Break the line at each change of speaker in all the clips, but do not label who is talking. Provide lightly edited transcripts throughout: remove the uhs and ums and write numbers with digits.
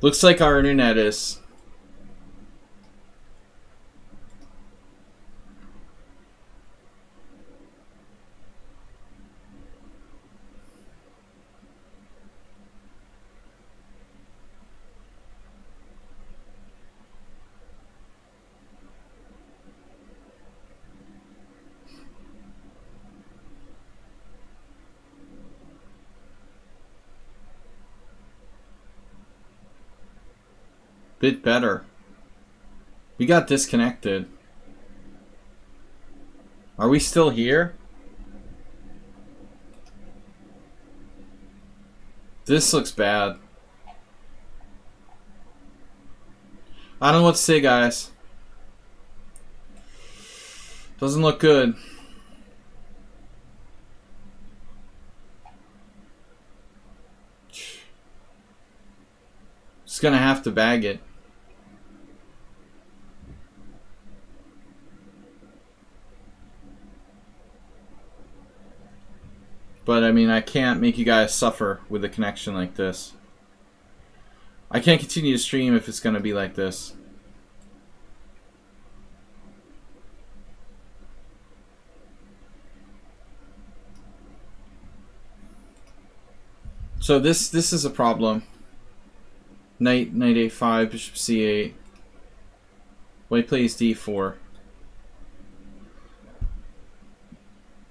Looks like our internet is... bit better. We got disconnected. Are we still here? This looks bad. I don't know what to say, guys. Doesn't look good. Just gonna have to bag it. But I mean, I can't make you guys suffer with a connection like this. I can't continue to stream if it's gonna be like this. So this is a problem. Knight a5, bishop c8. White plays d4.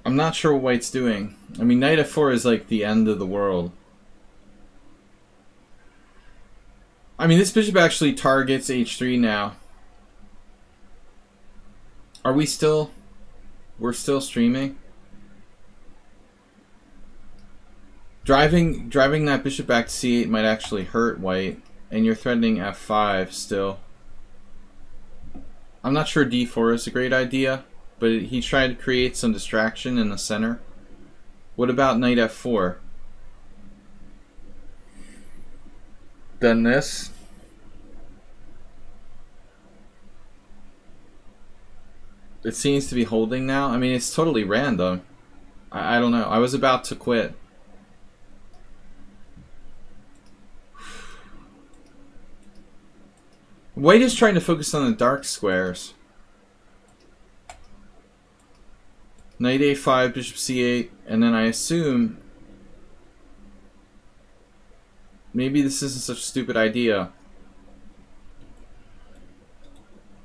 I'm not sure what white's doing. I mean, knight f4 is like the end of the world. I mean, this bishop actually targets h3 now. Are we still... We're still streaming? Driving that bishop back to c8 might actually hurt white. And you're threatening f5 still. I'm not sure d4 is a great idea. But he tried to create some distraction in the center. What about knight f4? Then this. It seems to be holding now. I mean, it's totally random. I don't know. I was about to quit. White is trying to focus on the dark squares. Knight a5, bishop c8, and then I assume maybe this isn't such a stupid idea.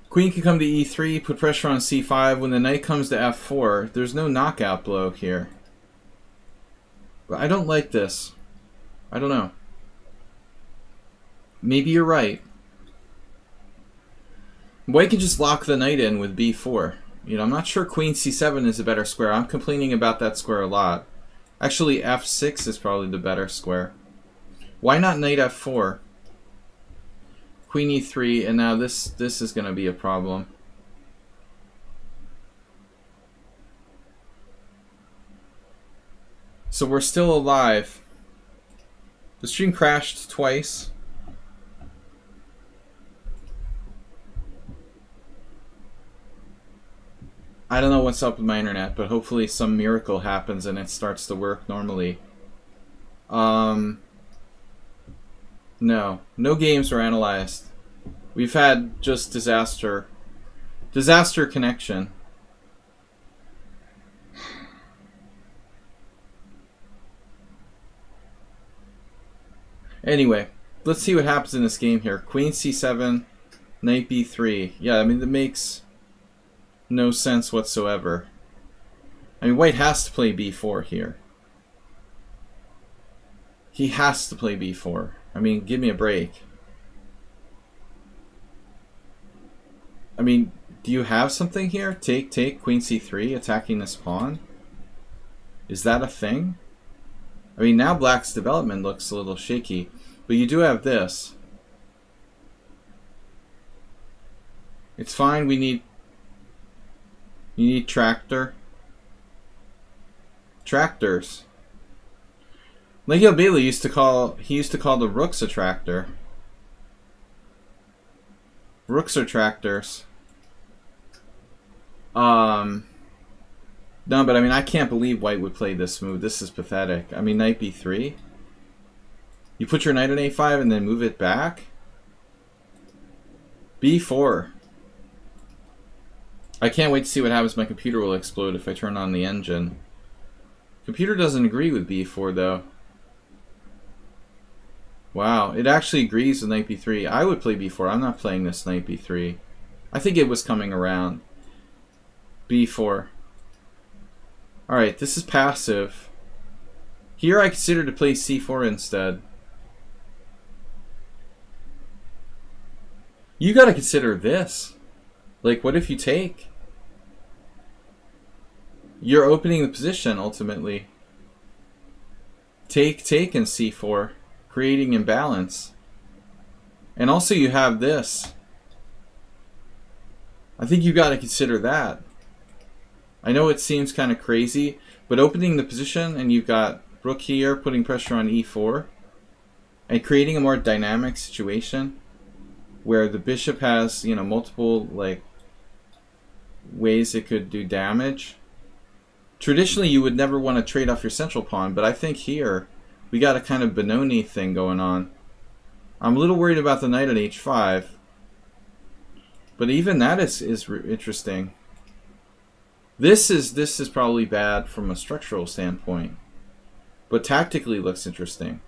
Queen can come to e3, put pressure on c5. When the knight comes to f4, there's no knockout blow here. But I don't like this. I don't know. Maybe you're right. White can just lock the knight in with b4. You know, I'm not sure queen c7 is a better square. I'm complaining about that square a lot. Actually, f6 is probably the better square. Why not knight f4? Queen e3, and now this is going to be a problem. So we're still alive. The stream crashed twice. I don't know what's up with my internet, but hopefully some miracle happens and it starts to work normally. No games were analyzed. We've had just disaster connection. Anyway, let's see what happens in this game here. Queen c7, knight b3. Yeah, I mean, that makes no sense whatsoever. I mean, white has to play b4 here. He has to play b4. I mean, give me a break. I mean, do you have something here? Take, queen c3, attacking this pawn? Is that a thing? I mean, now black's development looks a little shaky. But you do have this. It's fine, we need... You need tractors. Legio Bailey used to call the rooks a tractor. Rooks are tractors. No, but I mean, I can't believe white would play this move. This is pathetic. I mean, knight b3. You put your knight on a5 and then move it back? b4. I can't wait to see what happens. My computer will explode if I turn on the engine. Computer doesn't agree with b4 though. Wow, it actually agrees with knight b3. I would play b4. I'm not playing this knight b3. I think it was coming around. b4. Alright, this is passive. Here I consider to play c4 instead. You gotta consider this. Like, what if you take? You're opening the position, ultimately. Take, and c4. Creating imbalance. And also you have this. I think you gotta consider that. I know it seems kind of crazy, but opening the position and you've got rook here putting pressure on e4 and creating a more dynamic situation where the bishop has, you know, multiple like ways it could do damage. Traditionally you would never want to trade off your central pawn, but I think here we got a kind of Benoni thing going on. I'm a little worried about the knight on h5, but even that is interesting. This is probably bad from a structural standpoint, but tactically looks interesting.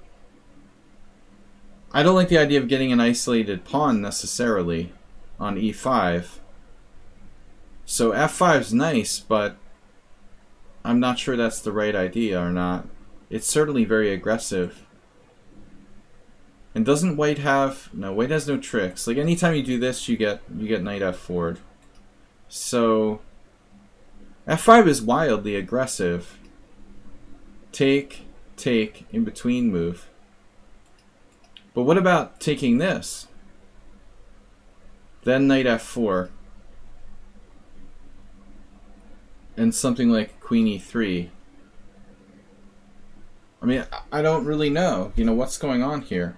I don't like the idea of getting an isolated pawn necessarily on e5. So f5 is nice, but I'm not sure that's the right idea or not. It's certainly very aggressive. And doesn't white have... No, white has no tricks. Like anytime you do this, you get knight f4. So f5 is wildly aggressive. Take, in between move. But what about taking this? Then knight f4. And something like queen e3. I mean, I don't really know. You know, what's going on here?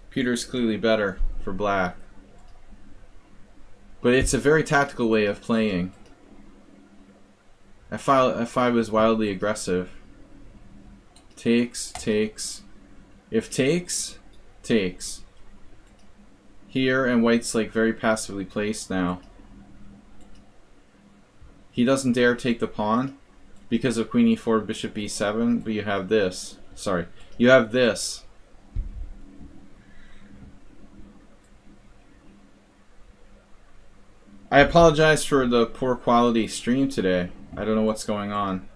Computer's clearly better for black. But it's a very tactical way of playing. F5 is wildly aggressive. Takes. If takes. Here, and white's like very passively placed now. He doesn't dare take the pawn because of queen e4, bishop b7, but you have this. Sorry, you have this. I apologize for the poor quality stream today. I don't know what's going on.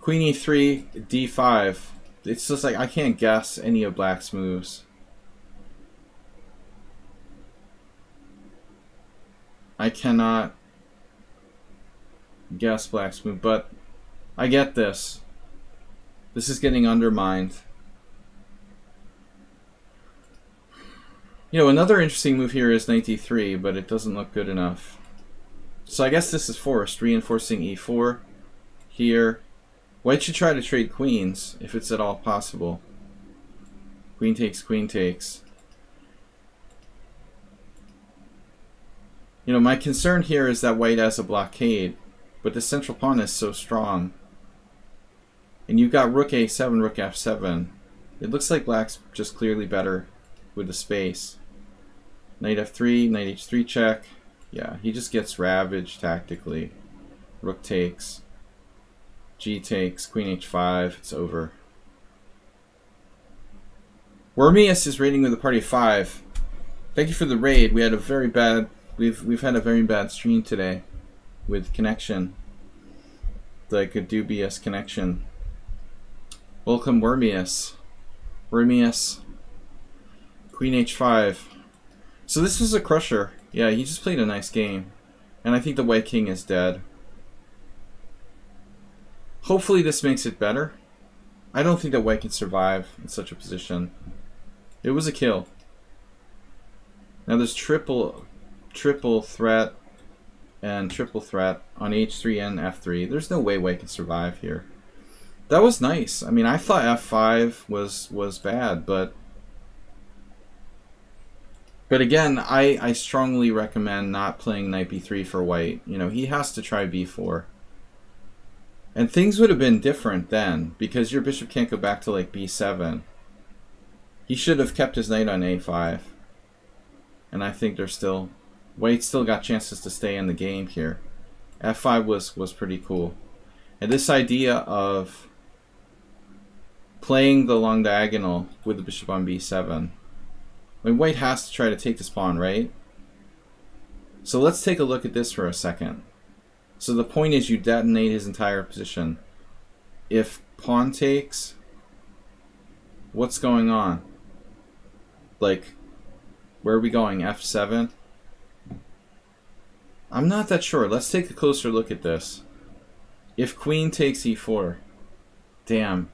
Queen e3, d5. It's just like I can't guess any of black's moves. I cannot guess black's move, but I get this. This is getting undermined. You know, another interesting move here is knight d3, but it doesn't look good enough. So I guess this is forced, reinforcing e4 here. White should try to trade queens, if it's at all possible. Queen takes. You know, my concern here is that white has a blockade, but the central pawn is so strong. And you've got rook a7, rook f7. It looks like black's just clearly better with the space. Knight f3, knight h3 check. Yeah, he just gets ravaged tactically. Rook takes. G takes, queen h5, it's over. Wormius is raiding with a party of 5. Thank you for the raid. We had a very bad... We've had a very bad stream today with connection, like a dubious connection. Welcome, Wormius. Wormius. Queen h5. So this was a crusher. Yeah, he just played a nice game, and I think the white king is dead. Hopefully this makes it better. I don't think that white can survive in such a position. It was a kill. Now there's triple threat and triple threat on h3 and f3. There's no way white can survive here. That was nice. I mean, I thought f5 was bad, but again, I strongly recommend not playing knight b3 for white. You know, he has to try b4. And things would have been different then, because your bishop can't go back to like b7. He should have kept his knight on a5. And I think there's still... White still got chances to stay in the game here. f5 was pretty cool. And this idea of playing the long diagonal with the bishop on b7. I mean, White has to try to take this pawn, right? So let's take a look at this for a second. So the point is you detonate his entire position. If pawn takes, what's going on? Like, where are we going? f7? I'm not that sure. Let's take a closer look at this. If queen takes e4, damn.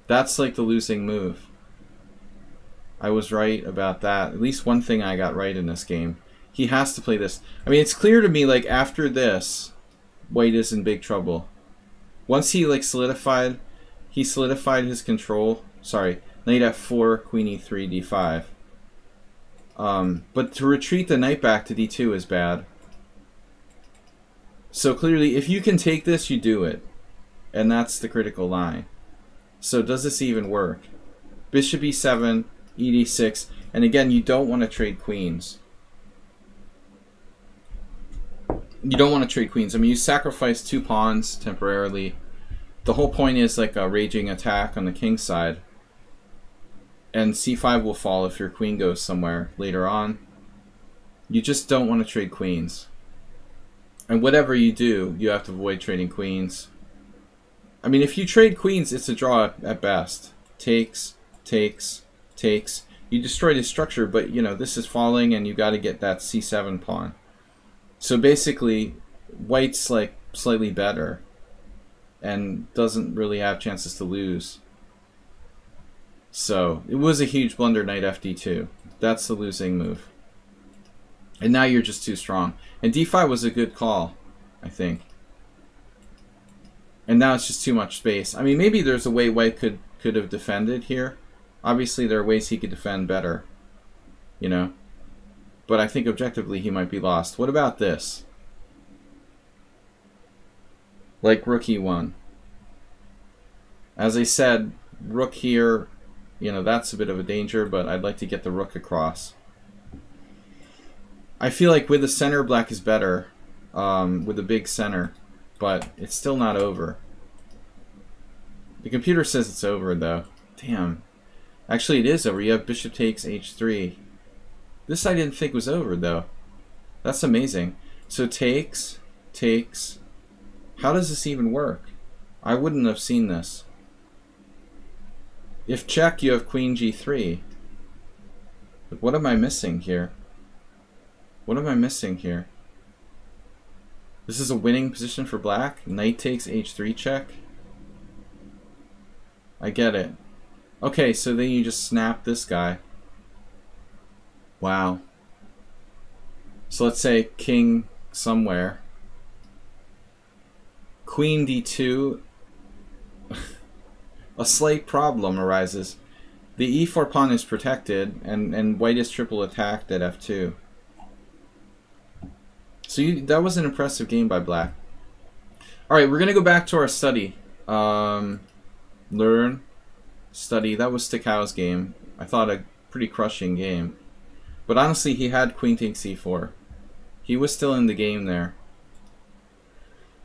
That's like the losing move. I was right about that. At least one thing I got right in this game. He has to play this. I mean, it's clear to me, like, after this, White is in big trouble. Once he, like, solidified his control. Sorry, knight f4, queen e3, d5. But to retreat the knight back to d2 is bad. So clearly, if you can take this, you do it. And that's the critical line. So does this even work? Bishop e7, ed6, and again, you don't want to trade queens. You don't want to trade queens. I mean, you sacrifice 2 pawns temporarily. The whole point is like a raging attack on the king's side. And c5 will fall if your queen goes somewhere later on. You just don't want to trade queens. And whatever you do, you have to avoid trading queens. I mean, if you trade queens, it's a draw at best. Takes, takes, takes. You destroy the structure, but you know, this is falling and you got to get that c7 pawn. So basically, White's like slightly better and doesn't really have chances to lose. So it was a huge blunder, knight fd2. That's the losing move. And now you're just too strong. And d5 was a good call, I think. And now it's just too much space. I mean, maybe there's a way White could have defended here. Obviously, there are ways he could defend better, you know. But I think objectively he might be lost. What about this? Like rook e1. As I said, rook here, you know, that's a bit of a danger, but I'd like to get the rook across. I feel like with the center, black is better, with a big center, but it's still not over. The computer says it's over, though. Damn. Actually, it is over. You have bishop takes h3. This I didn't think was over, though. That's amazing. So takes, takes. How does this even work? I wouldn't have seen this. If check, you have queen g3. But what am I missing here? What am I missing here? This is a winning position for black. Knight takes h3 check. I get it. Okay, so then you just snap this guy. Wow. So let's say king somewhere. Queen d2. A slight problem arises. The e4 pawn is protected, and white is triple attacked at f2. So that was an impressive game by black. Alright, we're going to go back to our study. Learn, study. That was Stickhow's game. I thought a pretty crushing game. But honestly, he had queen takes c4. He was still in the game there.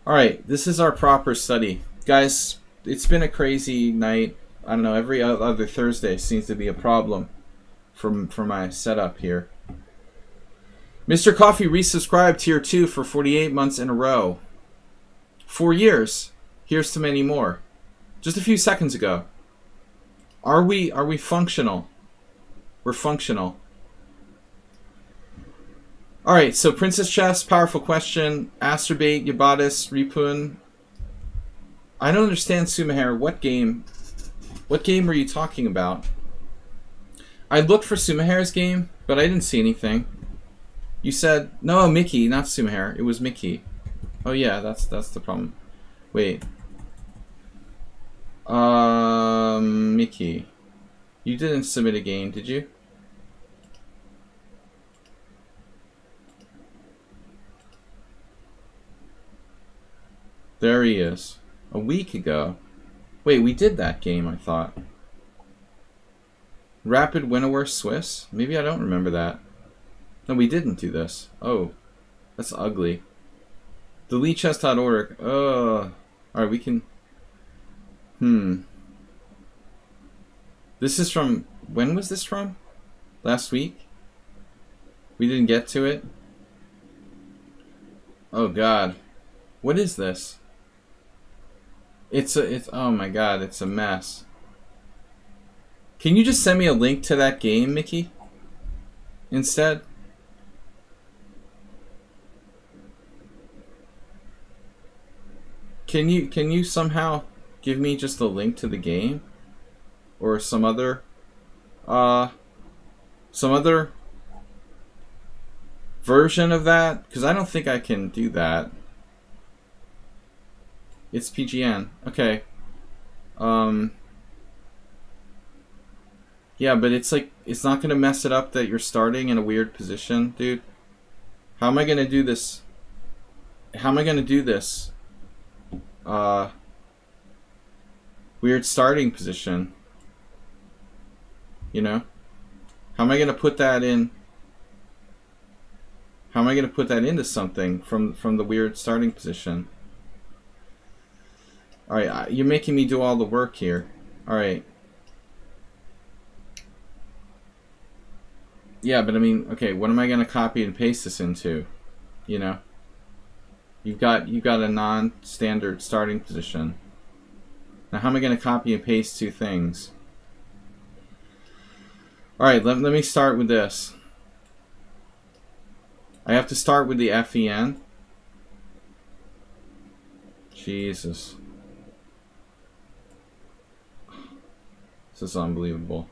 Alright, this is our proper study. Guys, it's been a crazy night. I don't know, every other Thursday seems to be a problem for my setup here. Mr. Coffee resubscribed tier 2 for 48 months in a row. 4 years. Here's to many more. Just a few seconds ago. Are we functional? We're functional. Alright, so Princess Chess, powerful question. Asterbait, Yabatis, Ripun. I don't understand, Sumaher. What game are you talking about? I looked for Sumaher's game, but I didn't see anything. You said, no, Mickey, not Sumaher. It was Mickey. Oh yeah, that's the problem. Wait. Mickey. You didn't submit a game, did you? There he is. A week ago. Wait, we did that game, I thought. Rapid winnower Swiss? Maybe I don't remember that. No, we didn't do this. Oh, that's ugly. The lichess.org. Alright, we can... This is from... When was this from? Last week? We didn't get to it? Oh god. What is this? It's oh my god, it's a mess. Can you just send me a link to that game, Mickey? Instead? Can you somehow give me just a link to the game? Or some other version of that? Because I don't think I can do that. It's PGN. Okay. Yeah, but it's like, it's not gonna mess it up that you're starting in a weird position, dude. How am I gonna do this? How am I gonna do this? Weird starting position. You know? How am I gonna put that in? How am I gonna put that into something from the weird starting position? Alright, you're making me do all the work here. Alright. Yeah, but I mean, okay, what am I gonna copy and paste this into? You know? You've got a non-standard starting position. Now how am I gonna copy and paste two things? Alright, let me start with this. I have to start with the FEN. Jesus. This is unbelievable.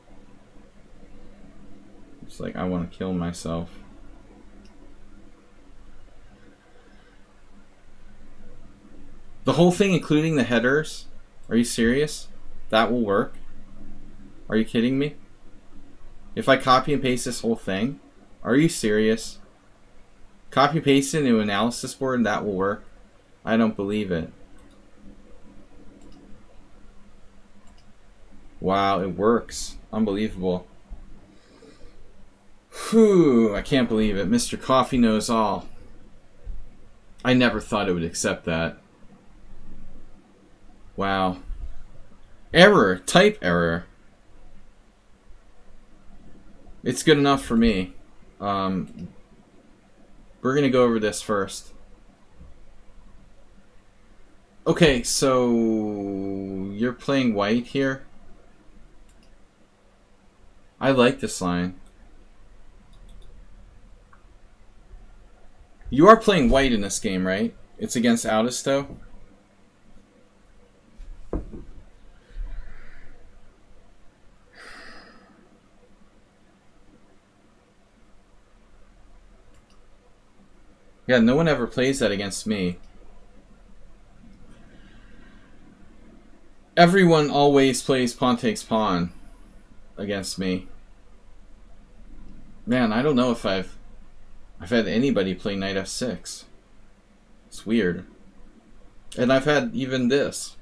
It's like I want to kill myself. The whole thing, including the headers? Are you serious? That will work? Are you kidding me? If I copy and paste this whole thing? Are you serious? Copy paste it into an analysis board and that will work? I don't believe it. Wow, it works. Unbelievable. Whew, I can't believe it. Mr. Coffee knows all. I never thought it would accept that. Wow. Error. Type error. It's good enough for me. We're going to go over this first. Okay, so you're playing white here. I like this line. You are playing white in this game, right? It's against Audisto. Yeah, no one ever plays that against me. Everyone always plays pawn takes pawn against me. Man, I don't know if I've had anybody play knight f6. It's weird. And I've had even this.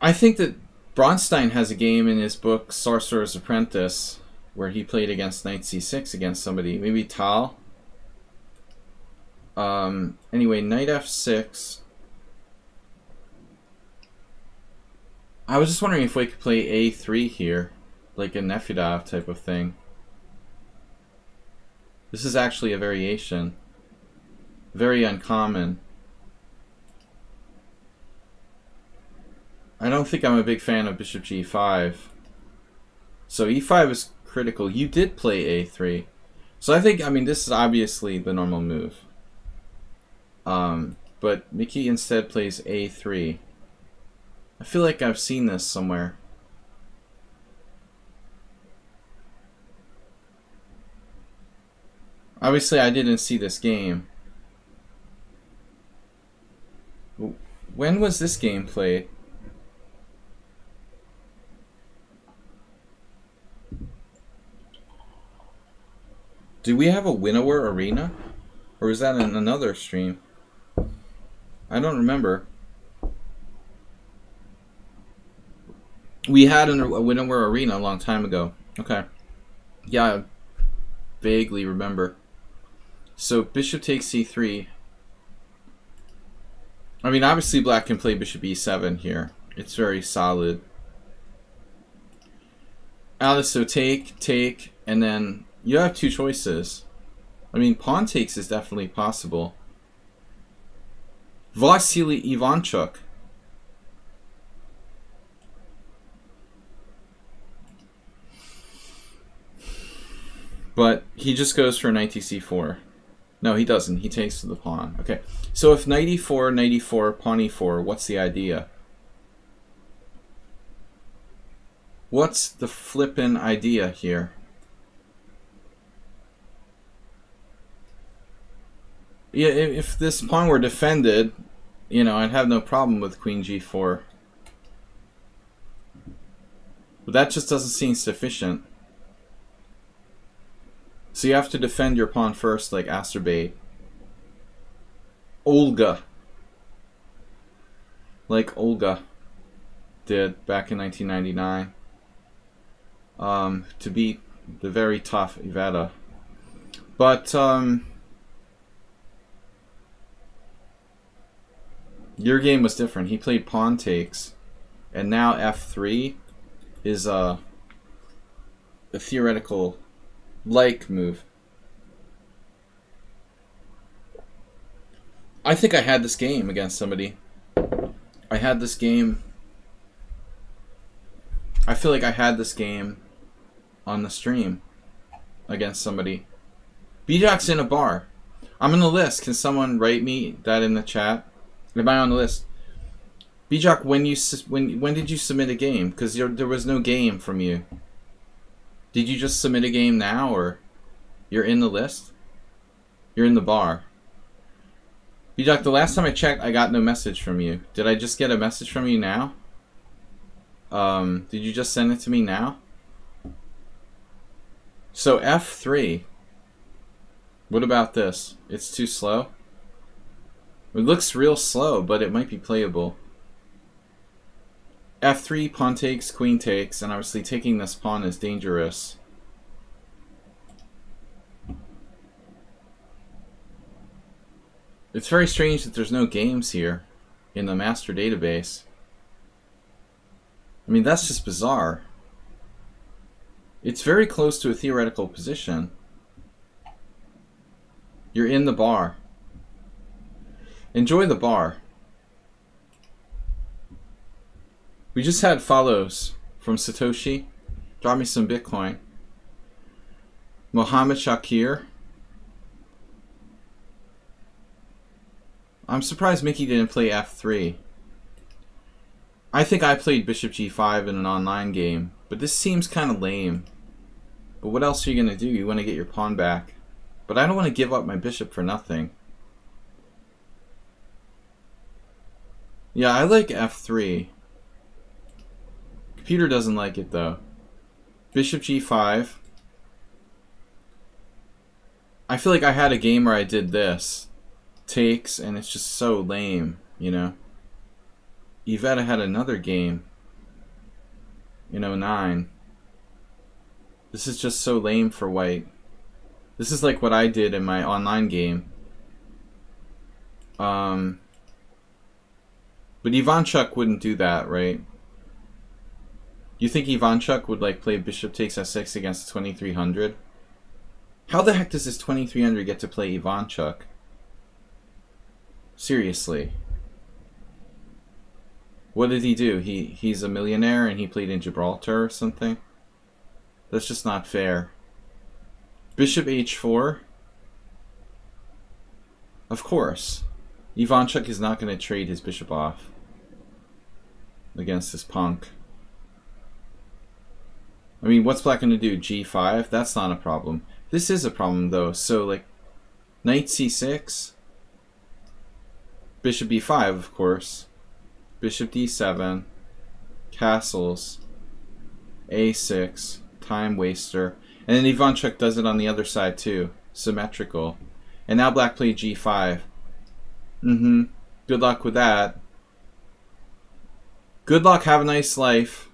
I think that Bronstein has a game in his book Sorcerer's Apprentice where he played against knight c6 against somebody. Maybe Tal. Anyway, knight f6. I was just wondering if we could play a3 here. Like a Nefedov type of thing. This is actually a variation. Very uncommon. I don't think I'm a big fan of bishop g5. So e5 is critical. You did play a3. So I think, I mean, this is obviously the normal move. But Mickey instead plays a3. I feel like I've seen this somewhere. Obviously, I didn't see this game. When was this game played? Do we have a winnower arena? Or is that in another stream? I don't remember. We had a Winnower Arena a long time ago. Okay. Yeah, I vaguely remember. So bishop takes c3. I mean, obviously black can play bishop e7 here. It's very solid. Alice, so take, and then you have two choices. I mean, pawn takes is definitely possible. Vasily Ivanchuk. But he just goes for knight to c4. No, he doesn't. He takes to the pawn. Okay. So if knight e4, pawn e4, what's the idea? What's the flippin' idea here? Yeah, if this pawn were defended, you know, I'd have no problem with queen g4. But that just doesn't seem sufficient. So you have to defend your pawn first, like Asterbate. Olga. Like Olga did back in 1999. To beat the very tough Iveta. But, your game was different. He played pawn takes. And now f3 is a theoretical like move. I think I had this game against somebody. I had this game. I feel like I had this game on the stream against somebody. B-Jock's in a bar. I'm in the list. Can someone write me that in the chat? Am I on the list? B-Jock, when did you submit a game? Because there was no game from you. Did you just submit a game now, or you're in the list? You're in the bar. B-Jock, the last time I checked, I got no message from you. Did I just get a message from you now? Did you just send it to me now? So f3. What about this? It's too slow? It looks real slow, but it might be playable. f3, pawn takes, queen takes, and obviously taking this pawn is dangerous. It's very strange that there's no games here in the master database. I mean, that's just bizarre. It's very close to a theoretical position. You're in the bar. Enjoy the bar. We just had follows from Satoshi. Drop me some Bitcoin. Mohammed Shakir. I'm surprised Mickey didn't play f3. I think I played bishop g5 in an online game, but this seems kind of lame. But what else are you going to do? You want to get your pawn back. But I don't want to give up my bishop for nothing. Yeah, I like f3. Computer doesn't like it though. Bishop g5. I feel like I had a game where I did this. Takes, and it's just so lame, you know. Iveta had another game in 09. This is just so lame for white. This is like what I did in my online game. But Ivanchuk wouldn't do that, right? You think Ivanchuk would like play bishop takes f6 against 2300? How the heck does this 2300 get to play Ivanchuk? Seriously. What did he do? He's a millionaire and he played in Gibraltar or something? That's just not fair. Bishop h4? Of course. Ivanchuk is not going to trade his bishop off against this punk. I mean, what's black going to do? g5? That's not a problem. This is a problem though. So like knight c6, bishop b5, of course, bishop d7, castles, a6, time waster, and then Ivanchuk does it on the other side too, symmetrical. And now black played g5. Good luck with that. Good luck, have a nice life.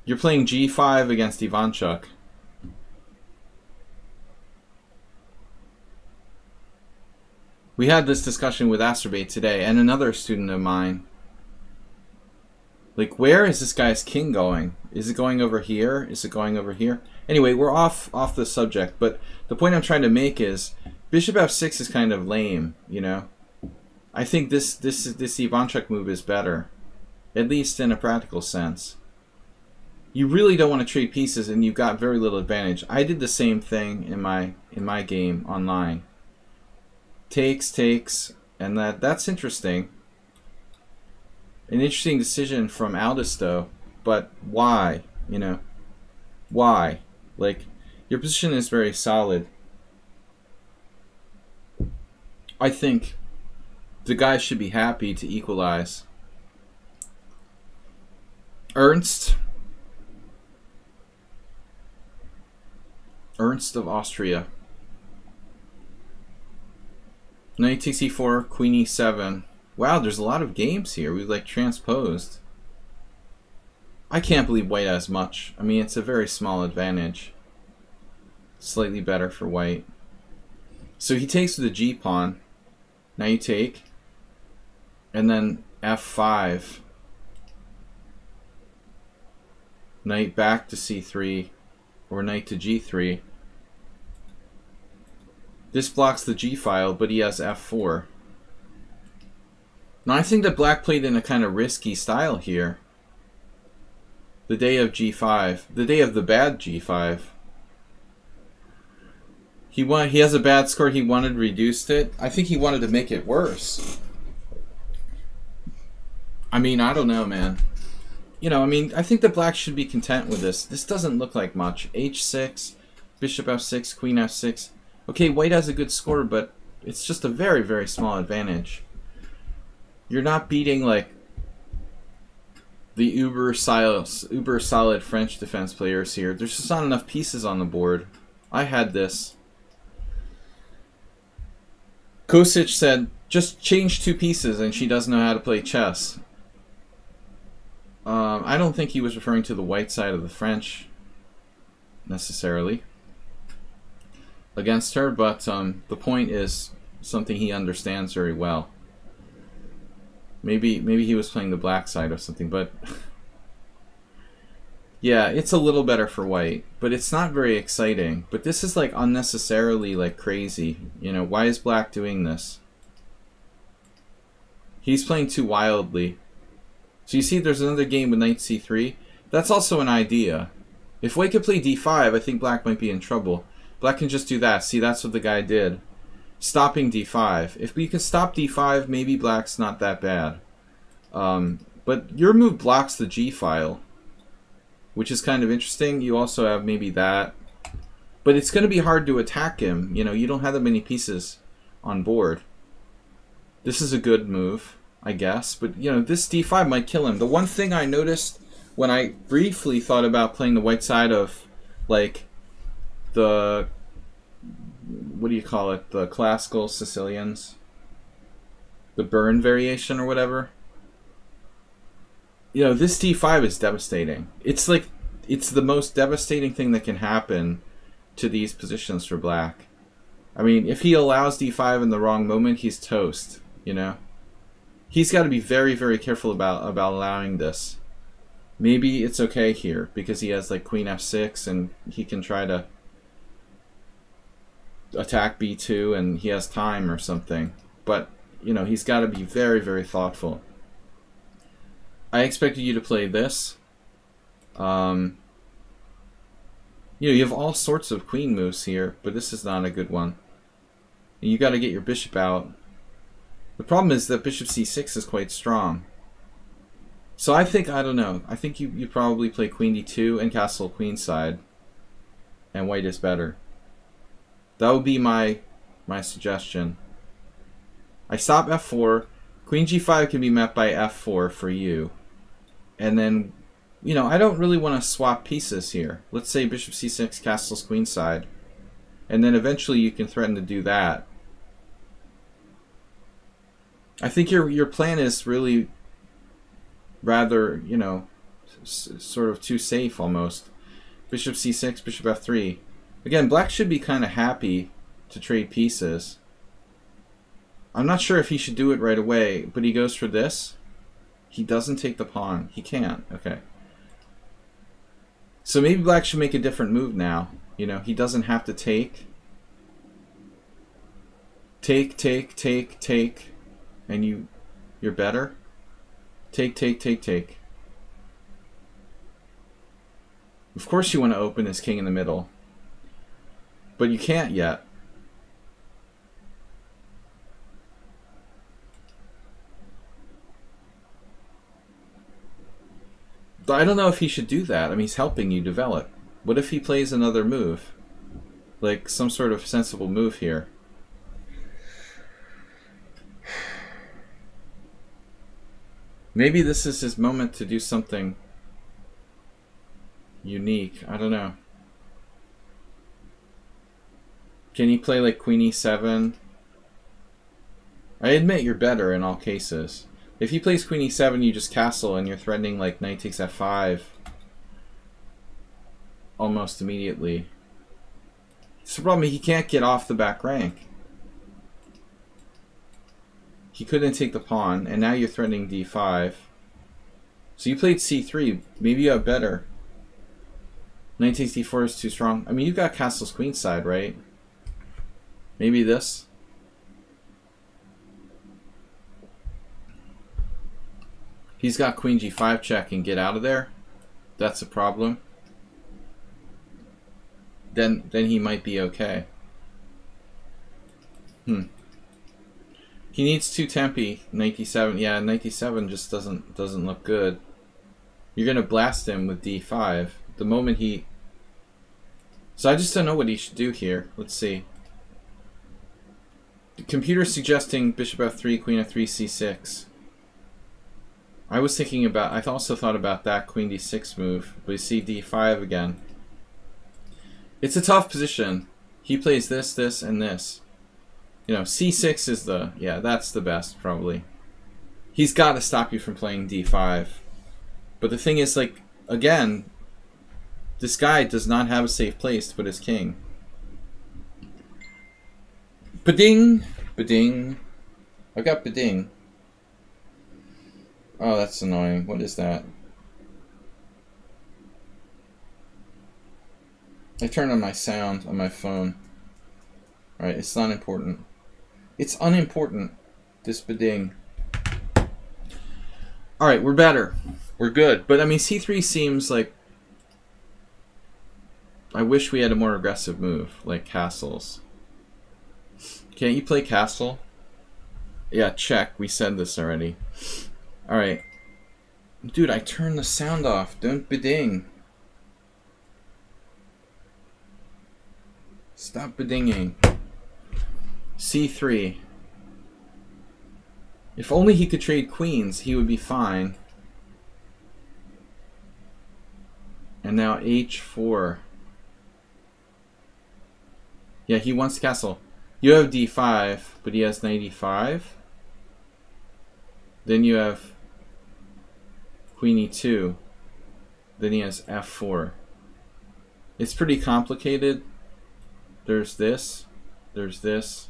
You're playing g5 against Ivanchuk. We had this discussion with Astrobate today, and another student of mine. Like, where is this guy's king going? Is it going over here? Is it going over here? Anyway, we're off the subject, but the point I'm trying to make is bishop f6 is kind of lame, you know? I think this Ivanchuk move is better, at least in a practical sense. You really don't want to trade pieces, and you've got very little advantage. I did the same thing in my game online. Takes, and that's interesting. An interesting decision from Aldous, though. But why? You know, why? Like, your position is very solid. I think the guy should be happy to equalize. Ernst of Austria. Knight takes e4, queen e7. Wow, there's a lot of games here. We've like transposed. I can't believe white has much. I mean, it's a very small advantage. Slightly better for white. So he takes with the g pawn. Now you take. And then f5. Knight back to c3. Or knight to g3. This blocks the g file, but he has f4. Now I think that black played in a kind of risky style here. The day of g5. The day of the bad g5. He has a bad score. He wanted reduced it. I think he wanted to make it worse. I mean, I don't know, man. You know, I mean, I think that black should be content with this. This doesn't look like much. h6, bishop f6, queen f6. Okay, white has a good score, but it's just a very, very small advantage. You're not beating, like, the uber solid French defense players here. There's just not enough pieces on the board. I had this. Kosic said, just change 2 pieces and she doesn't know how to play chess. I don't think he was referring to the white side of the French, necessarily, against her, but the point is something he understands very well. Maybe he was playing the black side or something, but yeah, it's a little better for white, but it's not very exciting. But this is like unnecessarily like crazy. You know, why is black doing this? He's playing too wildly. So you see there's another game with knight c3. That's also an idea. If white could play d5, I think black might be in trouble. Black can just do that. See, that's what the guy did. Stopping d5. If we can stop d5, maybe black's not that bad. But your move blocks the g file, which is kind of interesting. You also have maybe that. But it's going to be hard to attack him. You know, you don't have that many pieces on board. This is a good move, I guess. But, you know, this d5 might kill him. The one thing I noticed when I briefly thought about playing the white side of, like, the, what do you call it, the classical Sicilians, the Bern variation or whatever, you know, this d5 is devastating. It's like, it's the most devastating thing that can happen to these positions for black. I mean, if he allows d5 in the wrong moment, he's toast, you know. He's got to be very, very careful about allowing this. Maybe it's okay here because he has like queen f6 and he can try to attack b2 and he has time or something. But, you know, he's got to be very, very thoughtful. I expected you to play this. You know, you have all sorts of queen moves here, but this is not a good one. You got to get your bishop out. The problem is that bishop c6 is quite strong. So I think, I don't know, I think you probably play queen d2 and castle queenside, and white is better. That would be my suggestion. I stop f4, queen g5 can be met by f4 for you. And then, you know, I don't really want to swap pieces here. Let's say bishop c6 castles queenside, and then eventually you can threaten to do that. I think your plan is really rather, you know, sort of too safe almost. Bishop c6, bishop f3. Again, black should be kind of happy to trade pieces. I'm not sure if he should do it right away, but he goes for this. He doesn't take the pawn. He can't. Okay. So maybe black should make a different move now. You know, he doesn't have to take. Take, take, take, take. And you're better. Take, take, take, take. Of course you want to open his king in the middle. But you can't yet. But I don't know if he should do that. I mean, he's helping you develop. What if he plays another move? Like some sort of sensible move here. Maybe this is his moment to do something unique. I don't know. Can he play like Queen e7? I admit you're better in all cases. If he plays Queen e7, you just castle and you're threatening like knight takes f5 almost immediately. It's the problem, he can't get off the back rank. He couldn't take the pawn, and now you're threatening d5. So you played c3. Maybe you have better. Knight takes d4 is too strong. I mean, you've got castles queenside, right? Maybe this. He's got queen g5 check and get out of there. That's a problem. Then he might be okay. He needs 2 tempi. Knight d7. Yeah, knight d7 just doesn't look good. You're gonna blast him with d5 the moment he. So I just don't know what he should do here. Let's see. The computer's suggesting bishop f3, queen f3, c6. I was thinking about. I also thought about that queen d6 move. But you see d5 again. It's a tough position. He plays this, this, and this. You know, c6 is the, yeah, that's the best, probably. He's got to stop you from playing d5. But the thing is, like, again, this guy does not have a safe place to put his king. Ba-ding! Ba-ding. I got ba-ding. Oh, that's annoying. What is that? I turned on my sound on my phone. Alright, it's not important. It's unimportant, this ba-ding. Alright, we're better. We're good. But, I mean, c3 seems like... I wish we had a more aggressive move, like castles. Can't you play castle? Yeah, check. We said this already. Alright. Dude, I turned the sound off. Don't ba-ding. Stop ba-dinging. c3. If only he could trade queens, he would be fine. And now h4. Yeah, he wants castle. You have d5, but he has knight e5. Then you have queen e2. Then he has f4. It's pretty complicated. There's this. There's this.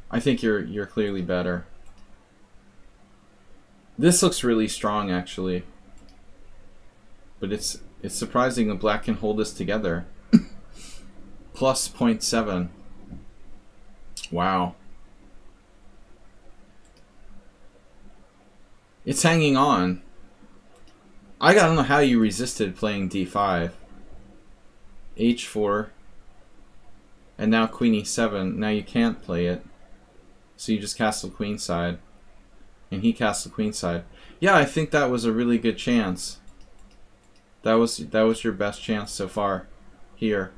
I think you're clearly better. This looks really strong, actually. But it's surprising that black can hold this together. Plus 0.7. Wow. It's hanging on. I don't know how you resisted playing d5. h4. And now queen e7. Now you can't play it. So you just castle queenside. And he castled queenside. Yeah, I think that was a really good chance. That was your best chance so far here.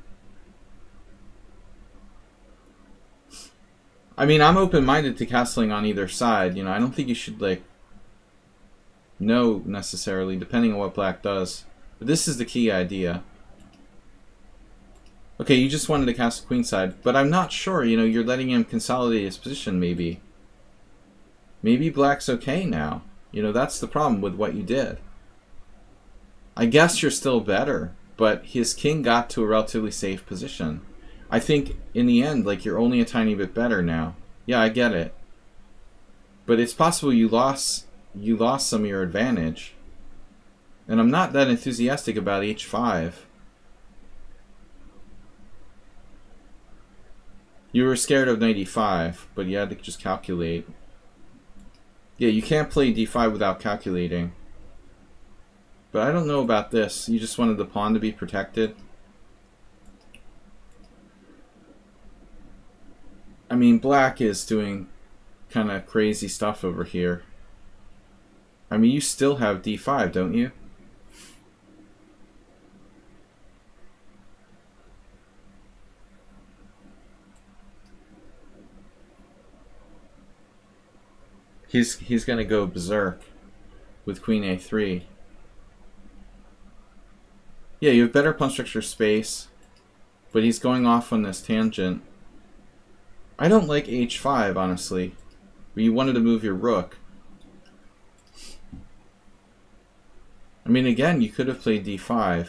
I mean, I'm open-minded to castling on either side. You know, I don't think you should, like, know necessarily, depending on what black does. But this is the key idea. Okay, you just wanted to castle queenside, but I'm not sure. You know, you're letting him consolidate his position, maybe. Maybe black's okay now. You know, that's the problem with what you did. I guess you're still better, but his king got to a relatively safe position. I think in the end, like, you're only a tiny bit better now. Yeah, I get it. But it's possible you lost some of your advantage. And I'm not that enthusiastic about h5. You were scared of knight e5, but you had to just calculate. Yeah, you can't play d5 without calculating. But I don't know about this. You just wanted the pawn to be protected. I mean, black is doing kind of crazy stuff over here. I mean, you still have d5, don't you? He's gonna go berserk with queen a3. Yeah, you have better pawn structure space, but he's going off on this tangent. I don't like h5, honestly. But you wanted to move your rook. I mean, again, you could have played d5.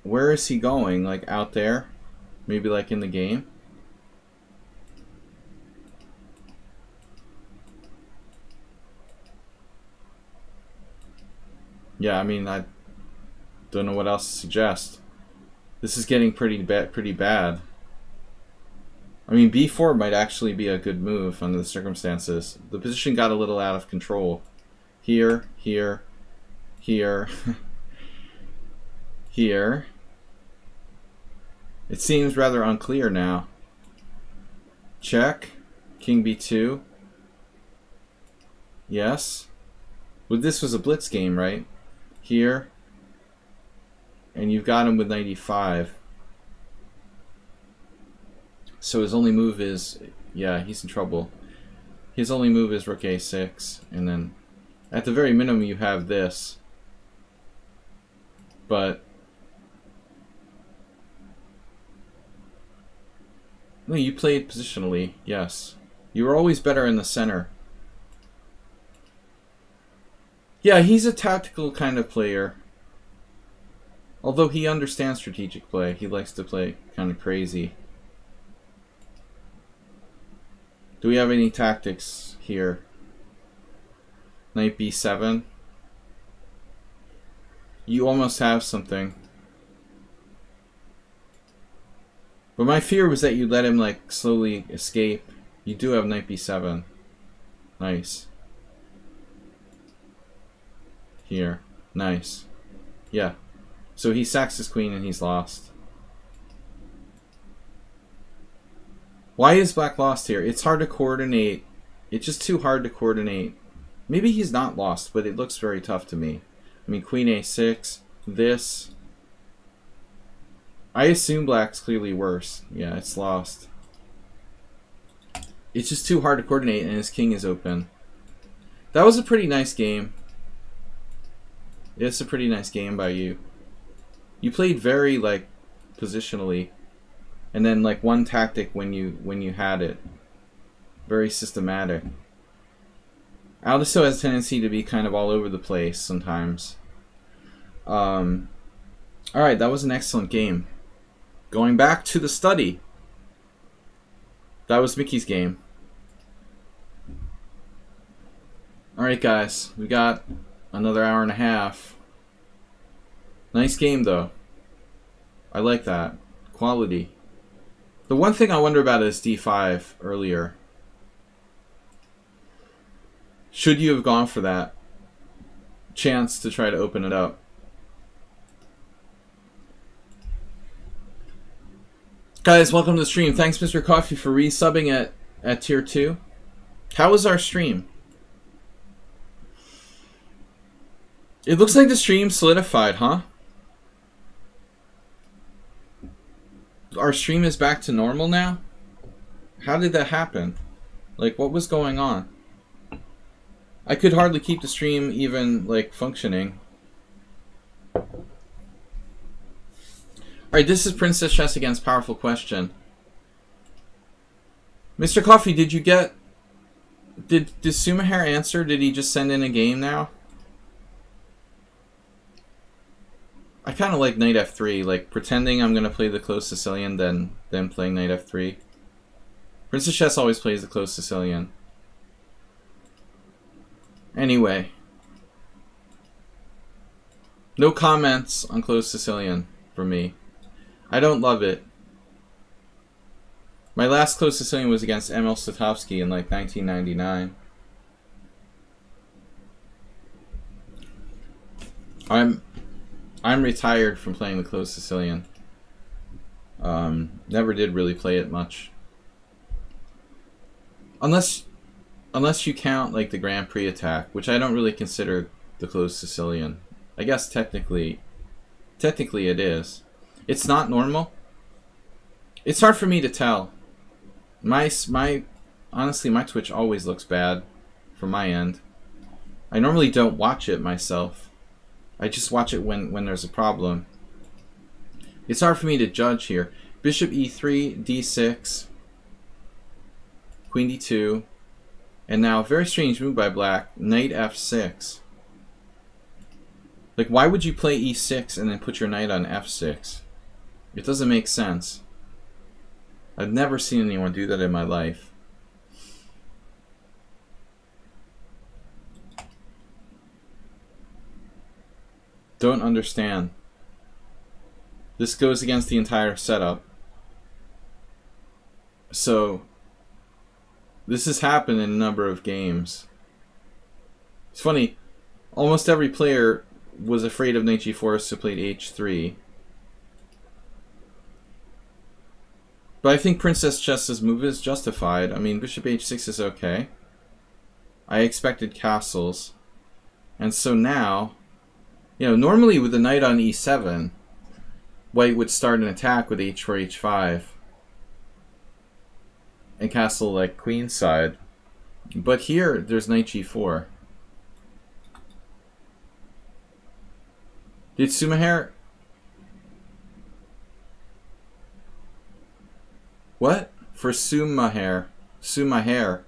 Where is he going? Like, out there? Maybe like in the game? Yeah, I mean, I don't know what else to suggest. This is getting pretty bad. I mean, b4 might actually be a good move under the circumstances. The position got a little out of control. Here, here, here, here. It seems rather unclear now. Check. King b2. Yes. Well, this was a blitz game, right? Here. And you've got him with knight e5. So his only move is... yeah, he's in trouble. His only move is rook a6. And then, at the very minimum, you have this. But... no, you played positionally, yes. You were always better in the center. Yeah, he's a tactical kind of player. Although he understands strategic play, he likes to play kind of crazy. Do we have any tactics here? Knight b7. You almost have something. But my fear was that you let him like slowly escape. You do have knight b7. Nice. Here. Nice. Yeah. So he sacks his queen and he's lost. Why is black lost here? It's hard to coordinate. It's just too hard to coordinate. Maybe he's not lost, but it looks very tough to me. I mean, queen a6, this. I assume black's clearly worse. Yeah, it's lost. It's just too hard to coordinate and his king is open. That was a pretty nice game. It's a pretty nice game by you. You played very, like, positionally. And then, like, one tactic when you had it. Very systematic. Aldiso has a tendency to be kind of all over the place sometimes. Alright, that was an excellent game. Going back to the study. That was Mickey's game. Alright, guys. We got another hour and a half. Nice game, though. I like that. Quality. The one thing I wonder about is d5 earlier. Should you have gone for that chance to try to open it up? Guys, welcome to the stream. Thanks, Mr. Coffee, for resubbing at tier 2. How was our stream? It looks like the stream solidified, huh? Our stream is back to normal now? How did that happen? Like, what was going on? I could hardly keep the stream even, like, functioning. Alright, this is Princess Chess Against Powerful Question. Mr. Coffee, did you get... Did Sumahair answer? Did he just send in a game now? I kind of like knight f3, like pretending I'm going to play the closed Sicilian, then playing knight f3. Princess Chess always plays the closed Sicilian. Anyway. No comments on closed Sicilian for me. I don't love it. My last closed Sicilian was against Emil Slotowski in like 1999. I'm retired from playing the closed Sicilian. Never did really play it much. Unless you count like the Grand Prix attack, which I don't really consider the closed Sicilian. I guess technically it is. It's not normal. It's hard for me to tell. Honestly, my Twitch always looks bad from my end. I normally don't watch it myself. I just watch it when there's a problem. It's hard for me to judge here. Bishop e3, d6, queen d2, and now a very strange move by black, knight f6. Like, why would you play e6 and then put your knight on f6? It doesn't make sense. I've never seen anyone do that in my life. Don't understand. This goes against the entire setup. So, this has happened in a number of games. It's funny, almost every player was afraid of knight g4, so played h3. But I think Princess Chess's move is justified. I mean, bishop h6 is okay. I expected castles. And so now, you know, normally with the knight on e7, white would start an attack with h4, h5. And castle like queenside. But here, there's knight g4. Did Sumaher... What? For Sumaher. Sumaher.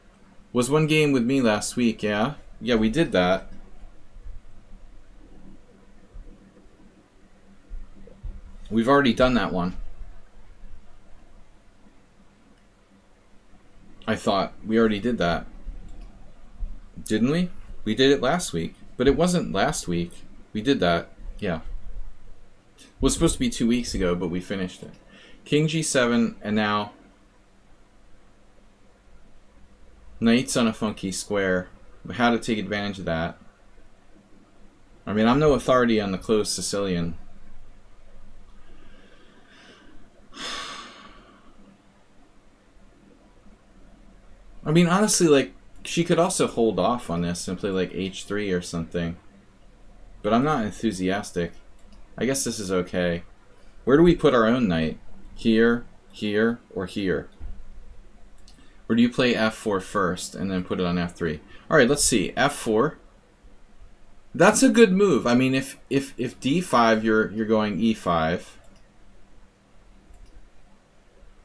Was one game with me last week, yeah? Yeah, we did that. We've already done that one. I thought we already did that. Didn't we? We did it last week. But it wasn't last week. We did that. Yeah. It was supposed to be 2 weeks ago, but we finished it. King g7, and now knight's on a funky square. But how to take advantage of that? I mean, I'm no authority on the closed Sicilian. I mean, honestly, like, she could also hold off on this and play like h3 or something. But I'm not enthusiastic. I guess this is okay. Where do we put our own knight? Here, here, or here? Or do you play f4 first and then put it on f3? Alright, let's see. f4. That's a good move. I mean, if d5, you're going e5.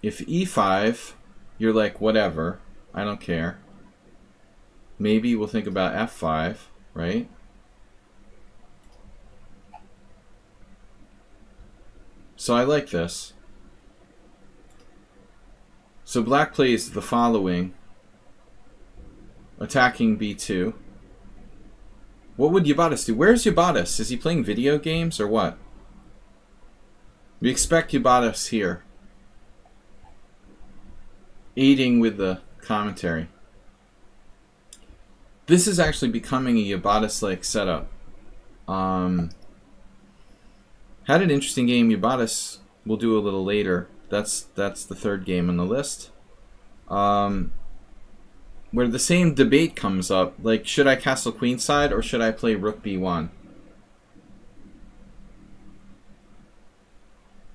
If e5, you're like, whatever. I don't care. Maybe we'll think about f5, right? So I like this. So black plays the following. Attacking b2. What would Yabatis do? Where's Yabatis? Is he playing video games or what? We expect Yabatis here. Aiding with the commentary. This is actually becoming a Yabatis-like setup. Had an interesting game. Yabatis we'll do a little later. That's the third game on the list. Where the same debate comes up, like, should I castle queenside or should I play rook b1?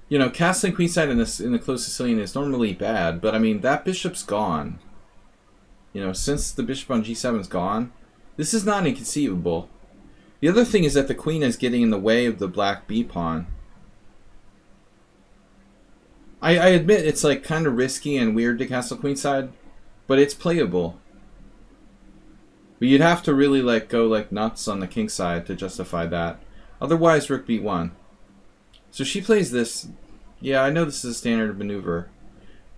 You know, castling queenside in the closed Sicilian is normally bad, but I mean, that bishop's gone. You know, since the bishop on g7 is gone, this is not inconceivable. The other thing is that the queen is getting in the way of the black b pawn. I admit it's like kind of risky and weird to castle queenside, but it's playable. But you'd have to really like go like nuts on the king side to justify that. Otherwise, rook b1. So she plays this. Yeah, I know this is a standard maneuver.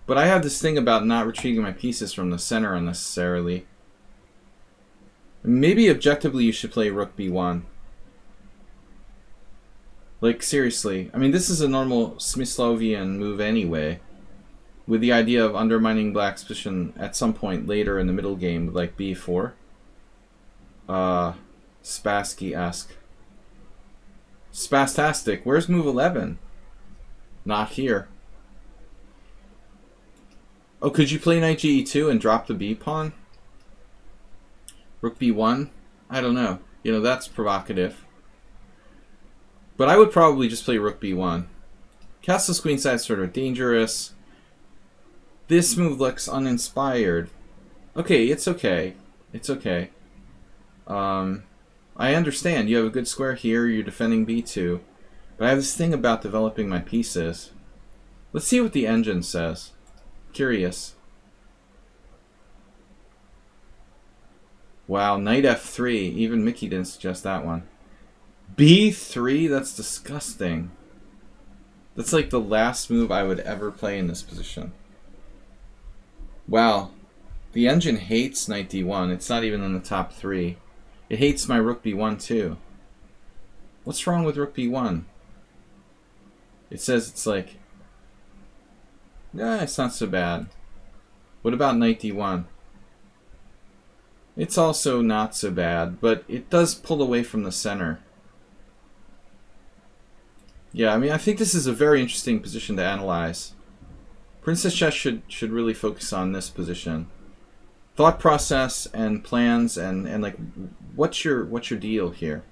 But I have this thing about not retrieving my pieces from the center unnecessarily. Maybe objectively you should play rook b1. Like, seriously. I mean, this is a normal Smyslovian move anyway. With the idea of undermining black's position at some point later in the middle game, like b4. Spassky-esque. Spastastic. Where's move 11? Not here. Oh, could you play knight ge2 and drop the b pawn? Rook b1? I don't know. You know, that's provocative. But I would probably just play rook b1. Castle's queenside is sort of dangerous. This move looks uninspired. Okay, it's okay. It's okay. I understand. You have a good square here. You're defending b2. But I have this thing about developing my pieces. Let's see what the engine says. Curious. Wow, knight f3. Even Mickey didn't suggest that one. b3? That's disgusting. That's like the last move I would ever play in this position. Wow. The engine hates knight d1. It's not even in the top 3. It hates my rook b1 too. What's wrong with rook b1? It says it's like... it's not so bad. What about knight d1? It's also not so bad, but it does pull away from the center. Yeah, I mean, I think this is a very interesting position to analyze. Princess Chess should really focus on this position. Thought process and plans and like, what's your deal here?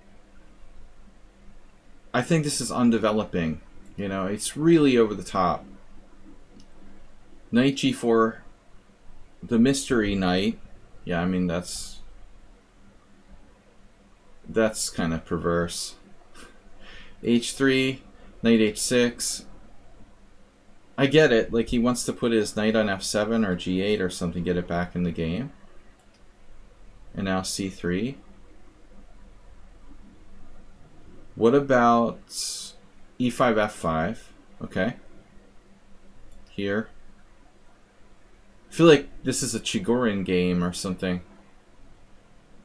I think this is undeveloping. You know, it's really over the top. Knight g4, the mystery knight. Yeah, I mean, that's kind of perverse. h3, knight h6. I get it. Like, he wants to put his knight on f7 or g8 or something, get it back in the game. And now c3. What about e5, f5? Okay. Here. I feel like this is a Chigorin game or something.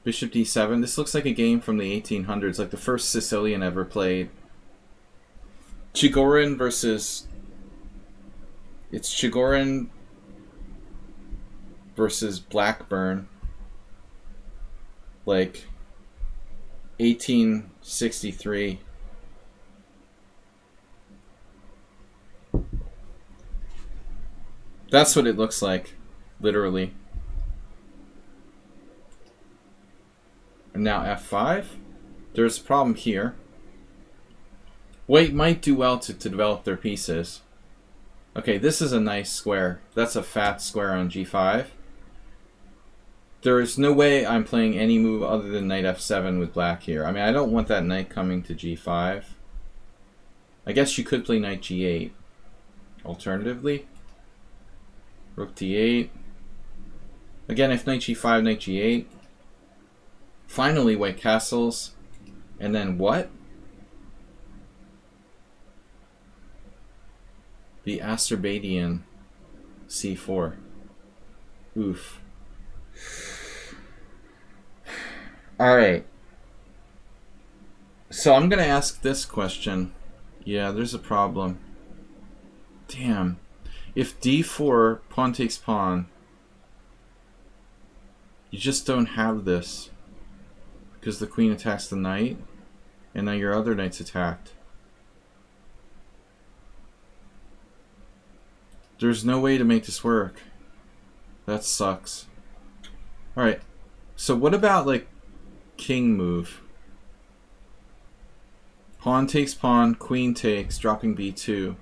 Bishop d7. This looks like a game from the 1800s, like the first Sicilian ever played. Chigorin versus... It's Chigorin versus Blackburn. Like 1863. That's what it looks like, literally. And now f5. There's a problem here. White might do well to develop their pieces. Okay, this is a nice square. That's a fat square on g5. There is no way I'm playing any move other than knight f7 with black here. I mean, I don't want that knight coming to g5. I guess you could play knight g8. Alternatively, rook d8. Again, if knight g5, knight g8. Finally, white castles. And then what? The Azerbaijan c4. Oof. Alright. So I'm going to ask this question. Yeah, there's a problem. Damn. If d4, pawn takes pawn, you just don't have this. Because the queen attacks the knight, and now your other knight's attacked. There's no way to make this work. That sucks. Alright. So what about, like, king move? Pawn takes pawn, queen takes, dropping b2.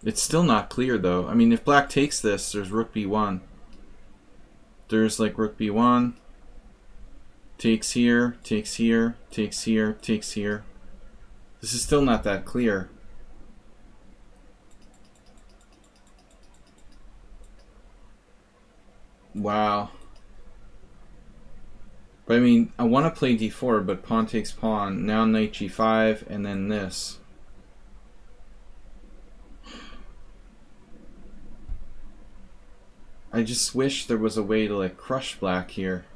It's still not clear, though. I mean, if black takes this, there's rook b1. There's, like, rook b1. Takes here, takes here, takes here, takes here. This is still not that clear. Wow. But I mean, I want to play d4, but pawn takes pawn. Now knight g5, and then this. I just wish there was a way to like crush black here.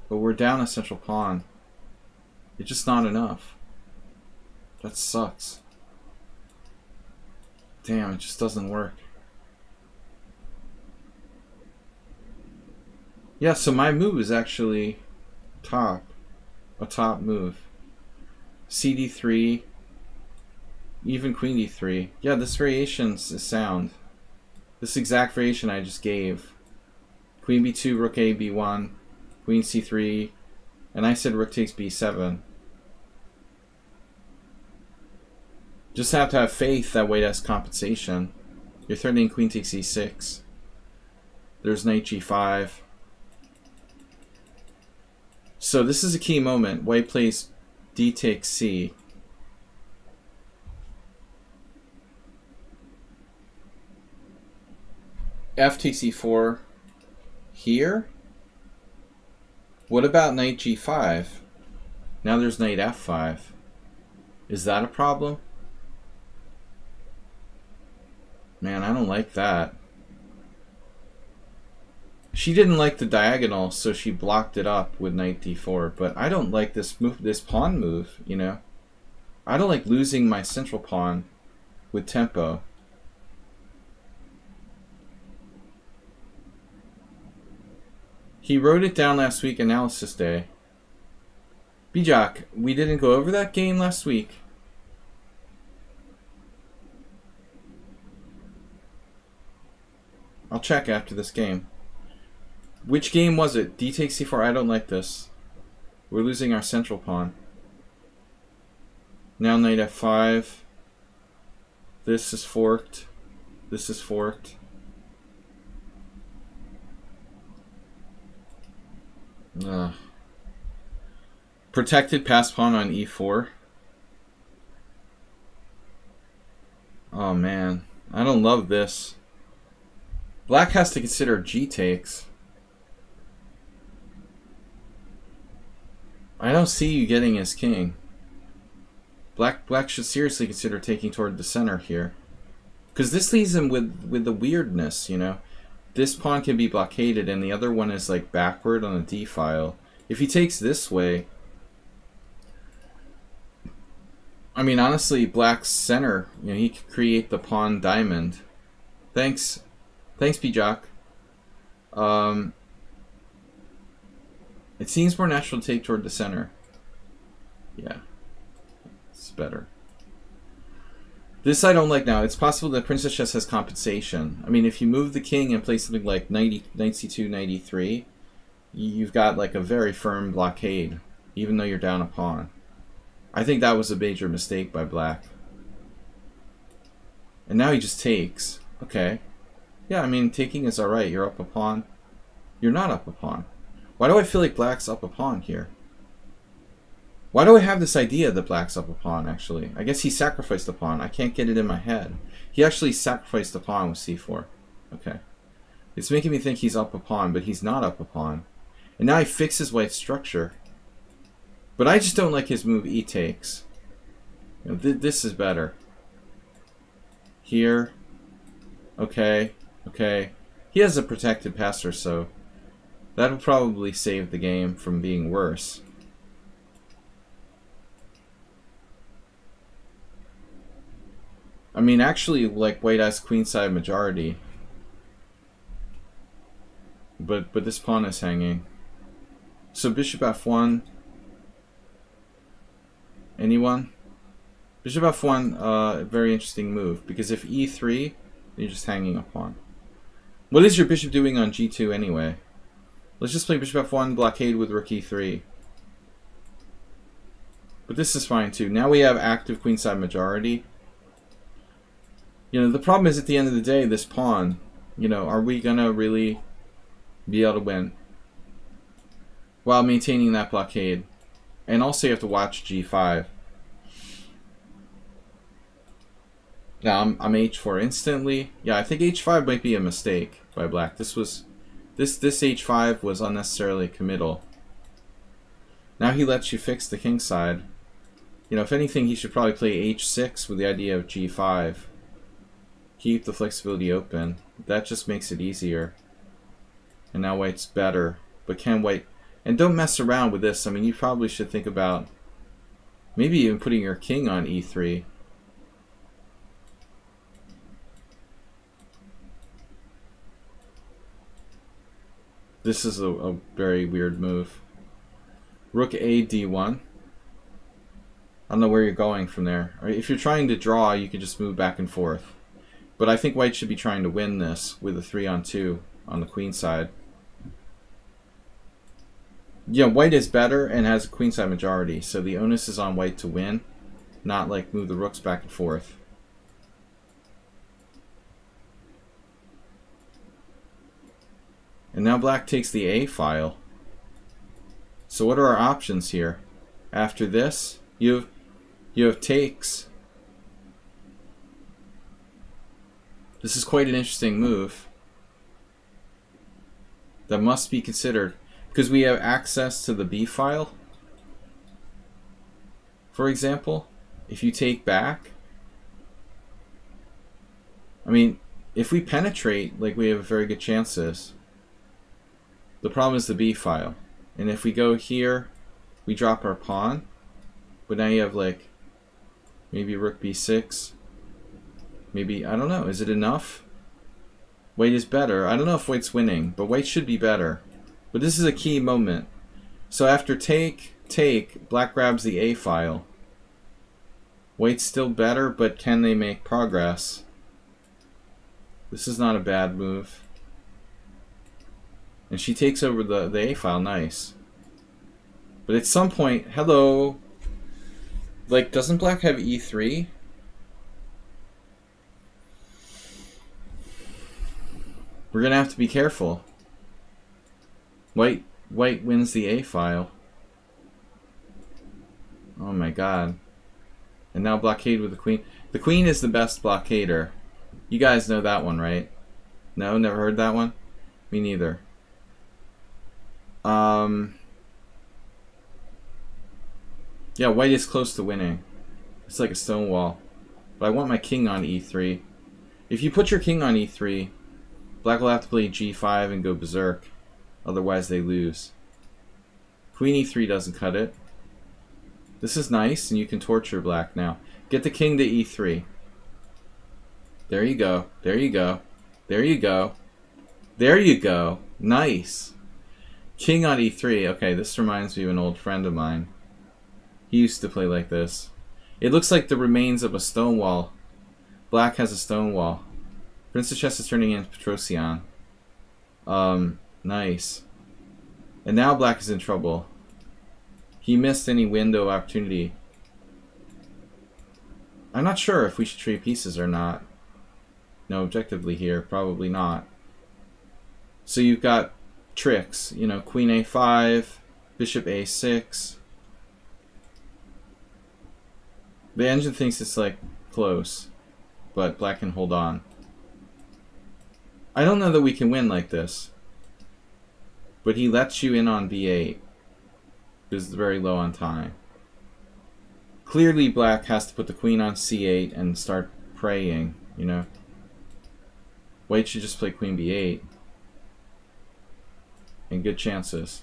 But we're down a central pawn. It's just not enough. That sucks. Damn, it just doesn't work. Yeah, so my move is actually a top move. CD3, even queen d3. Yeah, this variation is sound. This exact variation I just gave. Queen b2, rook a, b1, queen c3, and I said rook takes b7. Just have to have faith that white has compensation. You're threatening queen takes e6. There's knight g5. So this is a key moment. White plays d takes c. F takes e4 here. What about knight g5? Now there's knight f5. Is that a problem? Man, I don't like that. She didn't like the diagonal, so she blocked it up with knight d4. But I don't like this move, this pawn move, you know? I don't like losing my central pawn with tempo. He wrote it down last week, analysis day. Bijak, we didn't go over that game last week. I'll check after this game. Which game was it? D takes c4. I don't like this. We're losing our central pawn. Now knight f5. This is forked. This is forked. Protected pass pawn on e4. Oh man, I don't love this. Black has to consider g takes. I don't see you getting his king. Black should seriously consider taking toward the center here, because this leaves him with the weirdness, you know. This pawn can be blockaded, and the other one is like backward on the d file. If he takes this way, I mean, honestly, Black's center, you know, he could create the pawn diamond. Thanks, Bijak. It seems more natural to take toward the center. Yeah, it's better. This I don't like now. It's possible that Princess Chess has compensation. I mean, if you move the king and play something like knight c2, knight e3, you've got like a very firm blockade, even though you're down a pawn. I think that was a major mistake by Black. And now he just takes. Okay. Yeah, I mean, taking is alright. You're up a pawn. You're not up a pawn. Why do I feel like Black's up a pawn here? Why do I have this idea that Black's up a pawn, actually? I guess he sacrificed a pawn. I can't get it in my head. He actually sacrificed a pawn with c4. Okay. It's making me think he's up a pawn, but he's not up a pawn. And now he fixes white's structure. But I just don't like his move e takes. You know, this is better. Here. Okay. Okay. He has a protected passer, so that'll probably save the game from being worse. I mean, actually, like, white has queenside majority. But this pawn is hanging. So bishop f1. Anyone? Bishop f1, very interesting move. Because if e3, you're just hanging a pawn. What is your bishop doing on g2 anyway? Let's just play bishop f1, blockade with rook e3. But this is fine too. Now we have active queenside majority. You know, the problem is at the end of the day, this pawn, you know, are we going to really be able to win while maintaining that blockade? And also you have to watch g5. Now I'm h4 instantly. Yeah, I think h5 might be a mistake by Black. This h5 was unnecessarily committal. Now he lets you fix the king side. You know, if anything, he should probably play h6 with the idea of g5. Keep the flexibility open. That just makes it easier. And now white's better. But can white... And don't mess around with this. I mean, you probably should think about maybe even putting your king on e3. This is a very weird move. Rook a d1. I don't know where you're going from there. If you're trying to draw, you can just move back and forth. But I think white should be trying to win this with a 3-on-2 on the queen side. Yeah, white is better and has a queenside majority, so the onus is on white to win, not like move the rooks back and forth. And now black takes the A file. So what are our options here? After this, you have takes. This is quite an interesting move that must be considered. Because we have access to the B file. For example, if you take back, I mean, if we penetrate, like we have very good chances. The problem is the B file. And if we go here, we drop our pawn. But now you have like, maybe rook b6. Maybe, I don't know, is it enough? White is better. I don't know if white's winning, but white should be better. But this is a key moment. So after take, black grabs the A file. White's still better, but can they make progress? This is not a bad move. And she takes over the A file, nice. But at some point, hello. Like, doesn't black have E3? We're gonna have to be careful. White wins the A file. Oh my god. And now blockade with the queen. The queen is the best blockader. You guys know that one, right? No, never heard that one? Me neither. Yeah, white is close to winning. It's like a stone wall. But I want my king on e3. If you put your king on e3, black will have to play g5 and go berserk. Otherwise they lose. Queen e3 doesn't cut it. This is nice, and you can torture black now. Get the king to e3. There you go. There you go. There you go. There you go. Nice. King on e3. Okay, this reminds me of an old friend of mine. He used to play like this. It looks like the remains of a stone wall. Black has a stone wall. Prince of Chess is turning into Petrosian. Nice. And now black is in trouble. He missed any window of opportunity. I'm not sure if we should trade pieces or not. No, objectively here, probably not. So you've got tricks, you know, queen a5, bishop a6. The engine thinks it's like close, but black can hold on. I don't know that we can win like this, but he lets you in on b8 because it's very low on time. Clearly black has to put the queen on c8 and start praying, you know. White should just play queen b8 and good chances.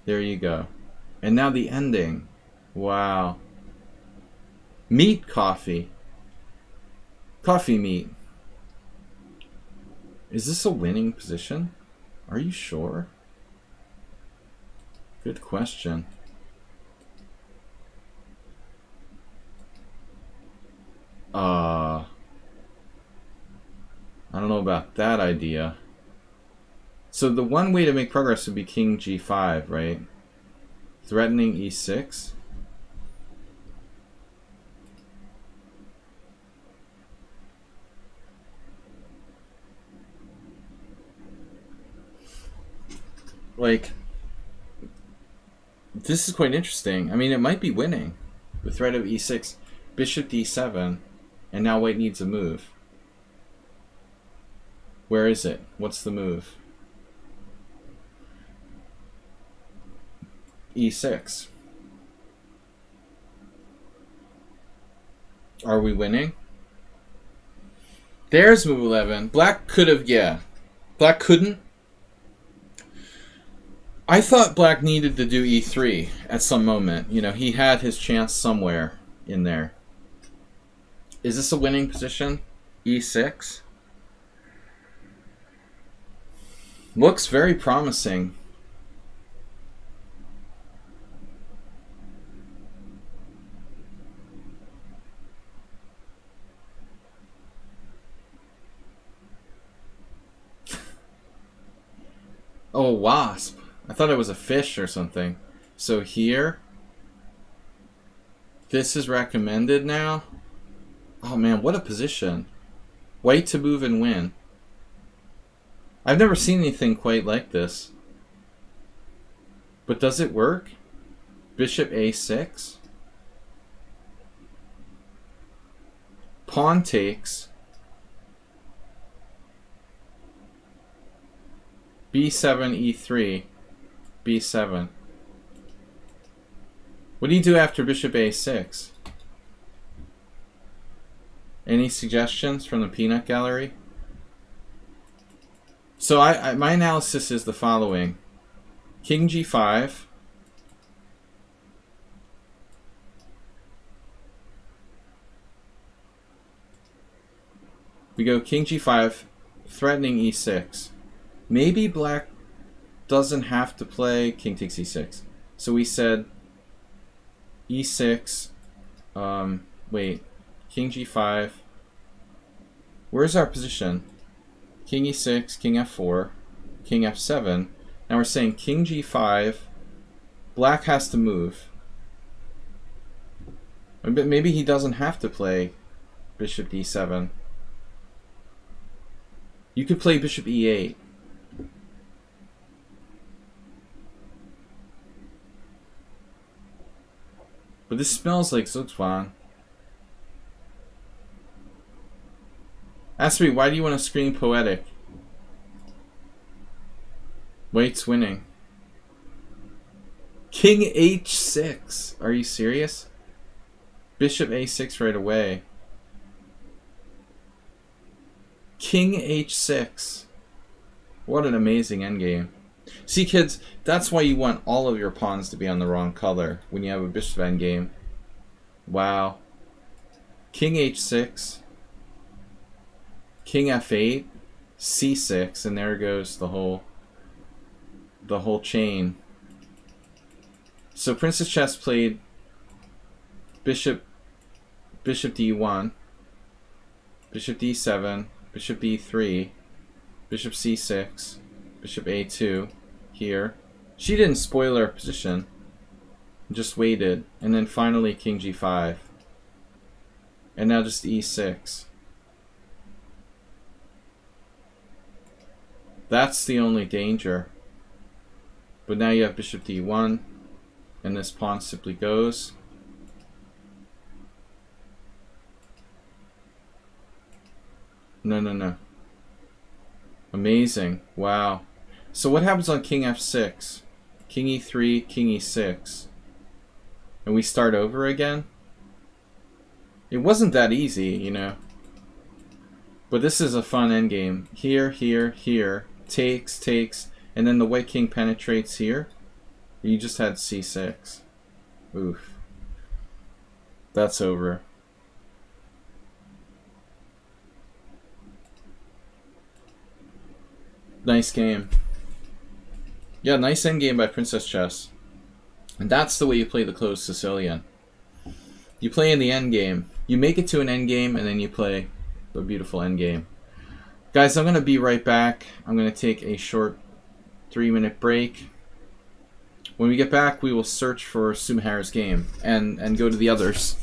There you go. And now the ending. Wow. Meat coffee. Coffee meat. Is this a winning position? Are you sure? Good question. I don't know about that idea. So the one way to make progress would be king g5, right? Threatening e6. Like, this is quite interesting. I mean, it might be winning. The threat of e6, bishop d7, and now white needs a move. Where is it? What's the move? e6. Are we winning? There's move 11. Black could have, yeah. Black couldn't. I thought Black needed to do e3 at some moment. You know, he had his chance somewhere in there. Is this a winning position? e6. Looks very promising. Oh, wasp. I thought it was a fish or something. So here, this is recommended now. Oh man, what a position. White to move and win. I've never seen anything quite like this. But does it work? Bishop a6. Pawn takes. b7, e3, b7. What do you do after bishop a6? Any suggestions from the peanut gallery? So my analysis is the following. King g5. We go king g5, threatening e6. Maybe black doesn't have to play king takes e6. So we said e6, wait, king g5. Where's our position? King e6, king f4, king f7. Now we're saying king g5, black has to move. But maybe he doesn't have to play bishop d7. You could play bishop e8. But this smells like Zugzwang. Ask me, why do you want to scream poetic? White's winning. King h6. Are you serious? Bishop a6 right away. King h6. What an amazing endgame. See, kids, that's why you want all of your pawns to be on the wrong color when you have a bishop endgame. Wow. King h6. King f8. c6, and there goes the whole chain. So Princess Chess played bishop d1, bishop d7, bishop b3, bishop c6, bishop a2 here. She didn't spoil her position, just waited, and then finally king g5, and now just e6. That's the only danger. But now you have bishop d1, and this pawn simply goes. No, no, no. Amazing. Wow. So what happens on king f6? King e3, king e6. And we start over again? It wasn't that easy, you know. But this is a fun endgame. Here, here, here. Takes, takes. And then the white king penetrates here. You just had c6. Oof. That's over. Nice game. Yeah, nice endgame by Princess Chess. And that's the way you play the closed Sicilian. You play in the endgame. You make it to an endgame, and then you play the beautiful endgame. Guys, I'm going to be right back. I'm going to take a short 3-minute break. When we get back, we will search for Sumihara's game and go to the others.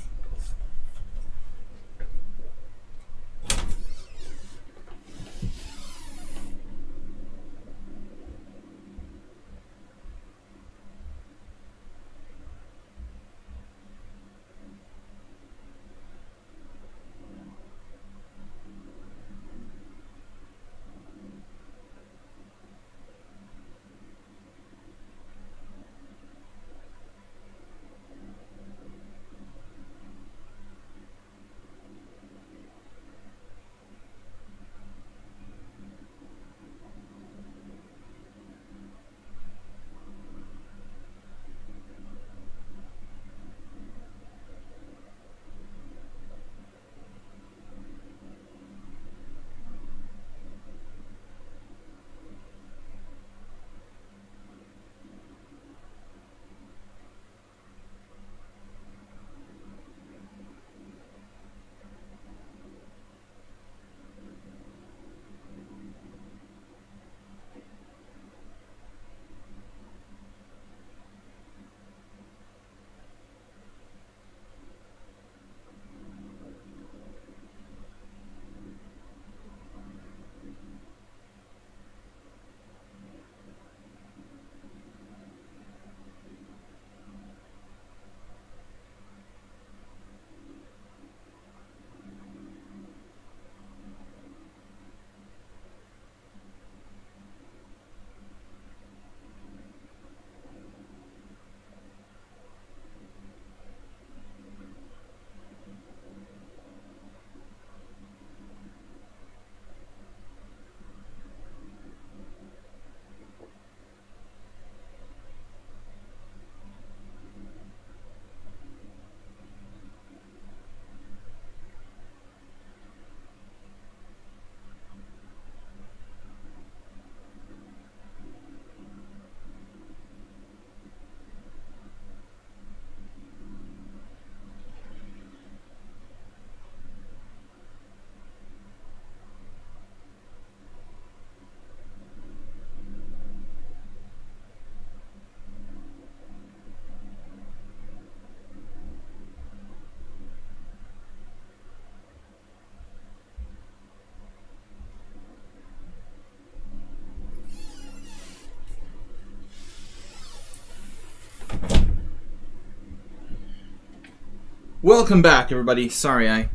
Welcome back, everybody. Sorry, I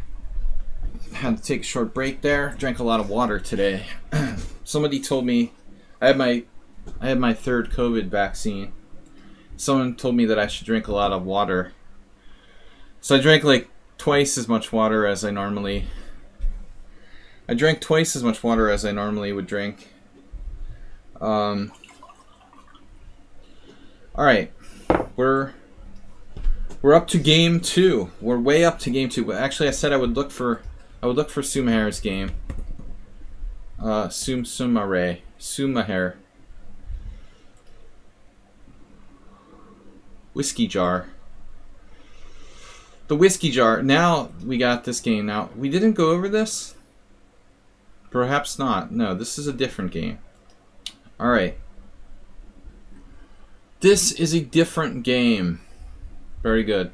had to take a short break there. Drank a lot of water today. Somebody told me I had my third COVID vaccine. Someone told me that I should drink a lot of water. So I drank like twice as much water as I normally. I drank twice as much water as I normally would drink. All right, we're up to game 2. We're way up to game 2. But actually, I said I would look for Sumaher's game. Sumaher. Whiskey jar. The whiskey jar. Now we got this game. Now we didn't go over this. Perhaps not. No, this is a different game. All right. This is a different game. Very good.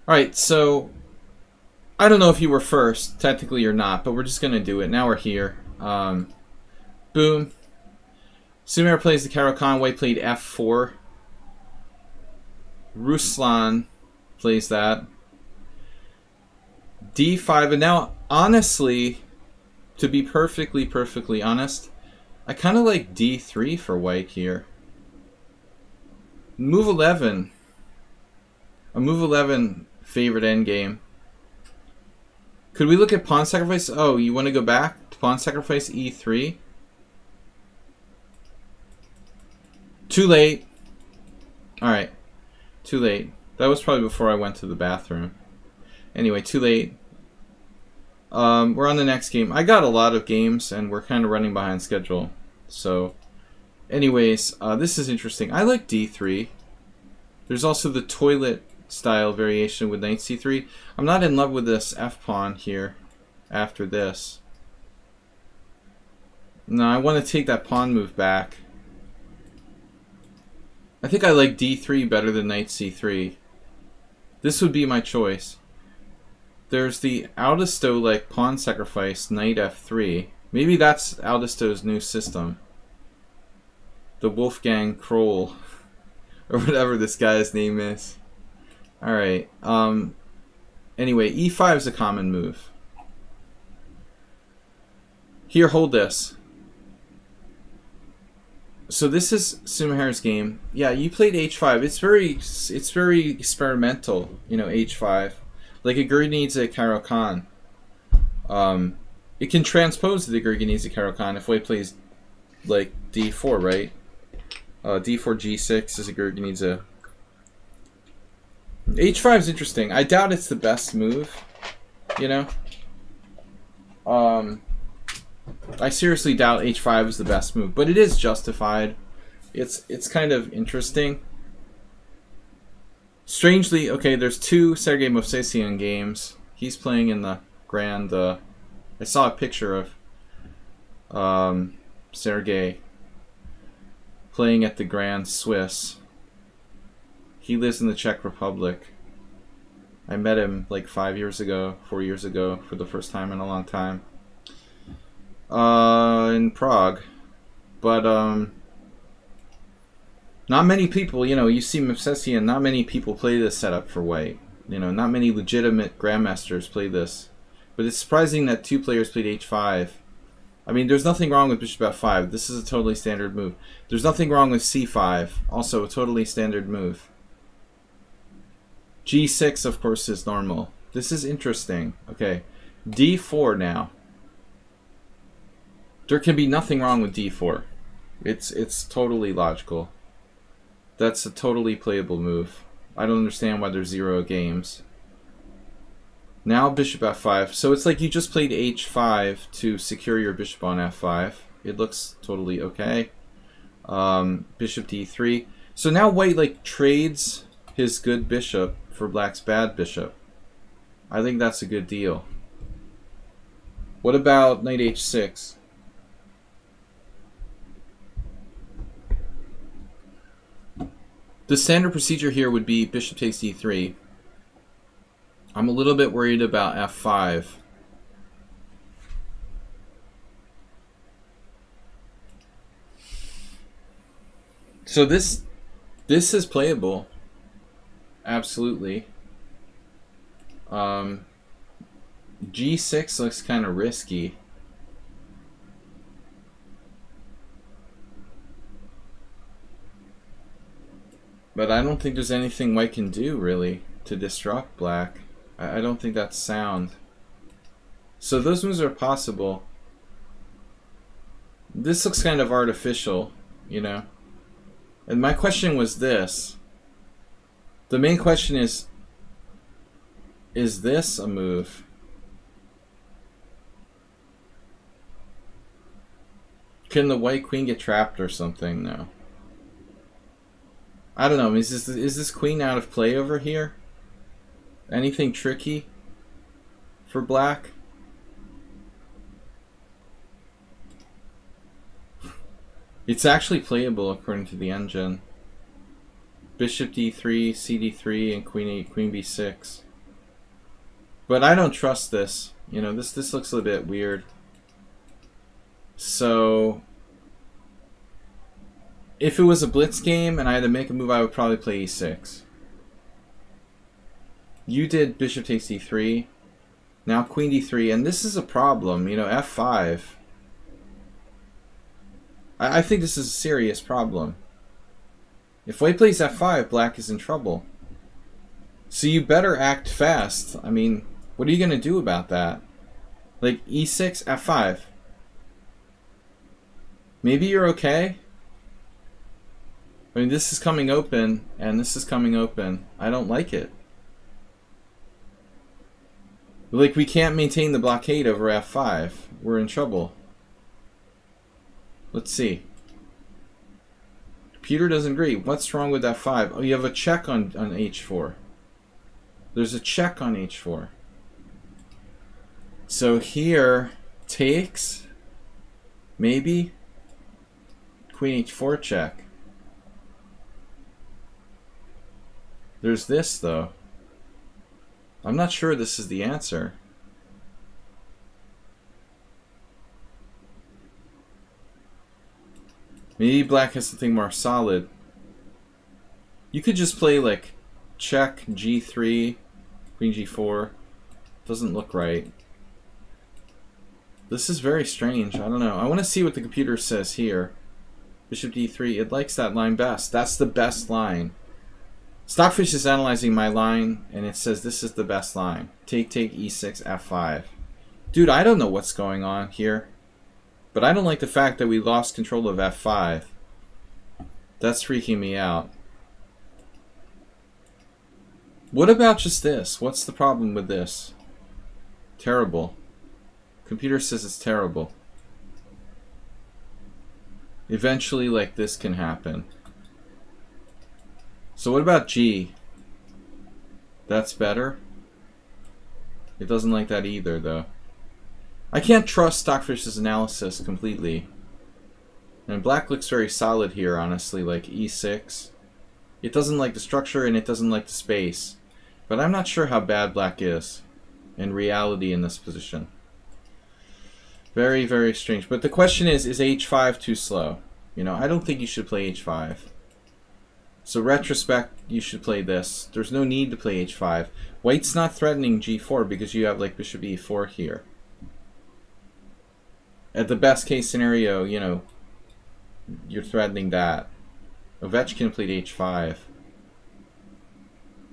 Alright, so I don't know if you were first. Technically you're not, but we're just going to do it. Now we're here. Boom. Sumer plays the Caro-Kann. White played f4. Ruslan plays that. d5. And now, honestly, to be perfectly honest, I kind of like d3 for white here. Move 11. A move 11 favorite endgame. Could we look at pawn sacrifice? Oh, you want to go back to pawn sacrifice e3? Too late. Alright. Too late. That was probably before I went to the bathroom. Anyway, too late. We're on the next game. I got a lot of games and we're kind of running behind schedule. So, anyways, this is interesting. I like d3. There's also the toilet style variation with knight c3. I'm not in love with this f-pawn here after this. No, I want to take that pawn move back. I think I like d3 better than knight c3. This would be my choice. There's the Aldisto like pawn sacrifice knight f3. Maybe that's Aldisto's new system. The Wolfgang Kroll or whatever this guy's name is. Alright, anyway, e5 is a common move. Here, hold this. So this is Sumaher's game. Yeah, you played h5. It's very experimental, you know, h5. Like a Gurgenidze Caro-Kann. It can transpose the Gurgenidze Caro-Kann if white plays like d4, right? d4 g6 is a Gurgenidze. h5 is interesting. I doubt it's the best move, you know. I seriously doubt h5 is the best move, but it is justified. It's kind of interesting. Strangely, okay, there's 2 Sergei Movsesian games. He's playing in the Grand. I saw a picture of Sergei playing at the Grand Swiss. He lives in the Czech Republic. I met him like 4 years ago, for the first time in a long time. In Prague. But, not many people, you know, you see Movsesian, not many people play this setup for white. You know, not many legitimate grandmasters play this. But it's surprising that 2 players played h5. I mean, there's nothing wrong with bishop f5. This is a totally standard move. There's nothing wrong with c5. Also a totally standard move. g6, of course, is normal. This is interesting. Okay, d4 now. There can be nothing wrong with d4. It's totally logical. That's a totally playable move. I don't understand why there's 0 games. Now bishop f5. So it's like you just played h5 to secure your bishop on f5. It looks totally okay. Bishop d3. So now white like trades his good bishop for black's bad bishop. I think that's a good deal. What about knight h6? The standard procedure here would be bishop takes d3. I'm a little bit worried about f5. So this is playable. Absolutely. G6 looks kind of risky. But I don't think there's anything white can do, really, to disrupt black. I don't think that's sound. So those moves are possible. This looks kind of artificial, you know? And my question was this. The main question is this a move? Can the white queen get trapped or something? No. I don't know. Is this queen out of play over here? Anything tricky for black? It's actually playable according to the engine. Bishop d3, cd3, and queen b6. But I don't trust this. You know, this looks a bit weird. So if it was a blitz game and I had to make a move, I would probably play e6. You did bishop takes d3. Now queen d3, and this is a problem. You know, f5. I think this is a serious problem. If white plays f5, black is in trouble. So you better act fast. I mean, what are you going to do about that? Like e6, f5. Maybe you're okay. I mean, this is coming open, and this is coming open. I don't like it. Like, we can't maintain the blockade over f5. We're in trouble. Let's see. Computer doesn't agree. What's wrong with f5? Oh, you have a check on h4. There's a check on h4. So here, takes, maybe, queen h4 check. There's this, though. I'm not sure this is the answer. Maybe black has something more solid. You could just play like check g3, queen g4. Doesn't look right. This is very strange. I don't know. I want to see what the computer says here. Bishop d3. It likes that line best. That's the best line. Stockfish is analyzing my line, and it says this is the best line. Take, e6, f5. Dude, I don't know what's going on here. But I don't like the fact that we lost control of f5. That's freaking me out. What about just this? What's the problem with this? Terrible. Computer says it's terrible. Eventually, like, this can happen. So what about G? That's better? It doesn't like that either, though. I can't trust Stockfish's analysis completely. And black looks very solid here, honestly, like e6. It doesn't like the structure and it doesn't like the space. But I'm not sure how bad black is in reality in this position. Very, very strange. But the question is h5 too slow? You know, I don't think you should play h5. So retrospect, you should play this. There's no need to play h5. White's not threatening g4 because you have like bishop e4 here. At the best case scenario, you know, you're threatening that. Ovechkin played h5.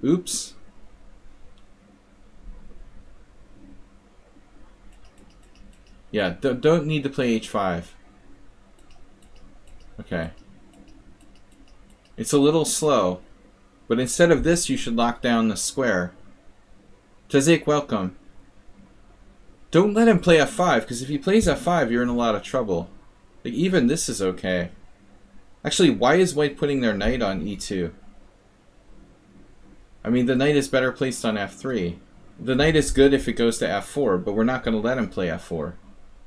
Oops. Yeah, don't need to play h5. Okay. It's a little slow, but instead of this, you should lock down the square. Tazik, welcome. Don't let him play f5, because if he plays f5, you're in a lot of trouble. Like, even this is okay. Actually, why is white putting their knight on e2? I mean, the knight is better placed on f3. The knight is good if it goes to f4, but we're not going to let him play f4.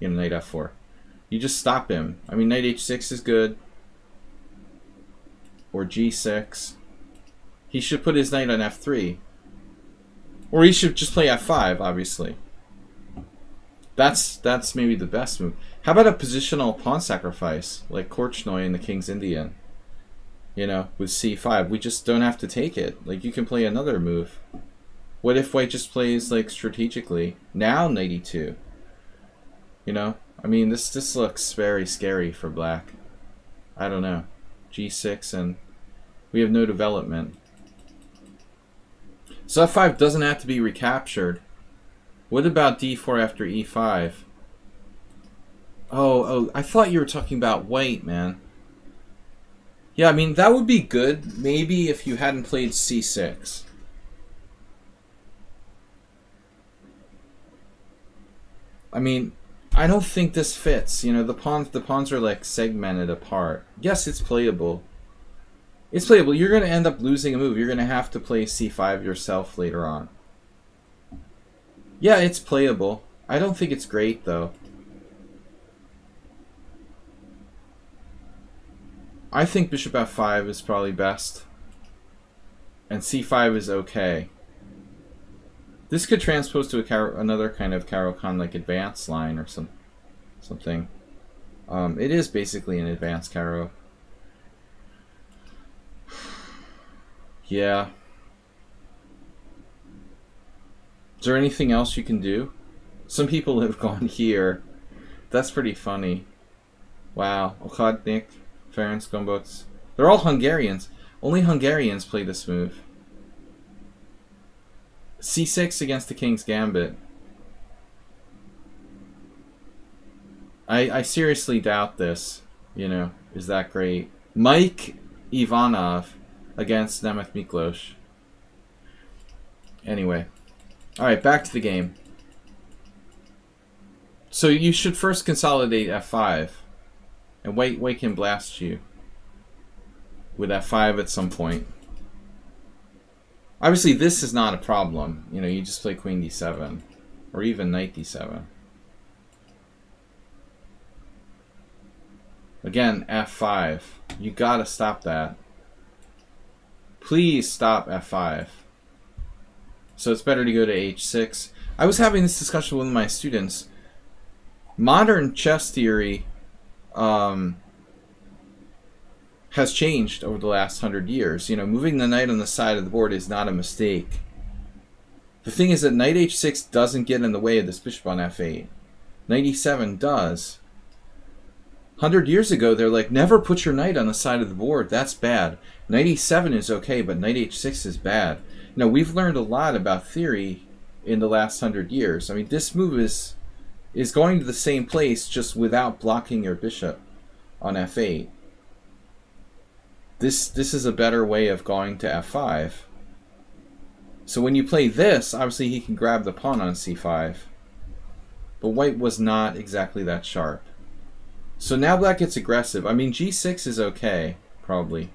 You know, knight f4. You just stop him. I mean, knight h6 is good. Or g6. He should put his knight on f3. Or he should just play f5, obviously. That's maybe the best move. How about a positional pawn sacrifice, like Korchnoi in the King's Indian? You know, with c5. We just don't have to take it. Like, you can play another move. What if white just plays like strategically? Now knight e2. You know? I mean, this looks very scary for black. I don't know. g6 and we have no development. So f5 doesn't have to be recaptured. What about d4 after e5? Oh, I thought you were talking about white, man. Yeah, I mean, that would be good, maybe if you hadn't played c6. I mean, I don't think this fits. You know, the pawns are like segmented apart. Yes, it's playable. It's playable. You're going to end up losing a move. You're going to have to play c5 yourself later on. Yeah, it's playable. I don't think it's great, though. I think bishop f5 is probably best. And c5 is okay. This could transpose to another kind of Caro-Kann like advanced line or something. It is basically an advanced Caro. Yeah. Is there anything else you can do? Some people have gone here. That's pretty funny. Wow. Okadnik, Ferenc Gombots. They're all Hungarians. Only Hungarians play this move. c6 against the King's Gambit. I seriously doubt this, you know, is that great. Mike Ivanov against Nemeth Miklos. Anyway. Alright, back to the game. So you should first consolidate f5. And white can blast you with f5 at some point. Obviously, this is not a problem. You know, you just play queen d7. Or even knight d7. Again, f5. You gotta stop that. Please stop f5. So it's better to go to h6. I was having this discussion with my students. Modern chess theory has changed over the last 100 years. You know, moving the knight on the side of the board is not a mistake. The thing is that knight h6 doesn't get in the way of this bishop on f8. Knight e7 does. 100 years ago, they're like, never put your knight on the side of the board. That's bad. Knight e7 is okay, but knight h6 is bad. You know, we've learned a lot about theory in the last 100 years. I mean, this move is going to the same place just without blocking your bishop on f8. This is a better way of going to f5. So when you play this, obviously he can grab the pawn on c5. But white was not exactly that sharp. So now black gets aggressive. I mean, g6 is okay, probably.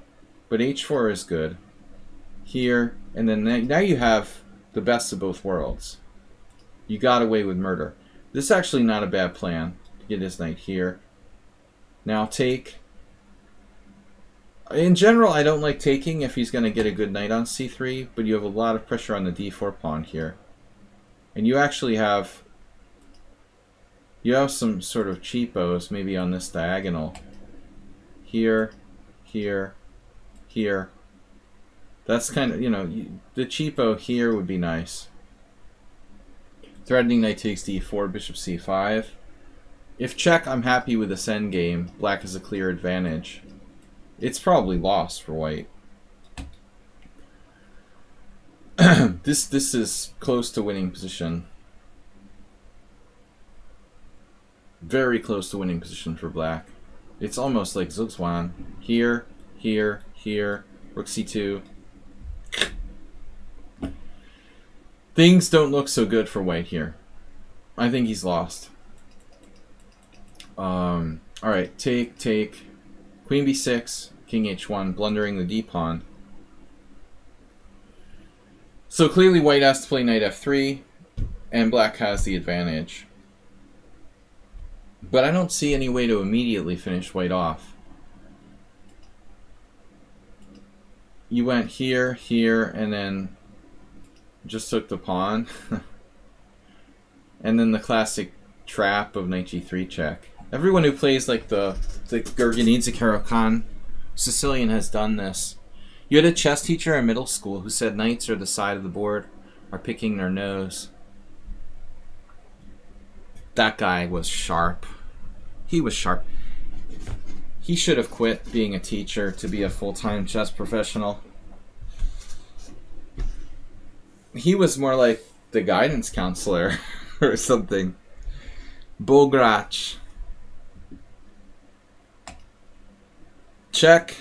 But h4 is good. Here, and then now you have the best of both worlds. You got away with murder. This is actually not a bad plan to get his knight here. Now take. In general, I don't like taking if he's going to get a good knight on c3, but you have a lot of pressure on the d4 pawn here. And you actually have... You have some sort of cheapos maybe on this diagonal. Here, here, here. That's kind of, you know, the cheapo here would be nice. Threatening knight takes d4, bishop c5. If check, I'm happy with this endgame. Black has a clear advantage. It's probably lost for white. This is close to winning position. Very close to winning position for black. It's almost like Zugzwan. Here, here, here. Rook c2. Things don't look so good for white here. I think he's lost. Alright, take. Queen b6, king h1, blundering the d-pawn. So clearly white has to play knight f3, and black has the advantage. But I don't see any way to immediately finish white off. You went here, here, and then just took the pawn. And then the classic trap of knight g3 check. Everyone who plays like the Gurgenidze Caro-Kann Sicilian has done this. You had a chess teacher in middle school who said knights are the side of the board are picking their nose. That guy was sharp. He was sharp. He should have quit being a teacher to be a full-time chess professional. He was more like the guidance counselor or something. Bograch. Check.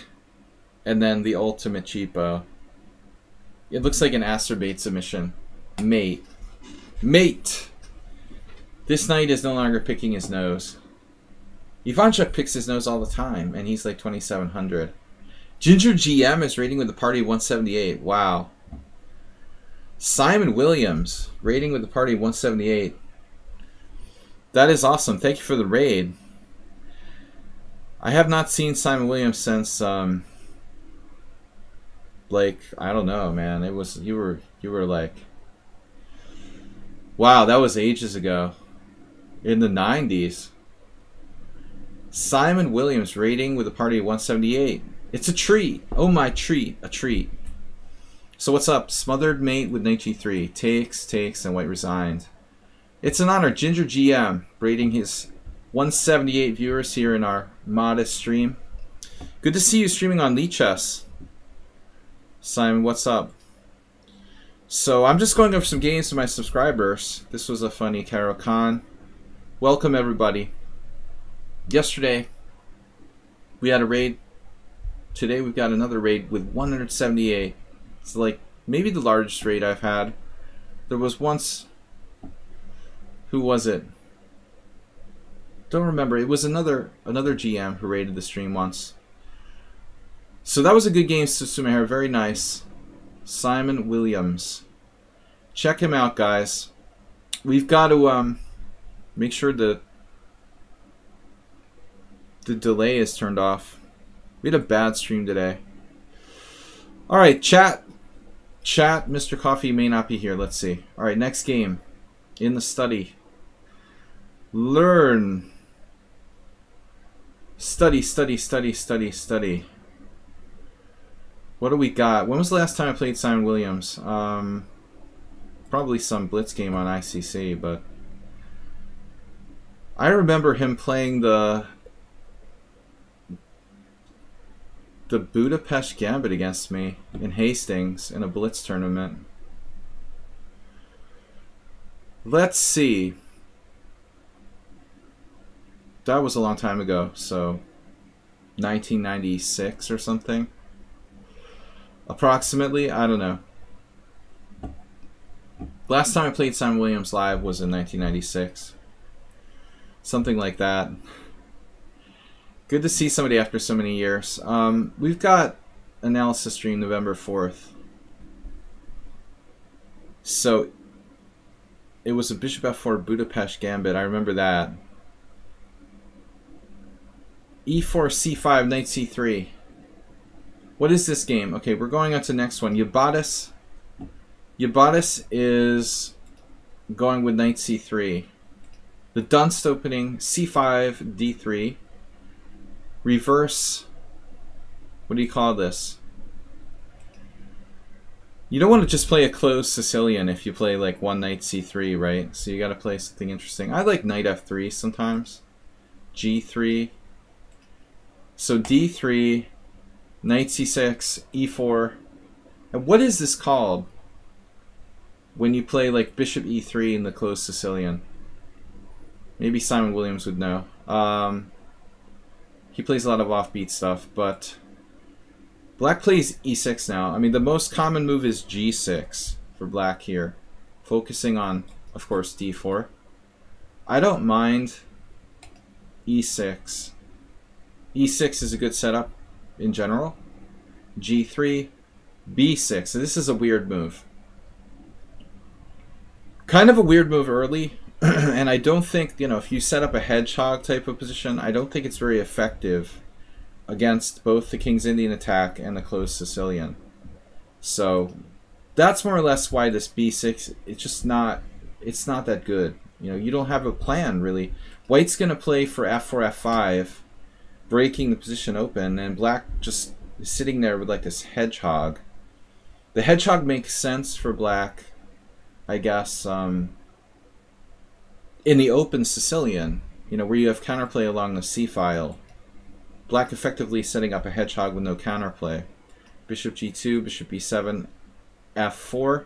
And then the ultimate cheapo. It looks like an acerbate submission. Mate. Mate! This knight is no longer picking his nose. Ivanchuk picks his nose all the time, and he's like 2,700. GingerGM is rating with the party 178. Wow. Simon Williams, rating with the party 178. That is awesome. Thank you for the raid. I have not seen Simon Williams since, like, I don't know, man. It was, you were like, wow, that was ages ago. In the 90s. Simon Williams, rating with a party of 178. It's a treat. Oh my treat. A treat. So what's up? Smothered mate with knight g3. Takes, and white resigned. It's an honor. GingerGM, rating his 178 viewers here in our modest stream. Good to see you streaming on lichess. Simon, what's up? So I'm just going over some games to my subscribers. This was a funny Karo Khan. Welcome everybody. Yesterday we had a raid. Today we've got another raid with 178. It's like maybe the largest raid I've had. There was once, who was it? Don't remember. It was another GM who raided the stream once. So that was a good game, Susumeher. Very nice. Simon Williams. Check him out, guys. We've got to make sure the delay is turned off. We had a bad stream today. Alright, chat. Chat, Mr. Coffee may not be here. Let's see. Alright, next game. In the study. Learn. Study. What do we got? When was the last time I played Simon Williams? Probably some blitz game on ICC, but I remember him playing the Budapest Gambit against me in Hastings in a blitz tournament. Let's see. That was a long time ago, so 1996 or something. Approximately, I don't know. Last time I played Simon Williams live was in 1996. Something like that. Good to see somebody after so many years. We've got analysis stream November 4th. So it was a bishop f4 Budapest Gambit. I remember that. e4 c5 knight c3. What is this game? Okay, we're going on to the next one. Yabatis is going with knight c3. The Dunst opening c5 d3. Reverse. What do you call this? You don't want to just play a closed Sicilian if you play like one knight c3, right? So you got to play something interesting. I like knight f3 sometimes. g3. So d3, knight c6, e4. And what is this called when you play like bishop e3 in the closed Sicilian? Maybe Simon Williams would know. He plays a lot of offbeat stuff, but black plays e6 now. I mean, the most common move is g6 for black here, focusing on, of course, d4. I don't mind e6. e6 is a good setup in general. g3, b6. So this is a weird move. Kind of a weird move early. And I don't think, you know, if you set up a hedgehog type of position, I don't think it's very effective against both the King's Indian attack and the closed Sicilian. So that's more or less why this b6, it's not that good. You know, you don't have a plan really. White's going to play for f4, f5, breaking the position open, and black just is sitting there with like this hedgehog. The hedgehog makes sense for black I guess, in the open Sicilian, you know, where you have counterplay along the c-file. Black effectively setting up a hedgehog with no counterplay. Bishop g2, bishop b7, f4.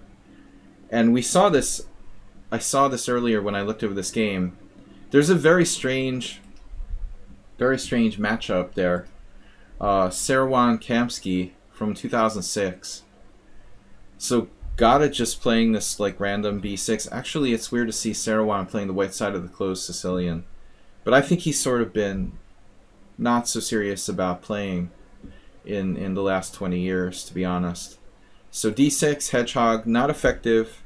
And we saw this, I saw this earlier when I looked over this game. There's a very strange matchup there. Serwan Kamsky from 2006. So Gata just playing this like random b6. Actually, it's weird to see Serwan playing the white side of the closed Sicilian. But I think he's sort of been not so serious about playing in the last 20 years, to be honest. So d6, hedgehog, not effective.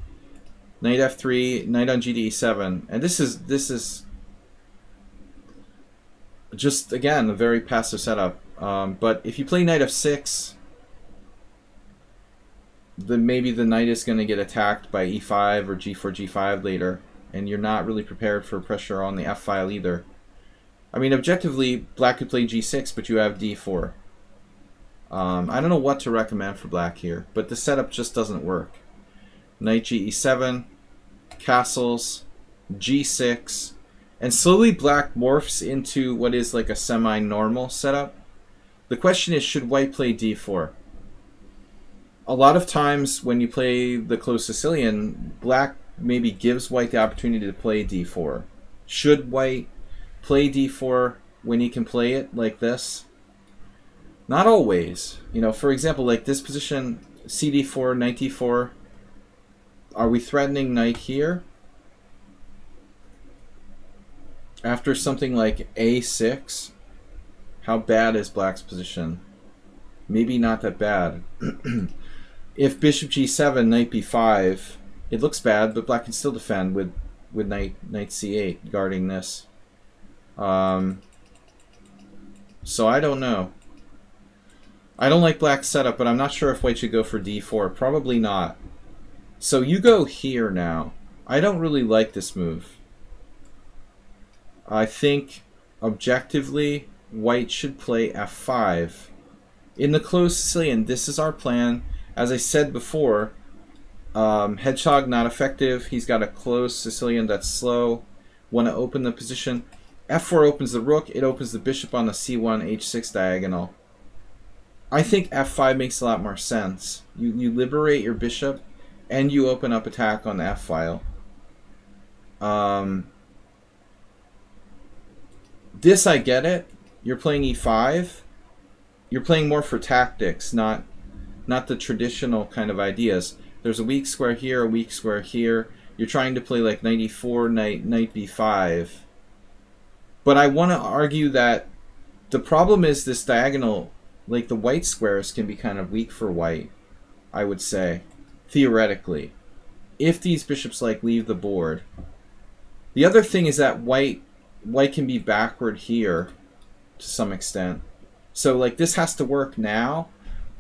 Knight f3, knight on g to e7. And this is just, again, a very passive setup. But if you play knight f6, then maybe the knight is going to get attacked by e5 or g4, g5 later. And you're not really prepared for pressure on the f-file either. I mean, objectively, black could play g6, but you have d4. I don't know what to recommend for black here, but the setup just doesn't work. Knight ge7, castles, g6, and slowly black morphs into what is like a semi-normal setup. The question is, should white play d4? A lot of times when you play the closed Sicilian, black maybe gives white the opportunity to play d4. Should white play d4 when he can play it like this? Not always. You know, for example, like this position, cd4, knight d4. Are we threatening knight here? After something like a6? How bad is black's position? Maybe not that bad. If bishop g7, knight b5, it looks bad, but black can still defend with knight c8 guarding this. So I don't know. I don't like black's setup, but I'm not sure if white should go for d4. Probably not. So you go here now. I don't really like this move. I think, objectively, white should play f5. In the closed Sicilian, this is our plan. As I said before, hedgehog not effective. He's got a closed Sicilian that's slow. Want to open the position. f4 opens the rook. It opens the bishop on the c1, h6 diagonal. I think f5 makes a lot more sense. You liberate your bishop, and you open up attack on the f-file. This, I get it. You're playing e5. You're playing more for tactics, not the traditional kind of ideas. There's a weak square here, a weak square here. You're trying to play like knight e4, knight b5. But I want to argue that the problem is this diagonal, like the white squares can be kind of weak for white, I would say, theoretically, if these bishops like leave the board. The other thing is that white can be backward here to some extent. So like this has to work now,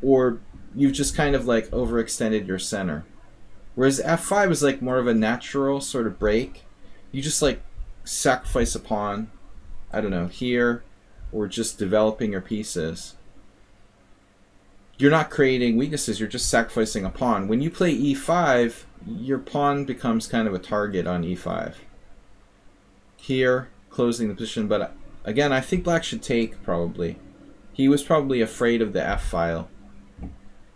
or you've just kind of like overextended your center. Whereas f5 is like more of a natural sort of break. You just like sacrifice a pawn, I don't know, here, or just developing your pieces. You're not creating weaknesses, you're just sacrificing a pawn. When you play e5, your pawn becomes kind of a target on e5. Here, closing the position, but again, I think black should take, probably. He was probably afraid of the f-file.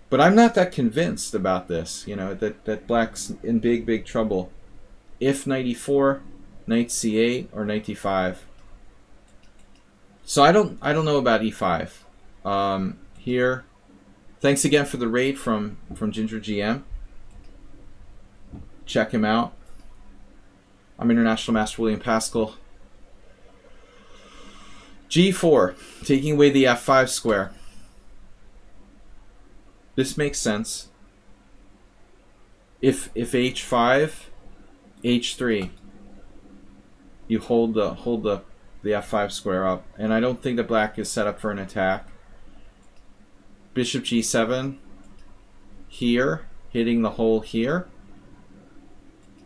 But I'm not that convinced about this, you know, that black's in big trouble. If knight e4, knight c8, or knight d5. So I don't know about e5. Here. Thanks again for the raid from GingerGM. Check him out. I'm International Master William Pascal. g4, taking away the f5 square. This makes sense. If h5, h3, you hold the f5 square up, and I don't think that black is set up for an attack. Bishop g7 here, hitting the hole here.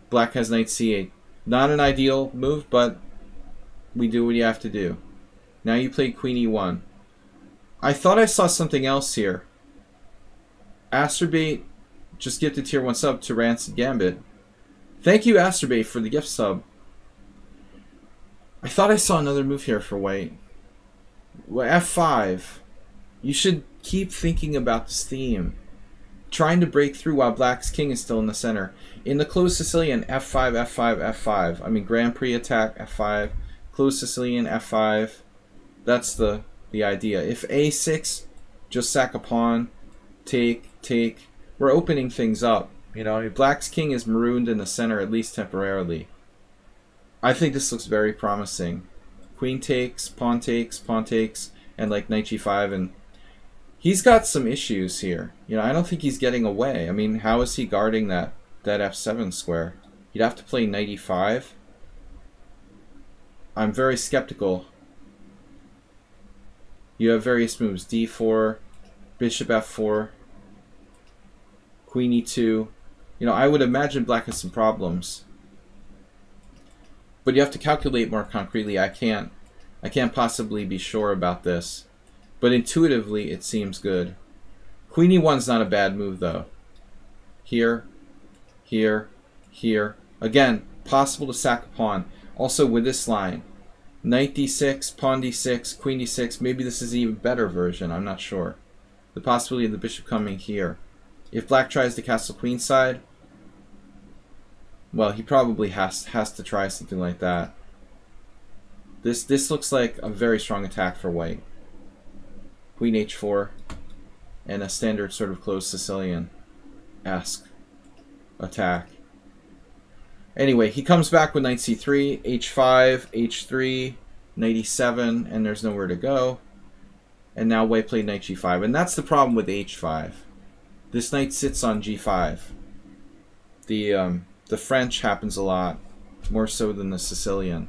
Black has knight c8. Not an ideal move, but we do what you have to do. Now you play queen e1. I thought I saw something else here. Asterbait just gifted tier 1 sub to Rancid Gambit. Thank you, Asterbay, for the gift sub. I thought I saw another move here for white. Well, f5. You should keep thinking about this theme. Trying to break through while black's king is still in the center. In the closed Sicilian, f5, f5, f5. I mean, Grand Prix attack, f5. Closed Sicilian, f5. That's the idea. If a6, just sack a pawn. Take, take. We're opening things up. You know, black's king is marooned in the center, at least temporarily. I think this looks very promising. Queen takes, pawn takes, and like knight g5, and he's got some issues here. You know, I don't think he's getting away. I mean, how is he guarding that f7 square? He'd have to play knight e5. I'm very skeptical. You have various moves. d4, bishop f4, queen e2. You know, I would imagine black has some problems. But you have to calculate more concretely. I can't possibly be sure about this. But intuitively, it seems good. Queen e1's not a bad move, though. Here, here, here. Again, possible to sack a pawn. Also with this line. Knight d6, pawn d6, queen d6. Maybe this is an even better version. I'm not sure. The possibility of the bishop coming here. If black tries to castle queenside, well, he probably has to try something like that. This looks like a very strong attack for white. Queen h4 and a standard sort of closed Sicilian-esque attack. Anyway, he comes back with knight c3, h5, h3, knight e7, and there's nowhere to go. And now white played knight g5, and that's the problem with h5. This knight sits on g5. The French happens a lot, more so than the Sicilian.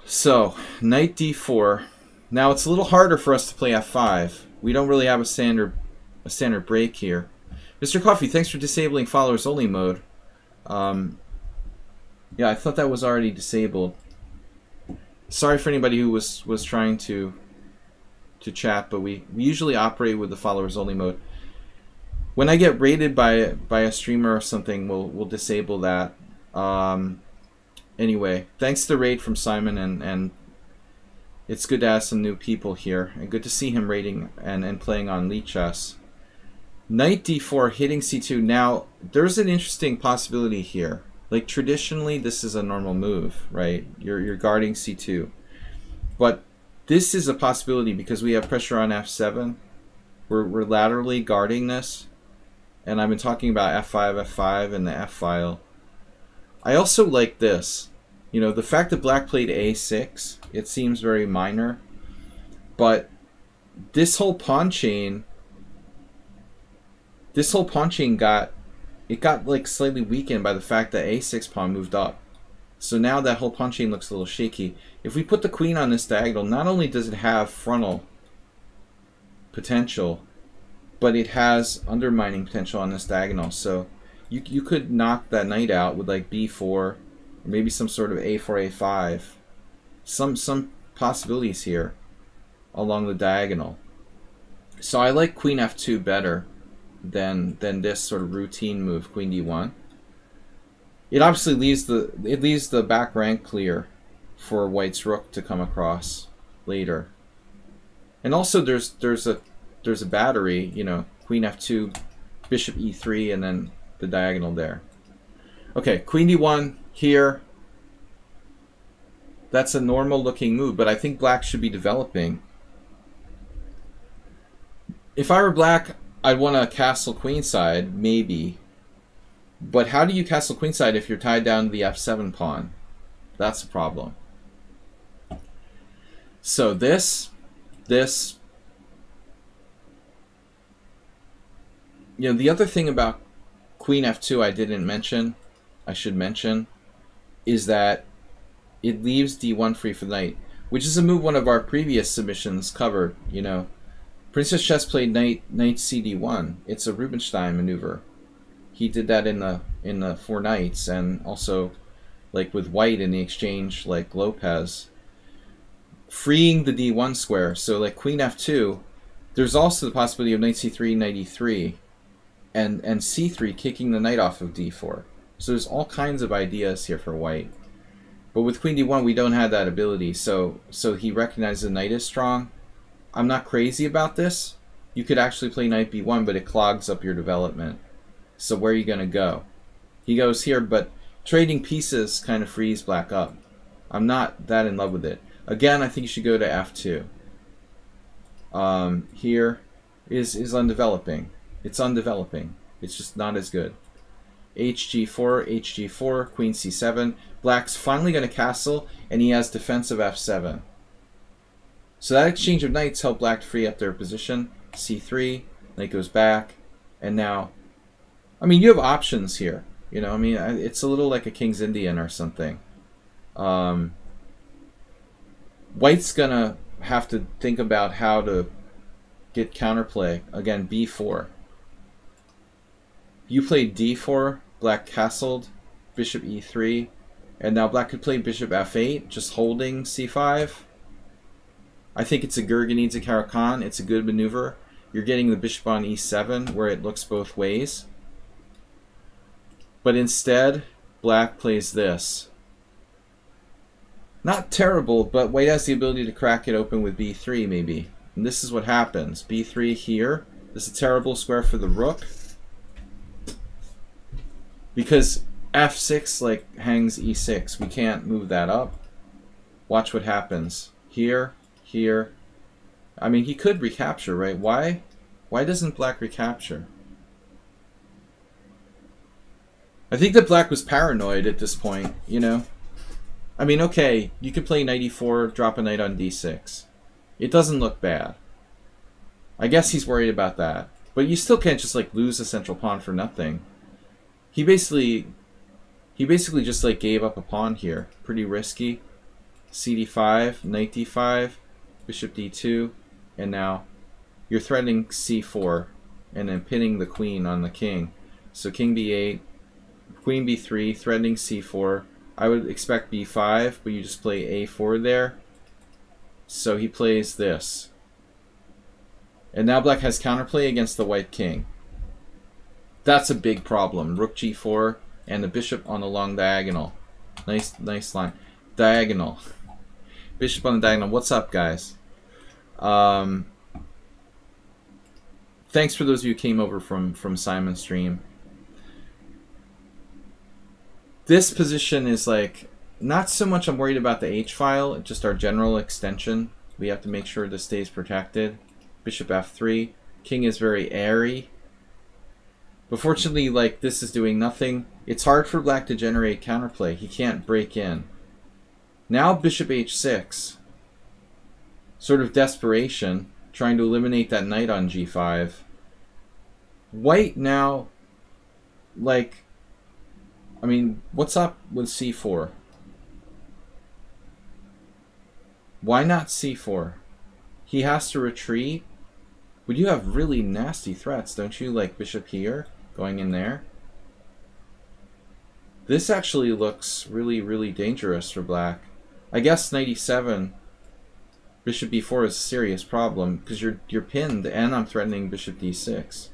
So, knight d4. Now it's a little harder for us to play f5. We don't really have a standard break here. Mr. Coffee, thanks for disabling followers only mode. Yeah, I thought that was already disabled. Sorry for anybody who was trying to chat, but we usually operate with the followers only mode. When I get raided by a streamer or something, we'll disable that. Anyway, thanks to the raid from Simon, and it's good to have some new people here, and good to see him raiding and playing on lichess. Knight d4 hitting c2. Now, there's an interesting possibility here. Like, traditionally, this is a normal move, right? You're guarding c2. But this is a possibility because we have pressure on f7. We're laterally guarding this. And I've been talking about f5, f5, and the f file. I also like this. You know, the fact that black played a6, it seems very minor. But this whole pawn chain got like slightly weakened by the fact that a6 pawn moved up. So now that whole pawn chain looks a little shaky. If we put the queen on this diagonal, not only does it have frontal potential, but it has undermining potential on this diagonal. So you could knock that knight out with like b4, or maybe some sort of a4, a5. Some possibilities here along the diagonal. So I like queen f2 better than this sort of routine move, queen d1. It obviously leaves the back rank clear for white's rook to come across later. And also there's a battery, you know, queen f2, bishop e3, and then the diagonal there. Okay, queen d1 here. That's a normal looking move, but I think black should be developing. If I were black, I'd want to castle queenside, maybe. But how do you castle queenside if you're tied down to the f7 pawn? That's a problem. So this. You know, the other thing about queen f2 I should mention, is that it leaves d1 free for the knight, which is a move one of our previous submissions covered. You know, Princess Chess played knight cd1. It's a Rubinstein maneuver. He did that in the Four Knights, and also like with white in the exchange, like Lopez, freeing the d1 square. So like queen f2, there's also the possibility of knight c3, knight e3. and c3, kicking the knight off of d4. So there's all kinds of ideas here for white. But with queen d1, we don't have that ability. So he recognizes the knight is strong. I'm not crazy about this. You could actually play knight b1, but it clogs up your development. So where are you going to go? He goes here, but trading pieces kind of frees black up. I'm not that in love with it. Again, I think you should go to f2. Here is undeveloping. It's undeveloping. It's just not as good. hg4, hg4, queen c7. Black's finally going to castle, and he has defensive f7. So that exchange of knights helped black to free up their position. c3, knight goes back, and now, I mean, you have options here. You know, I mean, it's a little like a King's Indian or something. White's gonna have to think about how to get counterplay. Again, b4. You played d4, black castled, bishop e3, and now black could play bishop f8, just holding c5. I think it's a Gurgenidze Caro-Kann. It's a good maneuver. You're getting the bishop on e7, where it looks both ways. But instead, black plays this. Not terrible, but white has the ability to crack it open with b3, maybe. And this is what happens. b3 here. This is a terrible square for the rook. Because f6 like hangs e6. We can't move that up. Watch what happens. Here, here. I mean, he could recapture, right? Why doesn't black recapture? I think that black was paranoid at this point, you know? I mean, okay, you could play knight e4, drop a knight on d6. It doesn't look bad. I guess he's worried about that. But you still can't just like lose a central pawn for nothing. He basically just like gave up a pawn here. Pretty risky. cd5, knight d5, bishop d2, and now you're threatening c4 and then pinning the queen on the king. So king b8, queen b3, threatening c4. I would expect b5, but you just play a4 there. So he plays this. And now black has counterplay against the white king. That's a big problem. Rook g4 and the bishop on the long diagonal. Nice line. Diagonal. Bishop on the diagonal. What's up, guys? Thanks for those of you who came over from Simon's stream. This position is like, not so much I'm worried about the h-file, just our general extension. We have to make sure this stays protected. Bishop f3. King is very airy. But fortunately, like, this is doing nothing. It's hard for black to generate counterplay. He can't break in. Now bishop h6. Sort of desperation, trying to eliminate that knight on g5. White now, like, I mean, what's up with c4? Why not c4? He has to retreat. But you have really nasty threats, don't you? Like bishop here, going in there. This actually looks really, really dangerous for black. I guess knight e7, bishop b4 is a serious problem because you're pinned, and I'm threatening bishop d6.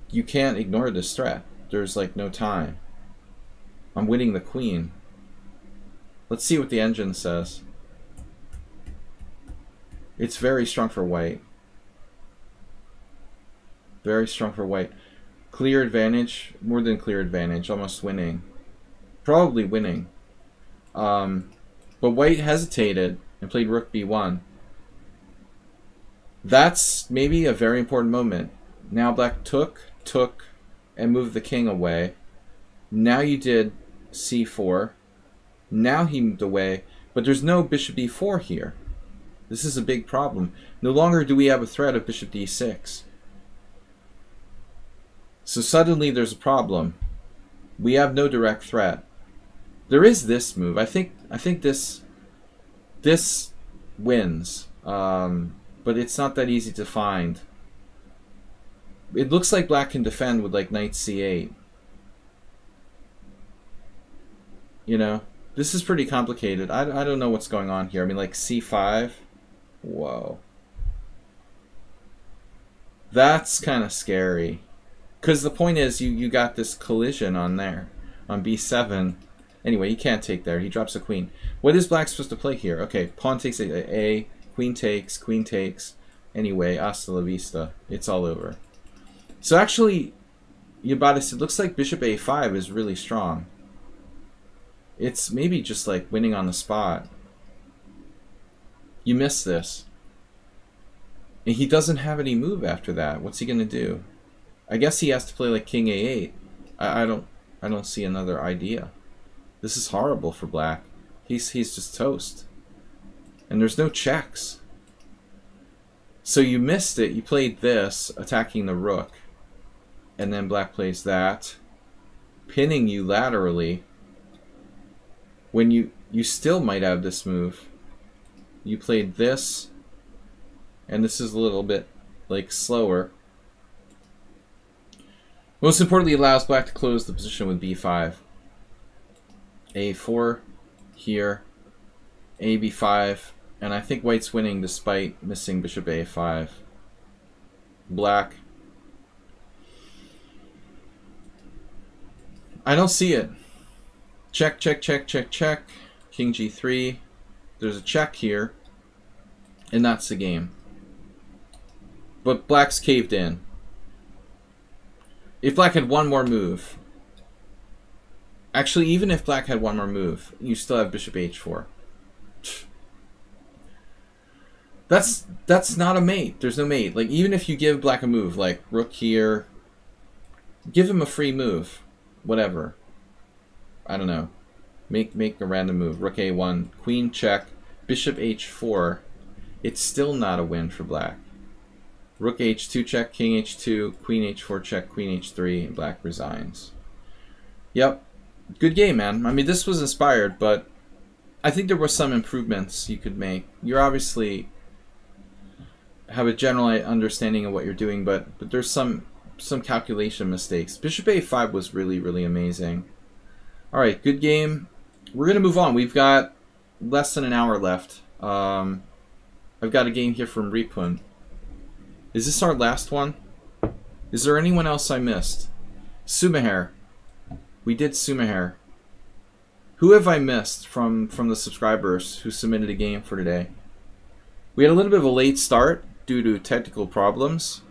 You can't ignore this threat. There's like no time. I'm winning the queen. Let's see what the engine says. It's very strong for white. Very strong for white. Clear advantage, more than clear advantage, almost winning. Probably winning. But white hesitated and played rook b1. That's maybe a very important moment. Now black took, and moved the king away. Now you did c4. Now he moved away, but there's no bishop e4 here. This is a big problem. No longer do we have a threat of bishop d6. So suddenly there's a problem. We have no direct threat. There is this move. I think this wins, but it's not that easy to find. It looks like black can defend with like knight c8. You know, this is pretty complicated. I don't know what's going on here. I mean, like c5. Whoa. That's kind of scary. Because the point is, you got this collision on there. On b7. Anyway, he can't take there. He drops a queen. What is black supposed to play here? Okay, pawn takes a queen takes, queen takes. Anyway, hasta la vista. It's all over. So actually, Yabatis, it looks like bishop a5 is really strong. It's maybe just like winning on the spot. You missed this. And he doesn't have any move after that. What's he gonna do? I guess he has to play like king a8. I don't see another idea. This is horrible for black. He's just toast. And there's no checks. So you missed it. You played this, attacking the rook. And then black plays that, pinning you laterally. When you still might have this move. You played this, and this is a little bit like slower. Most importantly, it allows black to close the position with b5. a4 here, ab5, and I think white's winning despite missing bishop a5. Black. I don't see it. Check, check, check, check, check. King g3. There's a check here, and that's the game. But black's caved in. If black had one more move, actually, even if black had one more move, you still have bishop h4. That's not a mate. There's no mate. Like, even if you give black a move, like rook here, give him a free move, whatever. I don't know. Make a random move. Rook a1, queen check, bishop h4. It's still not a win for black. Rook h2 check, king h2, queen h4 check, queen h3, and black resigns. Yep. Good game, man. I mean, this was inspired, but I think there were some improvements you could make. You're obviously have a general understanding of what you're doing, but there's some calculation mistakes. Bishop a5 was really, really amazing. All right, good game. We're going to move on. We've got less than an hour left. I've got a game here from Ripun. Is this our last one? Is there anyone else I missed? Sumaher. We did Sumaher. Who have I missed from the subscribers who submitted a game for today? We had a little bit of a late start due to technical problems,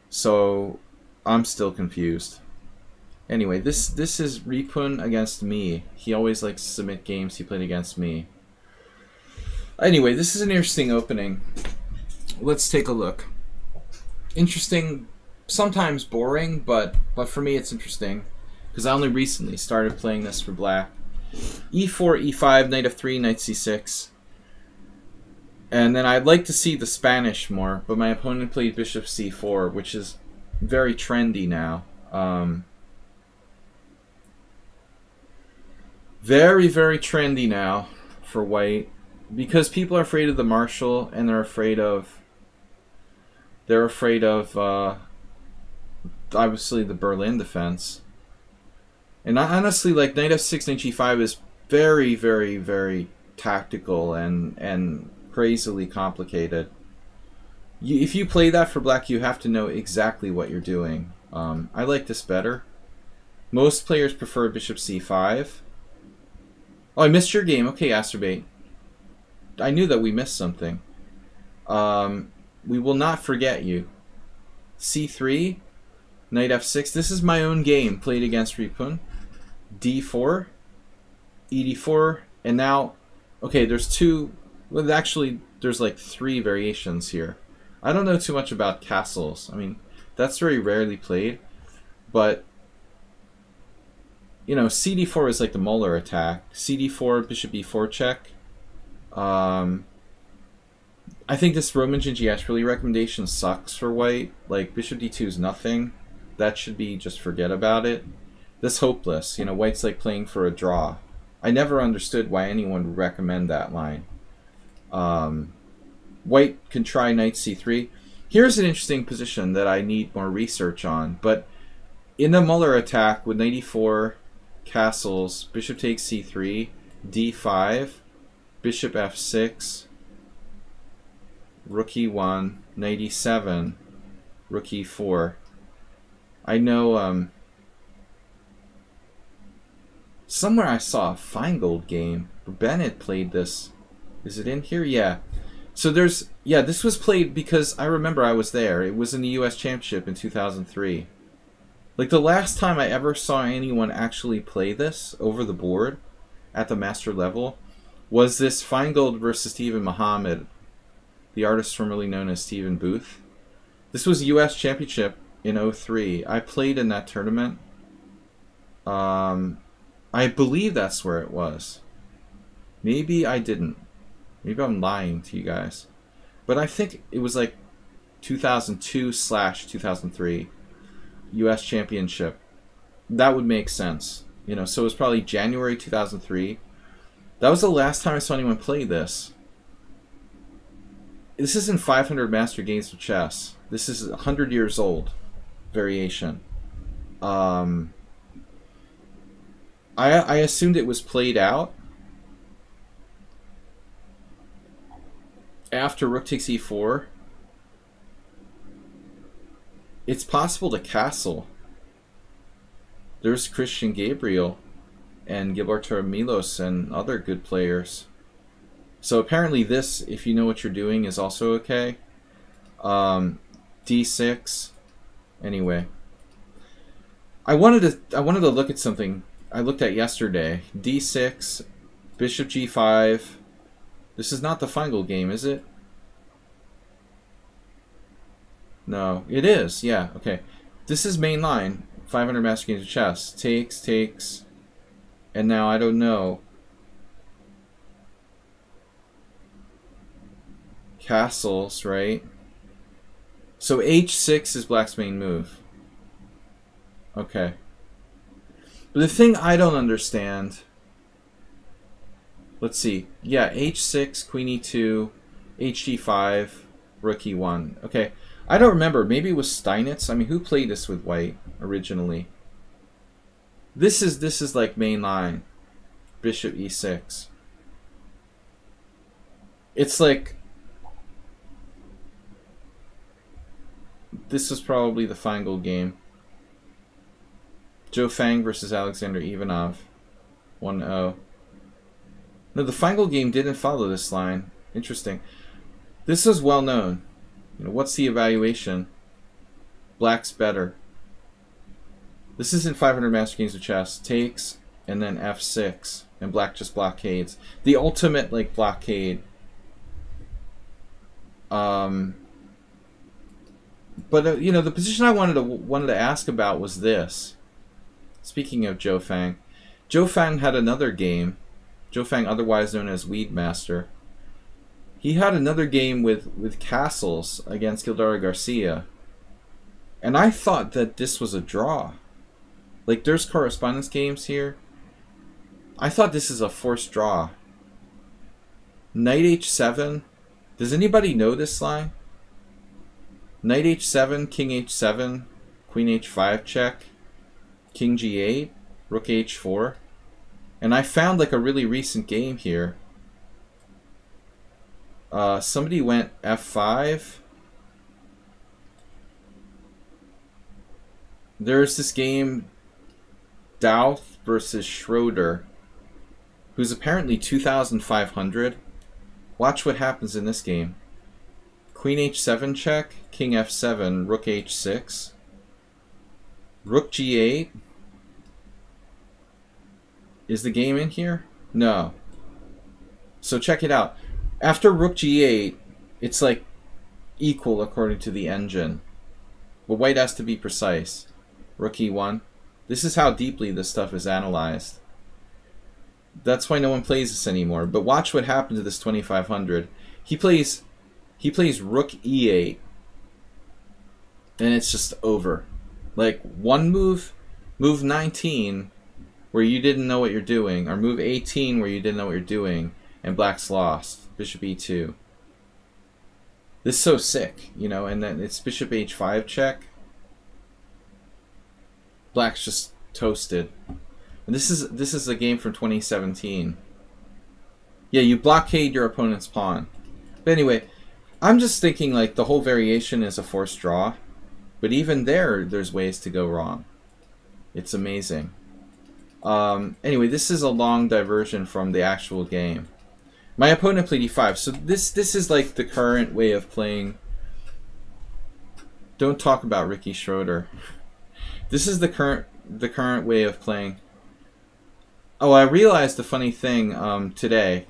so I'm still confused. Anyway, this is Ripun against me. He always likes to submit games he played against me. Anyway, this is an interesting opening. Let's take a look. Interesting, sometimes boring, but for me it's interesting because I only recently started playing this for black. e4, e5, knight f3, knight c6. And then I'd like to see the Spanish more, but my opponent played bishop c4, which is very trendy now. Very, very trendy now for white because people are afraid of the marshal and they're afraid of obviously the Berlin defense. And honestly, like knight f6, knight g5 is very, very, very tactical and crazily complicated. If you play that for black, you have to know exactly what you're doing. I like this better. Most players prefer bishop c5. Oh, I missed your game. Okay, Asterbait. I knew that we missed something. We will not forget you. c3, knight f6. This is my own game played against Ripun. d4, ed4, and now, okay, there's two, well, actually, there's like 3 variations here. I don't know too much about castles. I mean, that's very rarely played, but you know, cd4 is like the Muller attack. cd4, bishop e4 check. I think this Roman Gingiashvili recommendation sucks for white. Like, bishop d2 is nothing. That should be just forget about it. This hopeless. You know, white's like playing for a draw. I never understood why anyone would recommend that line. White can try knight c3. Here's an interesting position that I need more research on. But in the Muller attack with knight e4, castles, bishop takes c3, d5, bishop f6, rook e1, knight e7, Rook e4. I know somewhere I saw a Feingold game. Bennett played this. Is it in here? Yeah. So there's, yeah, this was played because I remember I was there. It was in the US Championship in 2003. Like, the last time I ever saw anyone actually play this over the board at the master level was this Feingold versus Stephen Muhammad, the artist formerly known as Stephen Booth. This was US Championship in 03. I played in that tournament. I believe that's where it was. Maybe I didn't. Maybe I'm lying to you guys. But I think it was like 2002/2003 US Championship. That would make sense. You know, so it was probably January 2003. That was the last time I saw anyone play this. This isn't 500 Master Games of Chess. This is 100 years old variation. I assumed it was played out after Rook takes e4. It's possible to castle. There's Christian Gabriel and Gilberto Milos and other good players. So apparently this, if you know what you're doing, is also okay. D6. Anyway, I wanted to look at something I looked at yesterday. D6, Bishop G5. This is not the Feingold game, is it? No, it is. Yeah, okay. This is main line. 500 Master Games of Chess. Takes, takes, and now I don't know. Castles, right? So H6 is Black's main move. Okay. But the thing I don't understand... Let's see. Yeah, H6, Queen E2, HG5, Rook E1. Okay. I don't remember. Maybe it was Steinitz. I mean, who played this with white originally? This is like main line. Bishop E6. It's like... This was probably the Feingold game. Zhou Fang versus Alexander Ivanov. 1-0. No, the Feingold game didn't follow this line. Interesting. This is well known. You know, what's the evaluation? Black's better. This isn't 500 Master Games of Chess. Takes, and then F6. And Black just blockades. The ultimate, like, blockade. But, you know, the position I wanted to ask about was this. Speaking of Zhou Fang. Zhou Fang had another game. Zhou Fang, otherwise known as Weedmaster. He had another game with castles against Gildardo Garcia. And I thought that this was a draw. Like, there's correspondence games here. I thought this is a forced draw. Knight H7. Does anybody know this line? Knight H7, King H7, Queen H5 check, King G8, Rook H4. And I found like a really recent game here. Somebody went F5. There's this game, Douth versus Schroeder, who's apparently 2,500. Watch what happens in this game. Queen H7 check, King F7, Rook H6, Rook G8. Is the game in here? No. So check it out. After Rook G8, it's like equal according to the engine. But white has to be precise. Rook E1. This is how deeply this stuff is analyzed. That's why no one plays this anymore. But watch what happened to this 2500. He plays Rook E8. And it's just over. Like, one move, move 19, where you didn't know what you're doing, or move 18 where you didn't know what you're doing, and black's lost. Bishop E2. This is so sick, you know, and then it's Bishop H5 check. Black's just toasted. And this is a game from 2017. Yeah, you blockade your opponent's pawn. But anyway, I'm just thinking like the whole variation is a forced draw. But even there's ways to go wrong. It's amazing. Anyway, this is a long diversion from the actual game. My opponent played e5, so this is like the current way of playing. Don't talk about Ricky Schroeder. This is the current way of playing. Oh, I realized the funny thing today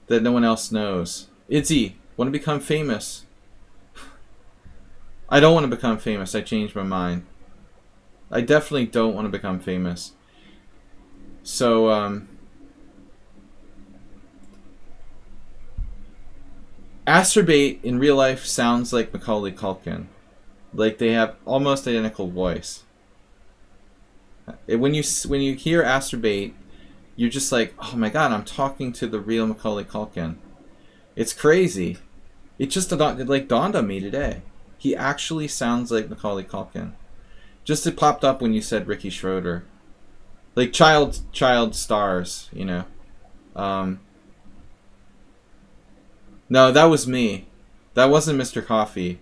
that no one else knows. Itzy, want to become famous? I don't want to become famous. I changed my mind. I definitely don't want to become famous. So, Astrobate in real life sounds like Macaulay Culkin. Like they have almost identical voice. When you hear Astrobate, you're just like, oh my god, I'm talking to the real Macaulay Culkin. It's crazy. It just like dawned on me today. He actually sounds like Macaulay Culkin. Just it popped up when you said Ricky Schroeder. Like child stars, you know. No, that was me. That wasn't Mr. Coffee.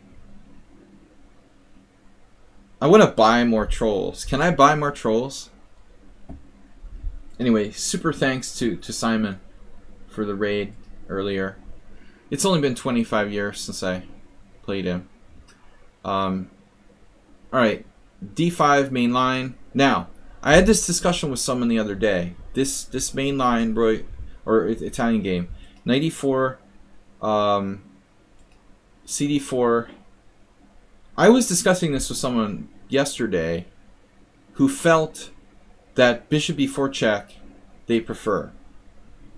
I want to buy more trolls. Can I buy more trolls? Anyway, super thanks to Simon for the raid earlier. It's only been 25 years since I played him. Alright, d5 main line. Now, I had this discussion with someone the other day. This main line, or Italian game, knight e4, cd4. I was discussing this with someone yesterday who felt that bishop e4 check they prefer.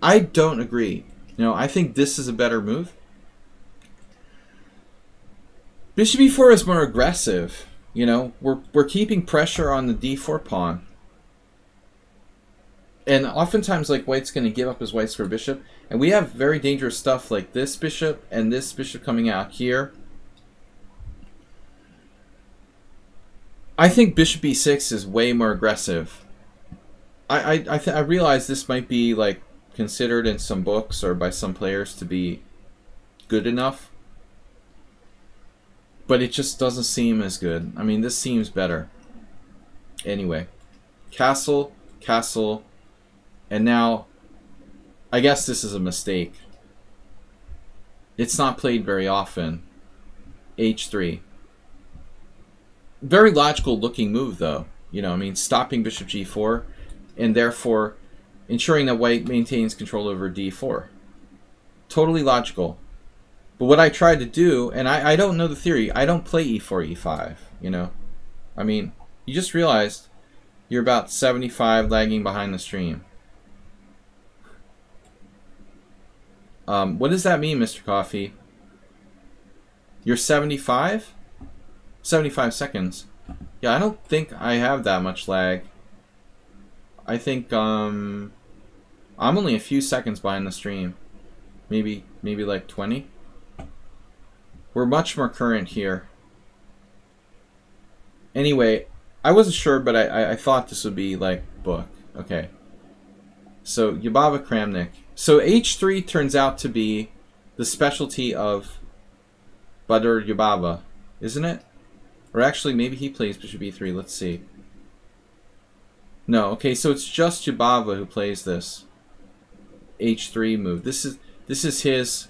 I don't agree. You know, I think this is a better move. Bishop e4 is more aggressive. You know, we're keeping pressure on the d4 pawn. And oftentimes, like, white's going to give up his white square bishop. And we have very dangerous stuff like this bishop and this bishop coming out here. I think bishop e6 is way more aggressive. I realize this might be, like, considered in some books or by some players to be good enough. But it just doesn't seem as good. I mean, this seems better. Anyway. Castle, castle. And now, I guess this is a mistake. It's not played very often. h3. Very logical looking move, though. You know, I mean, stopping bishop g4, and therefore ensuring that white maintains control over d4. Totally logical. But what I tried to do, and I don't know the theory, I don't play e4, e5, you know. I mean, you just realized you're about 75 lagging behind the stream. What does that mean, Mr. Coffee? You're 75? 75 seconds. Yeah, I don't think I have that much lag. I think I'm only a few seconds behind the stream. Maybe like 20. We're much more current here. Anyway, I wasn't sure, but I thought this would be like book. Okay. So Yubava Kramnik. So h3 turns out to be the specialty of Badr Yubava, isn't it? Or actually, maybe he plays bishop e3. Let's see. No, okay, so it's just Yubava who plays this h3 move. This is his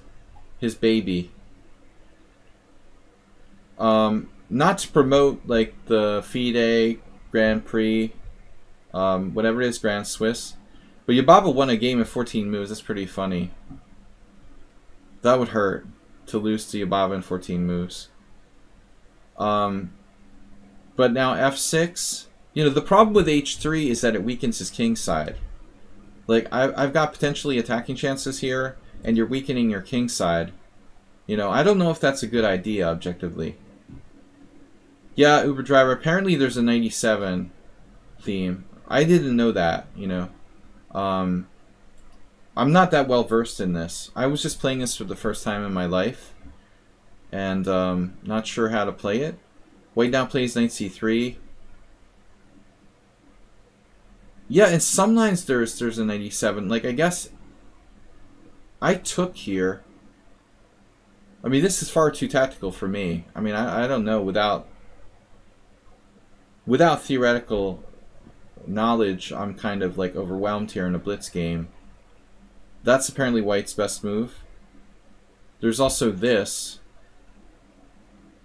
baby. Not to promote like the FIDE Grand Prix, whatever it is, Grand Swiss. But Yubava won a game in 14 moves. That's pretty funny. That would hurt to lose to Yubava in 14 moves. But now f6. You know, the problem with h3 is that it weakens his king side. Like, I've got potentially attacking chances here, and you're weakening your king side. You know, I don't know if that's a good idea, objectively. Yeah, Uber Driver, apparently there's a 97 theme. I didn't know that, you know. I'm not that well versed in this. I was just playing this for the first time in my life. And not sure how to play it. White now plays knight c3. Yeah, and some lines there's a 97. Like, I guess I took here. I mean, this is far too tactical for me. I mean, I don't know. Without theoretical knowledge, I'm kind of like overwhelmed here in a blitz game. That's apparently White's best move. There's also this.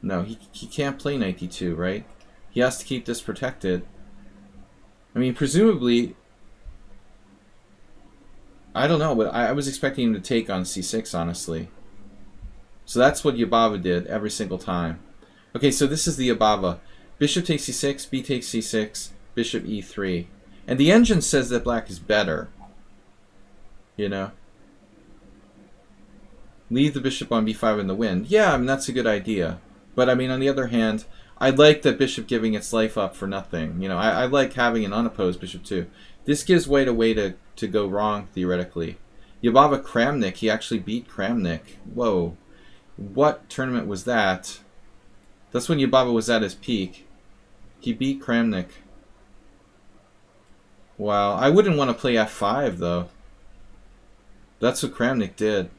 No, he can't play knight d2, right? He has to keep this protected. I mean, presumably, I don't know, but I was expecting him to take on c6, honestly. So that's what Yababa did every single time. Okay, so this is the Yababa. Bishop takes c6, b takes c6, bishop e3. And the engine says that black is better. You know? Leave the bishop on b5 in the wind. Yeah, I mean, that's a good idea. But, I mean, on the other hand, I like that bishop giving its life up for nothing. You know, I like having an unopposed bishop too. This gives White a way to go wrong, theoretically. Yababa Kramnik, he actually beat Kramnik. Whoa. What tournament was that? That's when Yababa was at his peak. He beat Kramnik. Wow. I wouldn't want to play f5, though. That's what Kramnik did.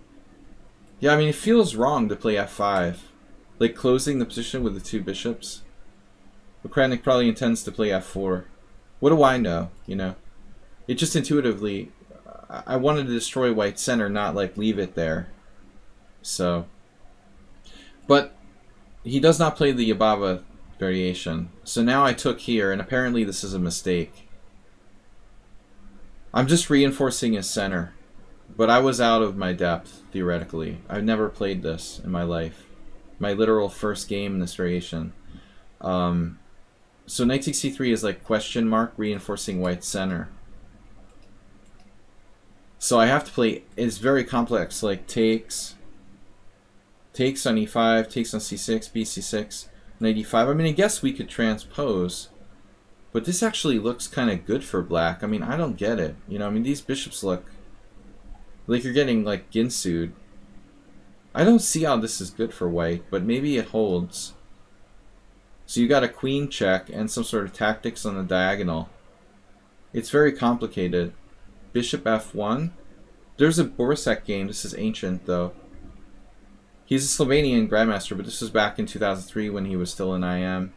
Yeah, I mean, it feels wrong to play f5. Like, closing the position with the two bishops. But Kramnik probably intends to play f4. What do I know, you know? It just intuitively... I wanted to destroy White's center, not, like, leave it there. So... But he does not play the Yababa variation. So now I took here, and apparently this is a mistake. I'm just reinforcing his center. But I was out of my depth, theoretically. I've never played this in my life. My literal first game in this variation. So knight takes c3 is like question mark, reinforcing White's center. So I have to play, it's very complex, like takes on e5, takes on c6, bc6, knight e5. I mean, I guess we could transpose, but this actually looks kind of good for black. I mean, I don't get it. You know, I mean, these bishops look like you're getting, like, ginsued. I don't see how this is good for White, but maybe it holds. So you got a queen check and some sort of tactics on the diagonal. It's very complicated. Bishop f1. There's a Borisek game. This is ancient, though. He's a Slovenian grandmaster, but this was back in 2003 when he was still in IM.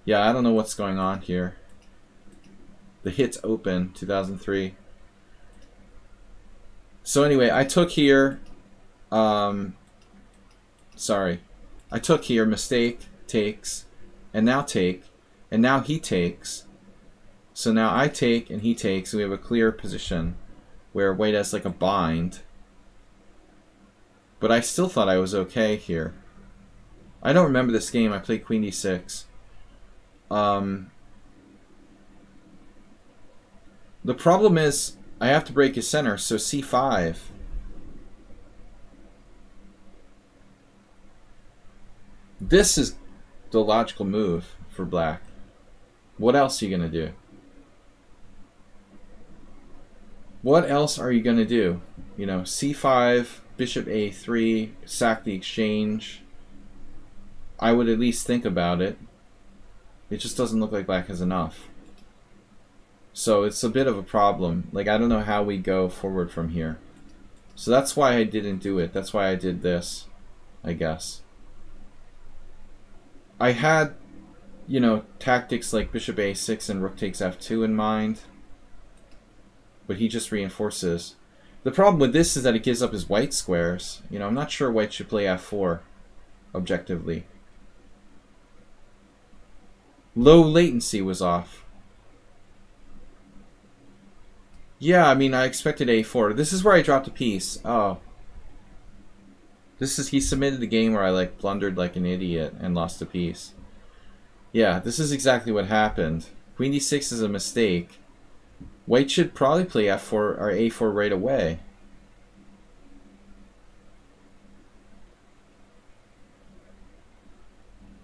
Yeah, I don't know what's going on here. The hit's open, 2003. So anyway, I took here... sorry. I took here, mistake, takes, and now take, and now he takes. So now I take and he takes, and we have a clear position where White has like a bind. But I still thought I was okay here. I don't remember this game. I played queen d6. The problem is I have to break his center, so c5. This is the logical move for black. What else are you going to do? What else are you going to do? You know, c5, bishop a3, sack the exchange. I would at least think about it. It just doesn't look like black has enough. So it's a bit of a problem. Like, I don't know how we go forward from here. So that's why I didn't do it. That's why I did this, I guess. I had, you know, tactics like bishop a6 and rook takes f2 in mind. But he just reinforces. The problem with this is that it gives up his white squares. You know, I'm not sure White should play f4, objectively. Low latency was off. Yeah, I mean, I expected a4. This is where I dropped a piece. Oh. He submitted the game where I, like, blundered like an idiot and lost a piece. Yeah, this is exactly what happened. Queen d6 is a mistake. White should probably play f4 or a4 right away.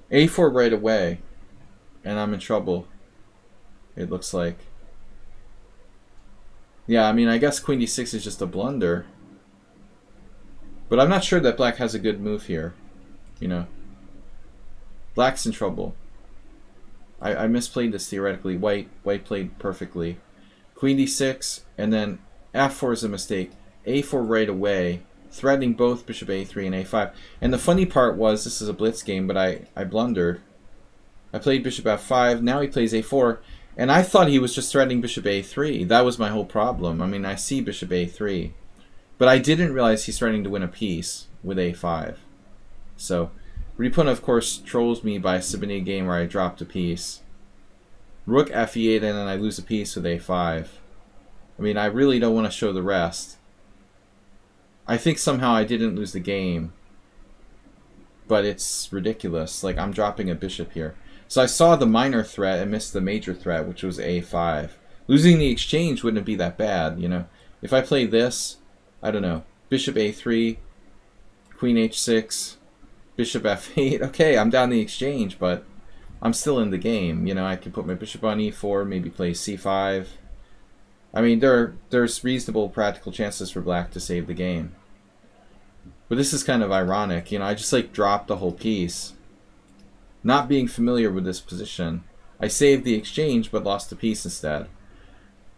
a4 right away. And I'm in trouble, it looks like. Yeah, I mean, I guess queen d6 is just a blunder. But I'm not sure that black has a good move here. You know. Black's in trouble. I misplayed this theoretically. White played perfectly. Queen d6, and then f4 is a mistake. a4 right away. threatening both bishop a3 and a5. And the funny part was, this is a blitz game, but I blundered. I played bishop f5, now he plays a4, and I thought he was just threatening bishop a3. That was my whole problem. I mean, I see bishop a3, but I didn't realize he's threatening to win a piece with a5. So, Ripuna, of course, trolls me by submitting a game where I dropped a piece. Rook f8, and then I lose a piece with a5. I mean, I really don't want to show the rest. I think somehow I didn't lose the game, but it's ridiculous. Like, I'm dropping a bishop here. So I saw the minor threat and missed the major threat, which was a5. Losing the exchange wouldn't be that bad, you know. If I play this, I don't know, bishop a3, queen h6, bishop f8. Okay, I'm down the exchange, but I'm still in the game. You know, I can put my bishop on e4, maybe play c5. I mean, there's reasonable practical chances for black to save the game. But this is kind of ironic. You know, I just like dropped the whole piece. Not being familiar with this position. I saved the exchange, but lost the piece instead.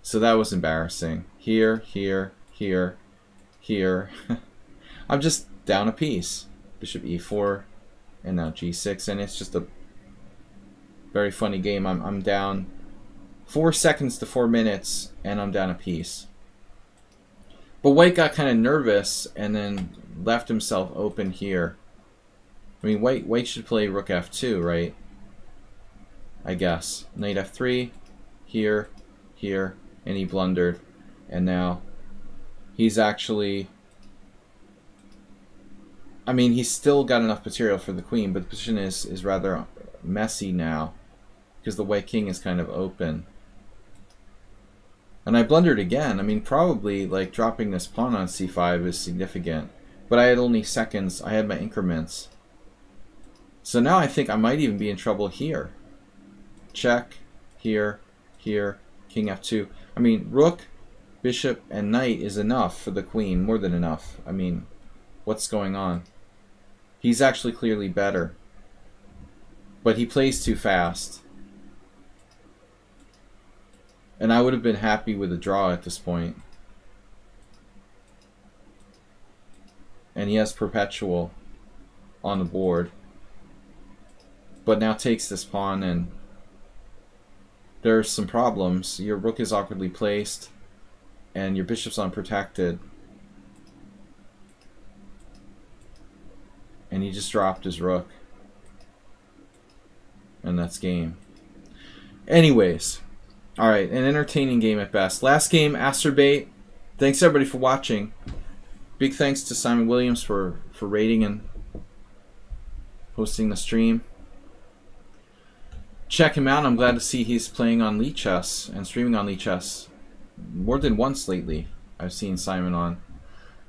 So that was embarrassing. Here, here, here, here. I'm just down a piece. Bishop e4, and now g6, and it's just a very funny game. I'm down 4 seconds to 4 minutes, and I'm down a piece. But white got kind of nervous, and then left himself open here. I mean, white should play rook f2, right? I guess. Knight f3, here, here, and he blundered. And now he's actually... I mean, he's still got enough material for the queen, but the position is rather messy now, because the white king is kind of open. And I blundered again. I mean, probably, like, dropping this pawn on c5 is significant. But I had only seconds. I had my increments. So now I think I might even be in trouble here. Check, here, here, king f2. I mean, rook, bishop, and knight is enough for the queen, more than enough. I mean, what's going on? He's actually clearly better. But he plays too fast. And I would have been happy with a draw at this point. And he has perpetual on the board. But now takes this pawn, and there's some problems. Your rook is awkwardly placed, and your bishop's unprotected. And he just dropped his rook. And that's game. Anyways, alright, an entertaining game at best. Last game, Asterbait. Thanks everybody for watching. Big thanks to Simon Williams for rating and hosting the stream. Check him out. I'm glad to see he's playing on lichess and streaming on lichess more than once lately. I've seen Simon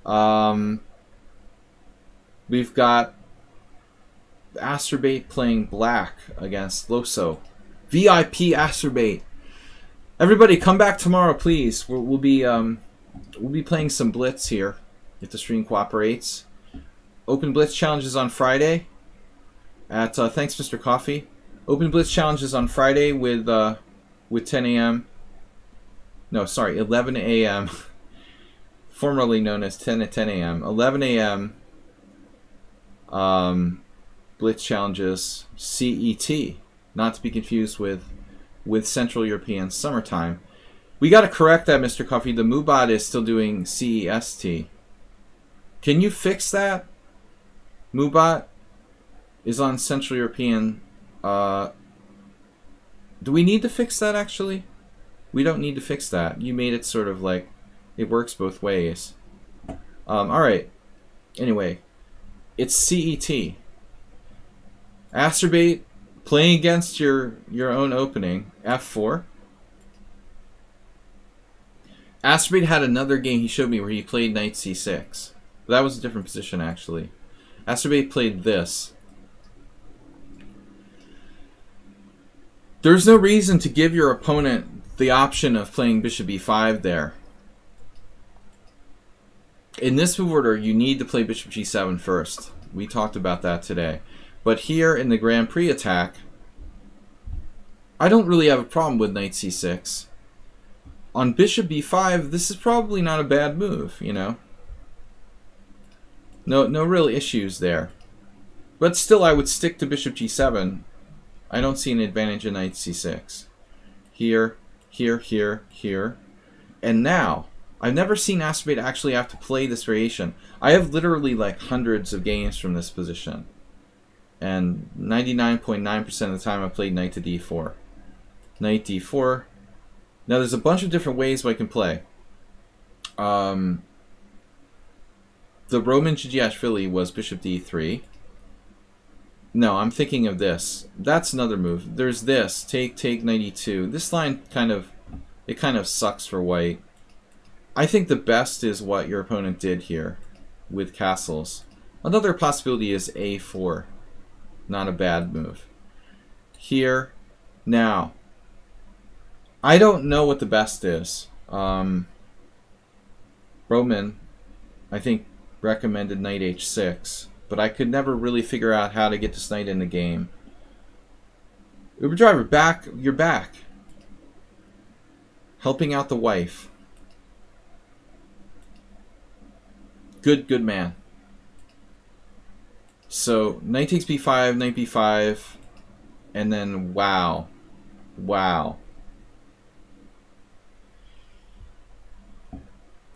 on. We've got Asterbait playing black against Loso. VIP Asterbait. Everybody, come back tomorrow, please. We'll be playing some blitz here if the stream cooperates. Open blitz challenges on Friday. At thanks, Mr. Coffee. Open blitz challenges on Friday with 10 a.m. No, sorry, 11 a.m. Formerly known as 10 a.m. 11 a.m. Blitz challenges CET, not to be confused with Central European summertime. We got to correct that, Mr. Coffee. The Mubot is still doing CEST. Can you fix that? Mubot is on Central European. Do we need to fix that, actually? We don't need to fix that. You made it sort of like it works both ways. Alright. Anyway, it's CET. Asterbait playing against your own opening. F4. Asterbait had another game he showed me where he played knight c6. But that was a different position, actually. Asterbait played this. There's no reason to give your opponent the option of playing bishop e5 there. In this move order, you need to play bishop g7 first. We talked about that today. But here in the Grand Prix attack, I don't really have a problem with knight c6. On bishop b5, this is probably not a bad move, you know. No real issues there. But still, I would stick to bishop g7. I don't see an advantage in knight c6. Here, here, here, here. And now, I've never seen Astrobate actually have to play this variation. I have literally like hundreds of games from this position. And 99.9% of the time I played knight to d4. Knight d4. Now there's a bunch of different ways I can play. The Roman Gigiashvili was bishop d3. No, I'm thinking of this. That's another move. There's this. Take, knight e2. This line kind of sucks for white. I think the best is what your opponent did here with castles. Another possibility is a4. Not a bad move. Here. Now. I don't know what the best is. Roman, I think, recommended knight h6. But I could never really figure out how to get this knight in the game. Uber driver, back. You're back. Helping out the wife. Good man. So, knight takes b5, knight b5, and then wow. Wow.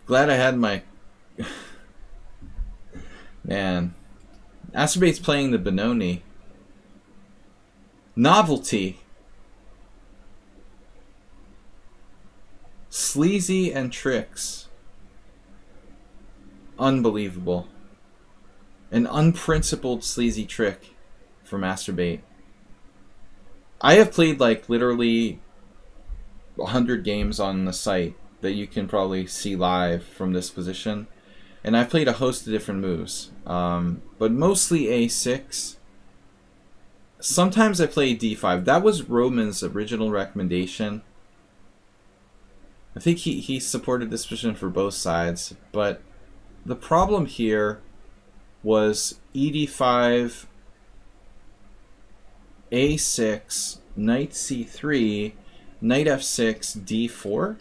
Glad I had my... Man. Astrobate's playing the Benoni. Novelty. Sleazy and tricks. Unbelievable. An unprincipled sleazy trick from Astrobate. I have played like literally 100 games on the site that you can probably see live from this position. And I've played a host of different moves. But mostly a6. Sometimes I play d5. That was Roman's original recommendation. I think he supported this position for both sides. But the problem here was ed5, a6, knight c3, knight f6, d4.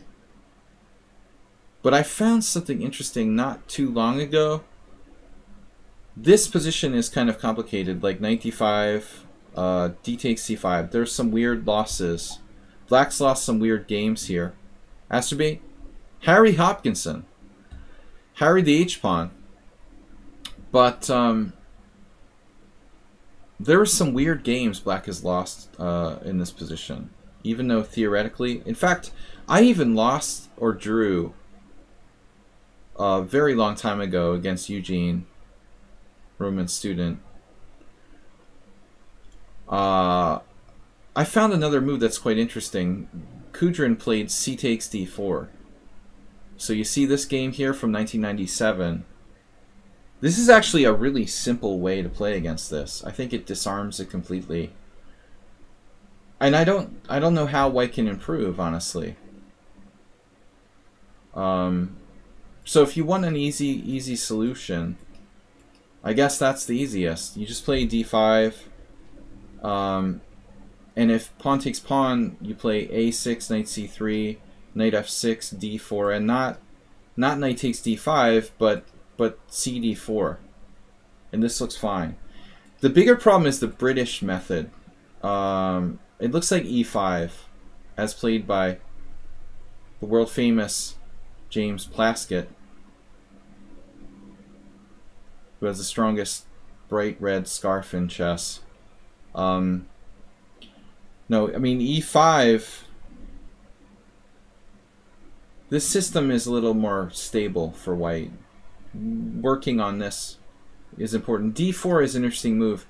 But I found something interesting not too long ago. This position is kind of complicated, like knight d5, d takes c5. There's some weird losses. Black's lost some weird games here. Astrobate, Harry Hopkinson. Harry the h-pawn. But there are some weird games Black has lost in this position. Even though theoretically... In fact, I even lost or drew a very long time ago against Eugene, Roman student. I found another move that's quite interesting. Kudrin played c takes d4. So you see this game here from 1997. This is actually a really simple way to play against this. I think it disarms it completely. And I don't know how white can improve, honestly. So if you want an easy solution, I guess that's the easiest. You just play d5, and if pawn takes pawn, you play a6, knight c3, knight f6, d4, and not knight takes d5, but cd4, and this looks fine. The bigger problem is the British method. It looks like e5, as played by the world famous James Plaskett, who has the strongest bright red scarf in chess. No, I mean e5. This system is a little more stable for white. Working on this is important. d4 is an interesting move.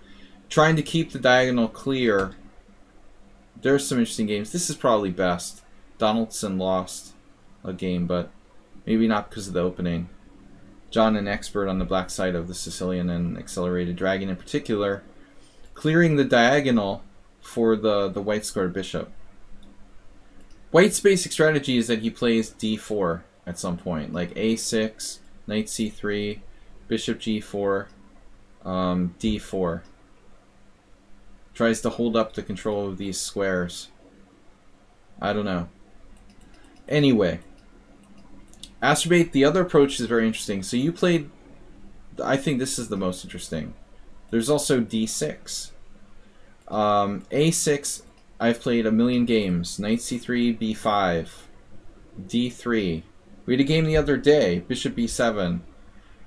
Trying to keep the diagonal clear. There's some interesting games. This is probably best. Donaldson lost a game, but maybe not because of the opening. John, an expert on the black side of the Sicilian and Accelerated Dragon in particular, clearing the diagonal for the white square bishop. White's basic strategy is that he plays d4 at some point, like a6, knight c3, bishop g4, d4. Tries to hold up the control of these squares. I don't know. Anyway, Astrobate, the other approach is very interesting. So you played I think this is the most interesting. There's also d6. a6, I've played a million games. Knight c3, b5, d3. We had a game the other day, bishop b7.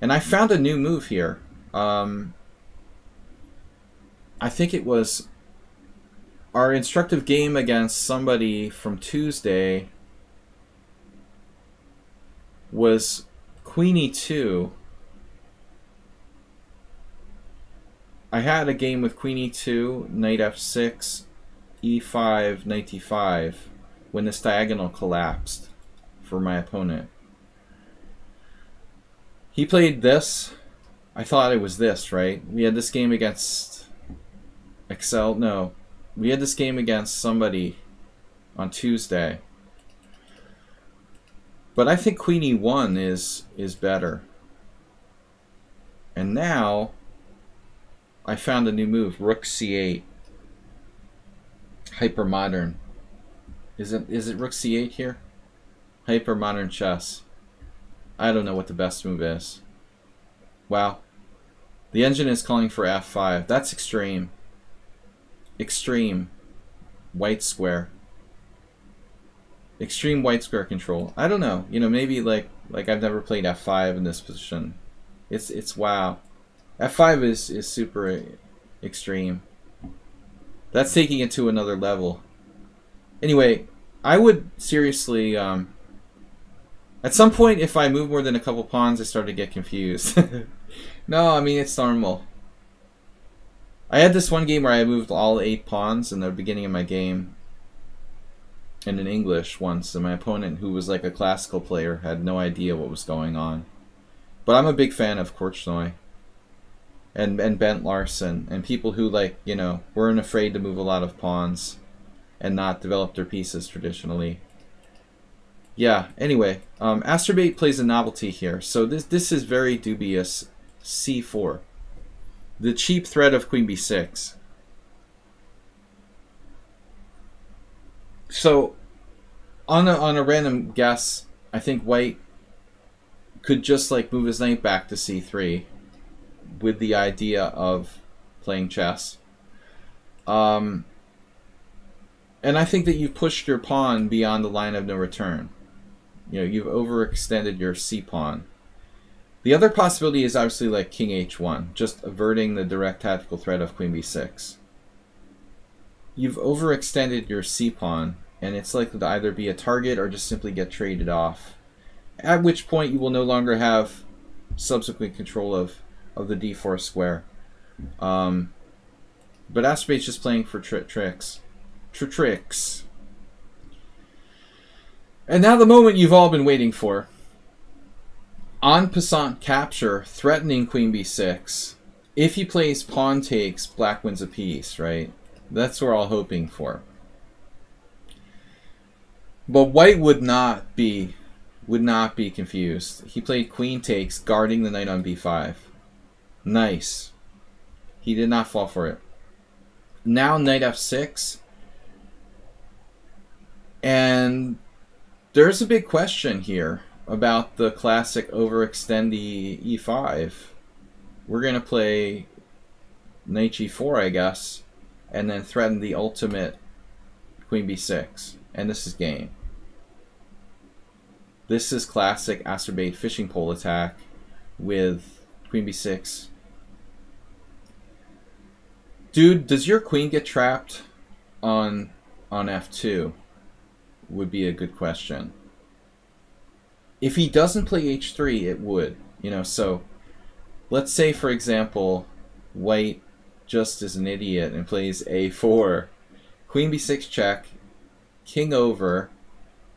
And I found a new move here. I think it was our instructive game against somebody from Tuesday was queen e2. I had a game with queen e2, knight f6, e5, knight d5 when this diagonal collapsed for my opponent. He played this. I thought it was this, right? We had this game against Excel. No, we had this game against somebody on Tuesday. But I think queen e1 is better. And now I found a new move, rook c8. Hyper modern. Is it rook c8 here? Hyper modern chess. I don't know what the best move is. Wow. The engine is calling for f5. That's extreme. Extreme. White square. Extreme white square control. I don't know. You know, maybe like I've never played f5 in this position. It's wow. f5 is super extreme. That's taking it to another level. Anyway, I would seriously at some point, if I move more than a couple pawns, I start to get confused. No, I mean, it's normal. I had this one game where I moved all 8 pawns in the beginning of my game. And in English once, and my opponent, who was like a classical player, had no idea what was going on. But I'm a big fan of Korchnoi and Bent Larsen and people who, like, you know, weren't afraid to move a lot of pawns and not develop their pieces traditionally. Yeah, anyway, Astrobate plays a novelty here. So this is very dubious. c4. The cheap threat of queen b6. So, on a random guess, I think white could just like move his knight back to c3 with the idea of playing chess. And I think that you've pushed your pawn beyond the line of no return. You know, you've overextended your c-pawn. The other possibility is obviously like king h1, just averting the direct tactical threat of queen b6. You've overextended your c-pawn, and it's likely to either be a target or just simply get traded off. At which point you will no longer have subsequent control of the d4 square. But Astrobate's just playing for tricks. Tricks. And now the moment you've all been waiting for. En passant capture, threatening queen b6. If he plays pawn takes, black wins a piece, right? That's what we're all hoping for. But white would not be confused. He played queen takes, guarding the knight on b5. Nice. He did not fall for it. Now knight f6. And there's a big question here about the classic overextend the e5. We're going to play knight g4, I guess, and then threaten the ultimate queen b6. And this is game. This is classic Astrobate fishing pole attack with queen b6. Dude, does your queen get trapped on f2? Would be a good question. If he doesn't play h3, it would. You know, so let's say, for example, white just is an idiot and plays a4. Queen b6 check, king over,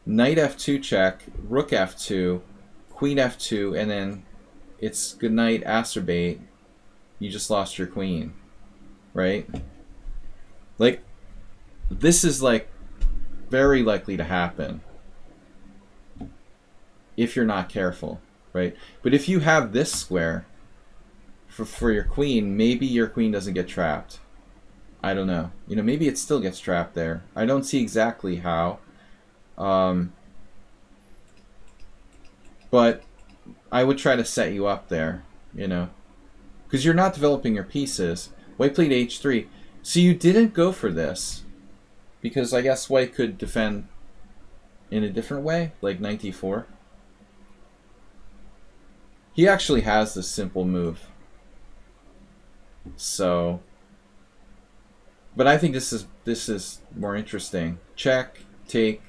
knight f2 check, rook f2, queen f2, and then it's good night, Astrobate. You just lost your queen, right? Like, this is like very likely to happen if you're not careful, right? But if you have this square for your queen, maybe your queen doesn't get trapped. I don't know. You know, maybe it still gets trapped there. I don't see exactly how. But I would try to set you up there, you know. because you're not developing your pieces. White played h3. So you didn't go for this, because I guess white could defend in a different way, like knight d4. He actually has this simple move. So, but I think this is more interesting. Check, take,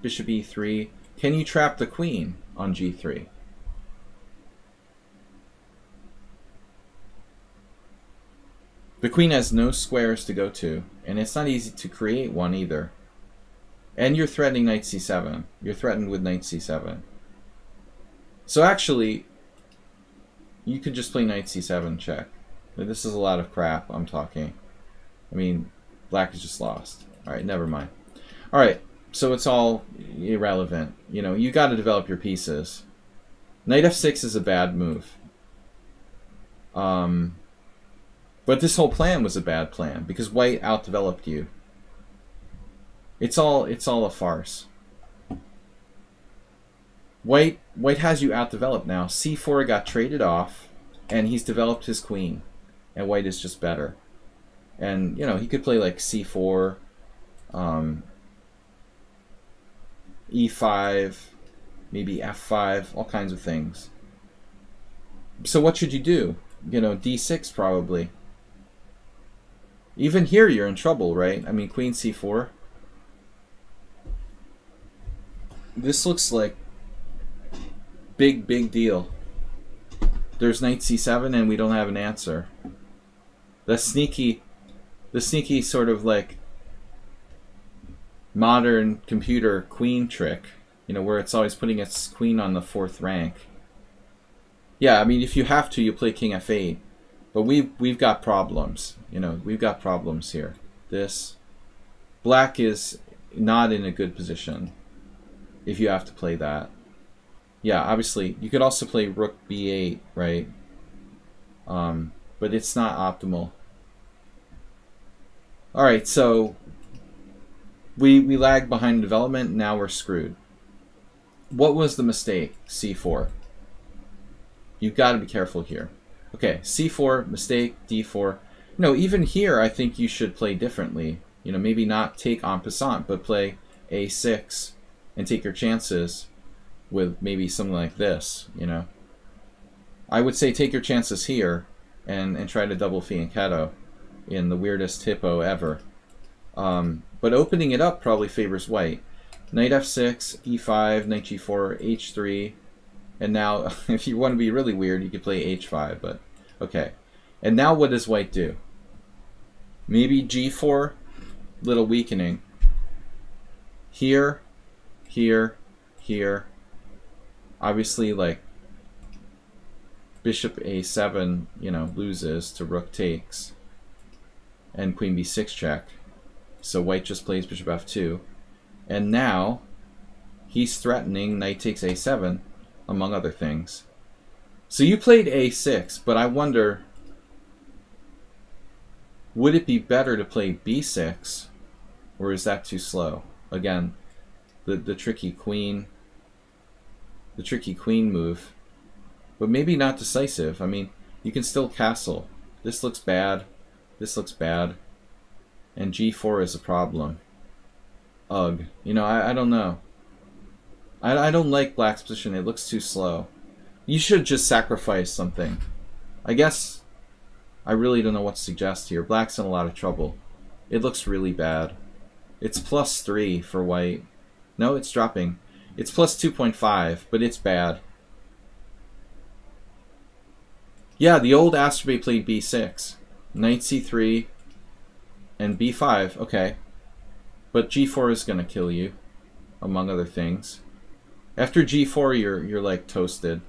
bishop e3. Can you trap the queen on g3? The queen has no squares to go to, and it's not easy to create one either. And you're threatening knight c7. You're threatened with knight c7. So actually, you could just play knight c7 check. This is a lot of crap I'm talking. I mean, black is just lost. Alright, never mind. Alright, so it's all irrelevant. You know, you got to develop your pieces. Knight f6 is a bad move. But this whole plan was a bad plan because white outdeveloped you. It's all a farce. White has you outdeveloped now. c4 got traded off, and he's developed his queen, and white is just better. And you know, he could play like c4, e5, maybe f5, all kinds of things. So what should you do? You know, d6 probably. Even here you're in trouble, right? I mean, queen c4. This looks like big deal. There's knight c7 and we don't have an answer. The sneaky sort of like modern computer queen trick, you know, where it's always putting its queen on the 4th rank. Yeah, I mean, if you have to, you play king f8. But we've got problems, you know, we've got problems here. This black is not in a good position if you have to play that. Yeah, obviously you could also play rook b8, right? But it's not optimal. All right, so we lag behind development. Now we're screwed. What was the mistake? c4. You've got to be careful here. Okay, c4, mistake, d4. No, even here I think you should play differently. You know, maybe not take en passant, but play a6 and take your chances with maybe something like this, you know. I would say take your chances here and try to double fianchetto in the weirdest hippo ever. But opening it up probably favors white. Knight f6, e5, knight g4, h3. And now, if you want to be really weird, you could play h5, but okay. And now what does white do? Maybe g4, little weakening. Here, here, here. Obviously, like, bishop a7, you know, loses to rook takes. And queen b6 check. So white just plays bishop f2. And now, he's threatening knight takes a7. Among other things. So you played a6, but I wonder, would it be better to play b6, or is that too slow? Again, the tricky queen move, but maybe not decisive. I mean, you can still castle. This looks bad. This looks bad, and g4 is a problem. Ugh. You know, I don't know. I don't like black's position. It looks too slow. You should just sacrifice something. I guess I really don't know what to suggest here. Black's in a lot of trouble. It looks really bad. It's +3 for white. No, it's dropping. It's +2.5, but it's bad. Yeah, the old Astrobay played b6. Knight c3 and b5. Okay. But g4 is going to kill you, among other things. After g4, you're like toasted.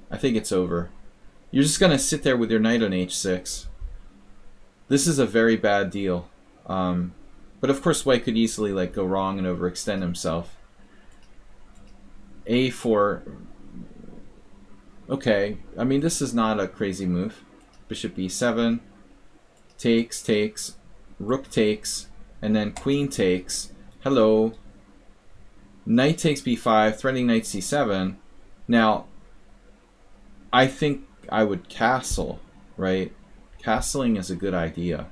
I think it's over. You're just gonna sit there with your knight on h6. This is a very bad deal. But of course, white could easily like go wrong and overextend himself. a4. Okay, I mean this is not a crazy move. Bishop b7, takes, rook takes, and then queen takes. Hello. Knight takes b5, threatening knight c7. Now, I think I would castle, right? Castling is a good idea.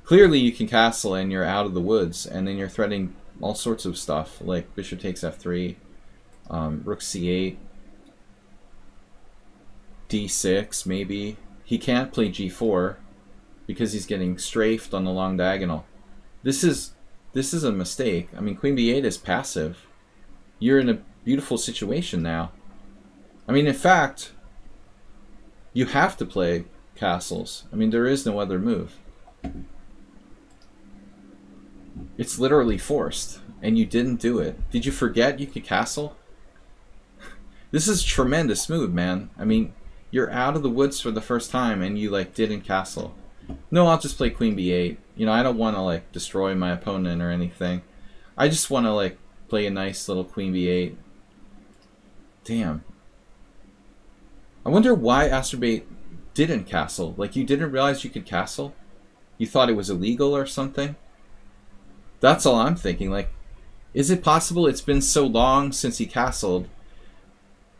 Clearly you can castle and you're out of the woods, and then you're threatening all sorts of stuff, like bishop takes f3, rook c8, d6 maybe. He can't play g4 because he's getting strafed on the long diagonal. This is a mistake. I mean, queen b8 is passive. You're in a beautiful situation now. I mean, in fact, you have to play castles. I mean, there is no other move. It's literally forced, and you didn't do it. Did you forget you could castle? This is a tremendous move, man. I mean, you're out of the woods for the first time, and you, like, didn't castle. No, I'll just play queen b8. You know, I don't want to, like, destroy my opponent or anything. I just want to, like, play a nice little queen b8. Damn. I wonder why Astrobate didn't castle. Like, you didn't realize you could castle? You thought it was illegal or something? That's all I'm thinking. Like, is it possible it's been so long since he castled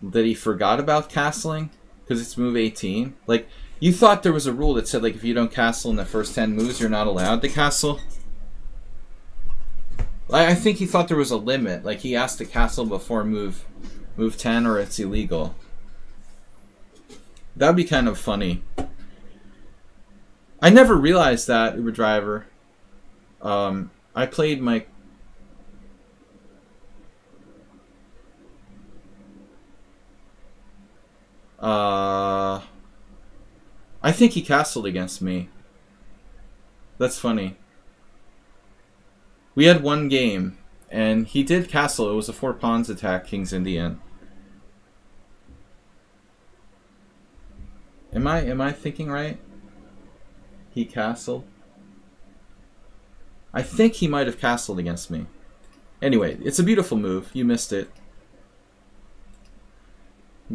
that he forgot about castling? Because it's move 18? Like, you thought there was a rule that said, like, if you don't castle in the first 10 moves, you're not allowed to castle? I think he thought there was a limit. Like, he has to castle before move 10 or it's illegal. That would be kind of funny. I never realized that, Uber Driver. I played my... I think he castled against me. That's funny. We had one game, and he did castle. It was a 4 pawns attack, King's Indian. Am I thinking right? He castled? I think he might have castled against me. Anyway, it's a beautiful move. You missed it.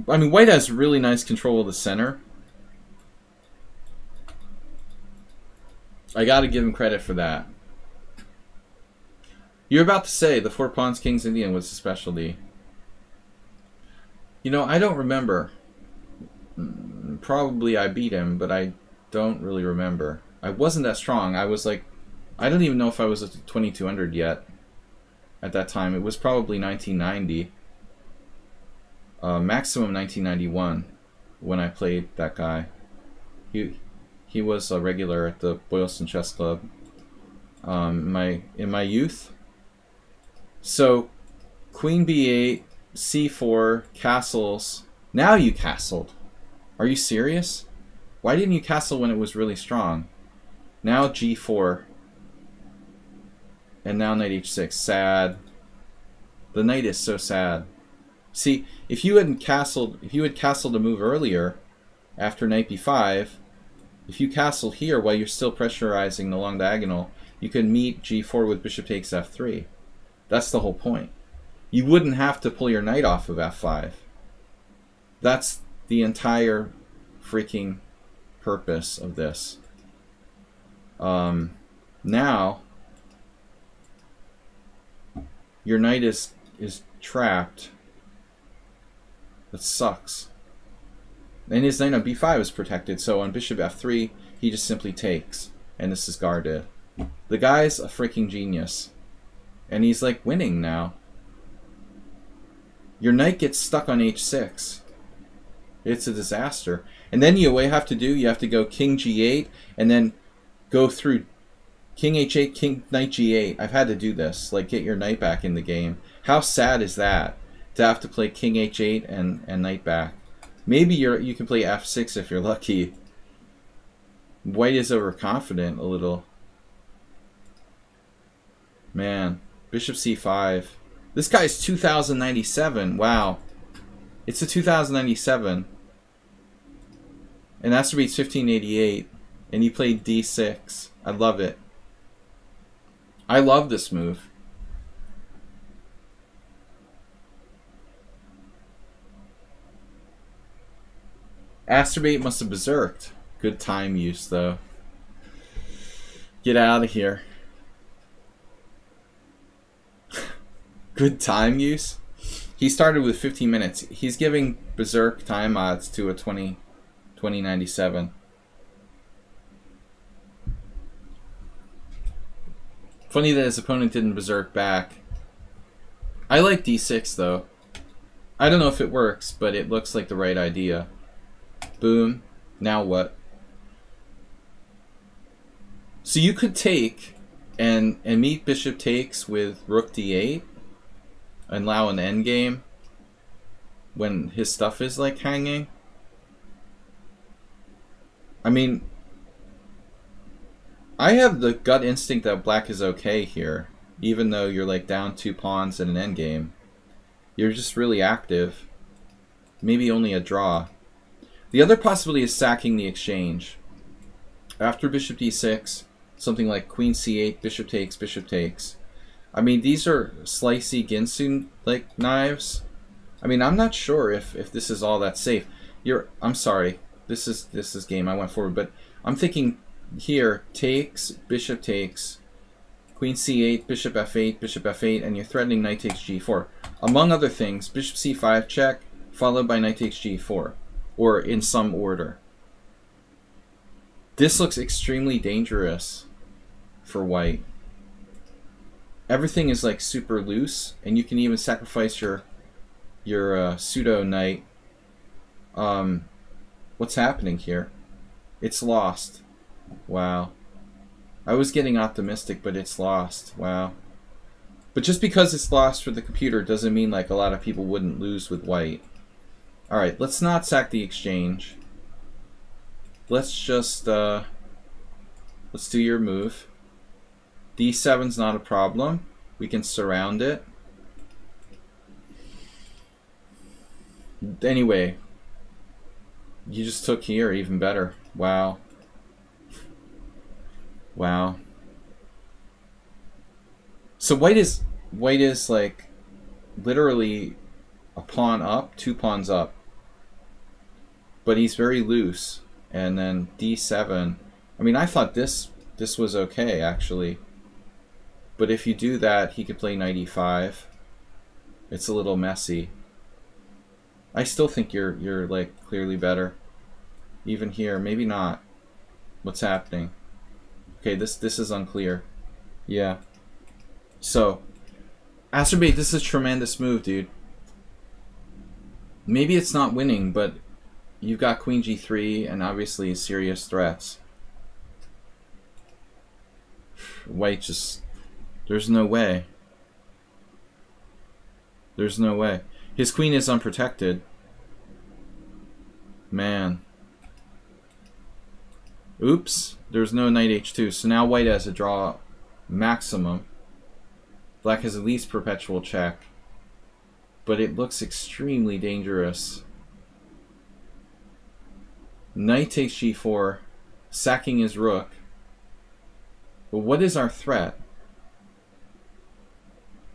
I mean, white has really nice control of the center. I gotta give him credit for that. You're about to say the 4 pawns King's Indian was a specialty. You know, I don't remember. Probably I beat him, but I don't really remember. I wasn't that strong. I was like, I don't even know if I was at 2200 yet at that time. It was probably 1990. Maximum 1991 when I played that guy. He was a regular at the Boylston Chess Club in my youth. So queen b8, c4, castles. Now you castled. Are you serious? Why didn't you castle when it was really strong? Now g4. And now knight h6. Sad. The knight is so sad. See, if you had castled a move earlier, after knight b5, if you castled here while you're still pressurizing the long diagonal, you could meet g4 with bishop takes f3. That's the whole point. You wouldn't have to pull your knight off of f5. That's the entire freaking purpose of this. Now your knight is trapped. That sucks. And his knight on b5 is protected, so on bishop f3 he just simply takes, and this is guarded. The guy's a freaking genius, and he's like winning now. Your knight gets stuck on h6. It's a disaster. And then what you have to go king g8 and then go through king h8, king knight g8. I've had to do this, like get your knight back in the game. How sad is that, to have to play king h8 and knight back? Maybe you can play f6 if you're lucky. White is overconfident a little. Man, bishop c5. This guy's 2097. Wow. It's a 2097. And Astrobeat's 1588. And he played d6. I love it. I love this move. Astrobate must have berserked. Good time use, though. Get out of here. Good time use? He started with 15 minutes. He's giving Berserk time odds to a 2097. Funny that his opponent didn't Berserk back. I like d6 though. I don't know if it works, but it looks like the right idea. Boom. Now what? So you could take and meet bishop takes with rook d8 and allow an endgame when his stuff is like hanging. I mean, I have the gut instinct that black is okay here, even though you're like down 2 pawns in an endgame. You're just really active. Maybe only a draw. The other possibility is sacking the exchange. After bishop d6, something like queen c8, bishop takes, bishop takes. I mean, these are slicey Ginsu like knives. I mean, I'm not sure if this is all that safe. I'm sorry. This is game. I went forward, but I'm thinking here takes, bishop takes, queen c8, bishop f8, and you're threatening knight takes g4. Among other things, bishop c5 check, followed by knight takes g4, or in some order. This looks extremely dangerous for white. Everything is like super loose, and you can even sacrifice your pseudo knight. What's happening here? It's lost. Wow. I was getting optimistic, but it's lost. Wow. But just because it's lost for the computer doesn't mean like a lot of people wouldn't lose with white. Alright, let's not sack the exchange. Let's just let's do your move. D7's not a problem. We can surround it. Anyway, you just took here, even better. Wow. Wow. So white is like literally a pawn up, 2 pawns up. But he's very loose. And then d7. I mean, I thought this was okay actually. But if you do that, he could play knight e5. It's a little messy. I still think you're like clearly better. Even here, maybe not. What's happening? Okay, this is unclear. Yeah. So, Astrobate, this is a tremendous move, dude. Maybe it's not winning, but you've got queen g3 and obviously serious threats. White just... There's no way. There's no way. His queen is unprotected. Man. Oops. There's no knight h2. So now white has a draw maximum. Black has at least perpetual check. But it looks extremely dangerous. Knight takes g4. Sacking his rook. But what is our threat?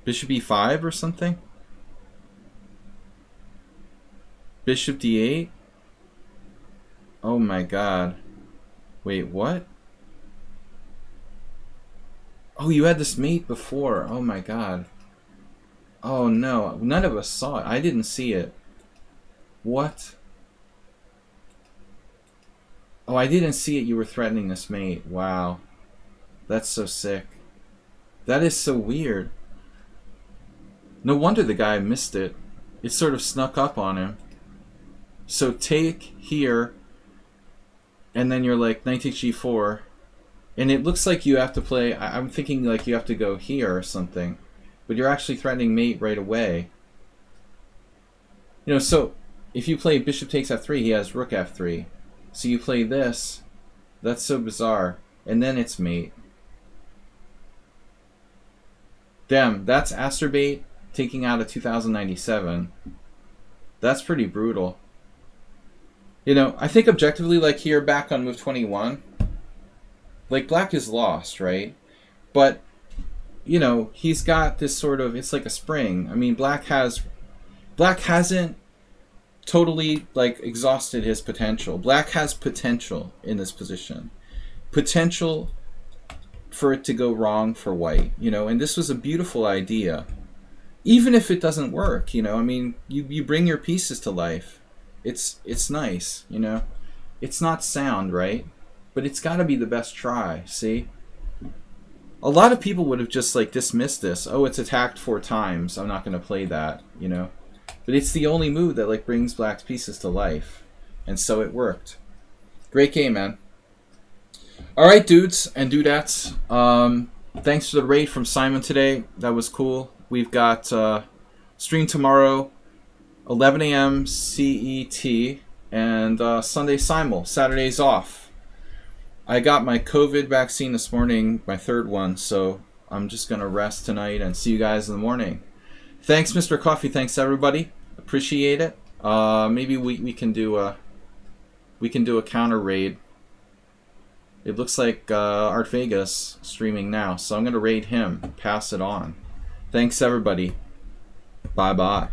Bishop e5 or something? Bishop d8? Oh my god. Wait, what? Oh, you had this mate before. Oh my god. Oh no, none of us saw it. I didn't see it. What? Oh, I didn't see it. You were threatening this mate. Wow. That's so sick. That is so weird. No wonder the guy missed it. It sort of snuck up on him. So take here, and then you're like knight takes g4, and it looks like you have to play. I'm thinking like you have to go here or something, but you're actually threatening mate right away. You know, so if you play bishop takes f3, he has rook f3. So you play this. That's so bizarre, and then it's mate. Damn, that's Astrobate taking out a 2097. That's pretty brutal. You know, I think objectively, like here, back on move 21, like black is lost, right? But, you know, he's got this sort of, it's like a spring. I mean, black hasn't totally, like, exhausted his potential. Black has potential in this position. Potential for it to go wrong for white, you know, and this was a beautiful idea. even if it doesn't work, you know, I mean, you bring your pieces to life. It's nice, you know. It's not sound, right? But it's got to be the best try, see? A lot of people would have just like dismissed this. Oh, it's attacked 4 times. I'm not going to play that, you know. But it's the only move that like brings black's pieces to life. And so it worked. Great game, man. All right, dudes and dudettes. Thanks for the raid from Simon today. That was cool. We've got stream tomorrow, 11 a.m. CET, and Sunday simul. Saturday's off. I got my COVID vaccine this morning, my 3rd one, so I'm just going to rest tonight and see you guys in the morning. Thanks, Mr. Coffee. Thanks, everybody. Appreciate it. Maybe we can do a counter raid. It looks like Art Vegas streaming now, so I'm going to raid him, pass it on. Thanks, everybody. Bye-bye.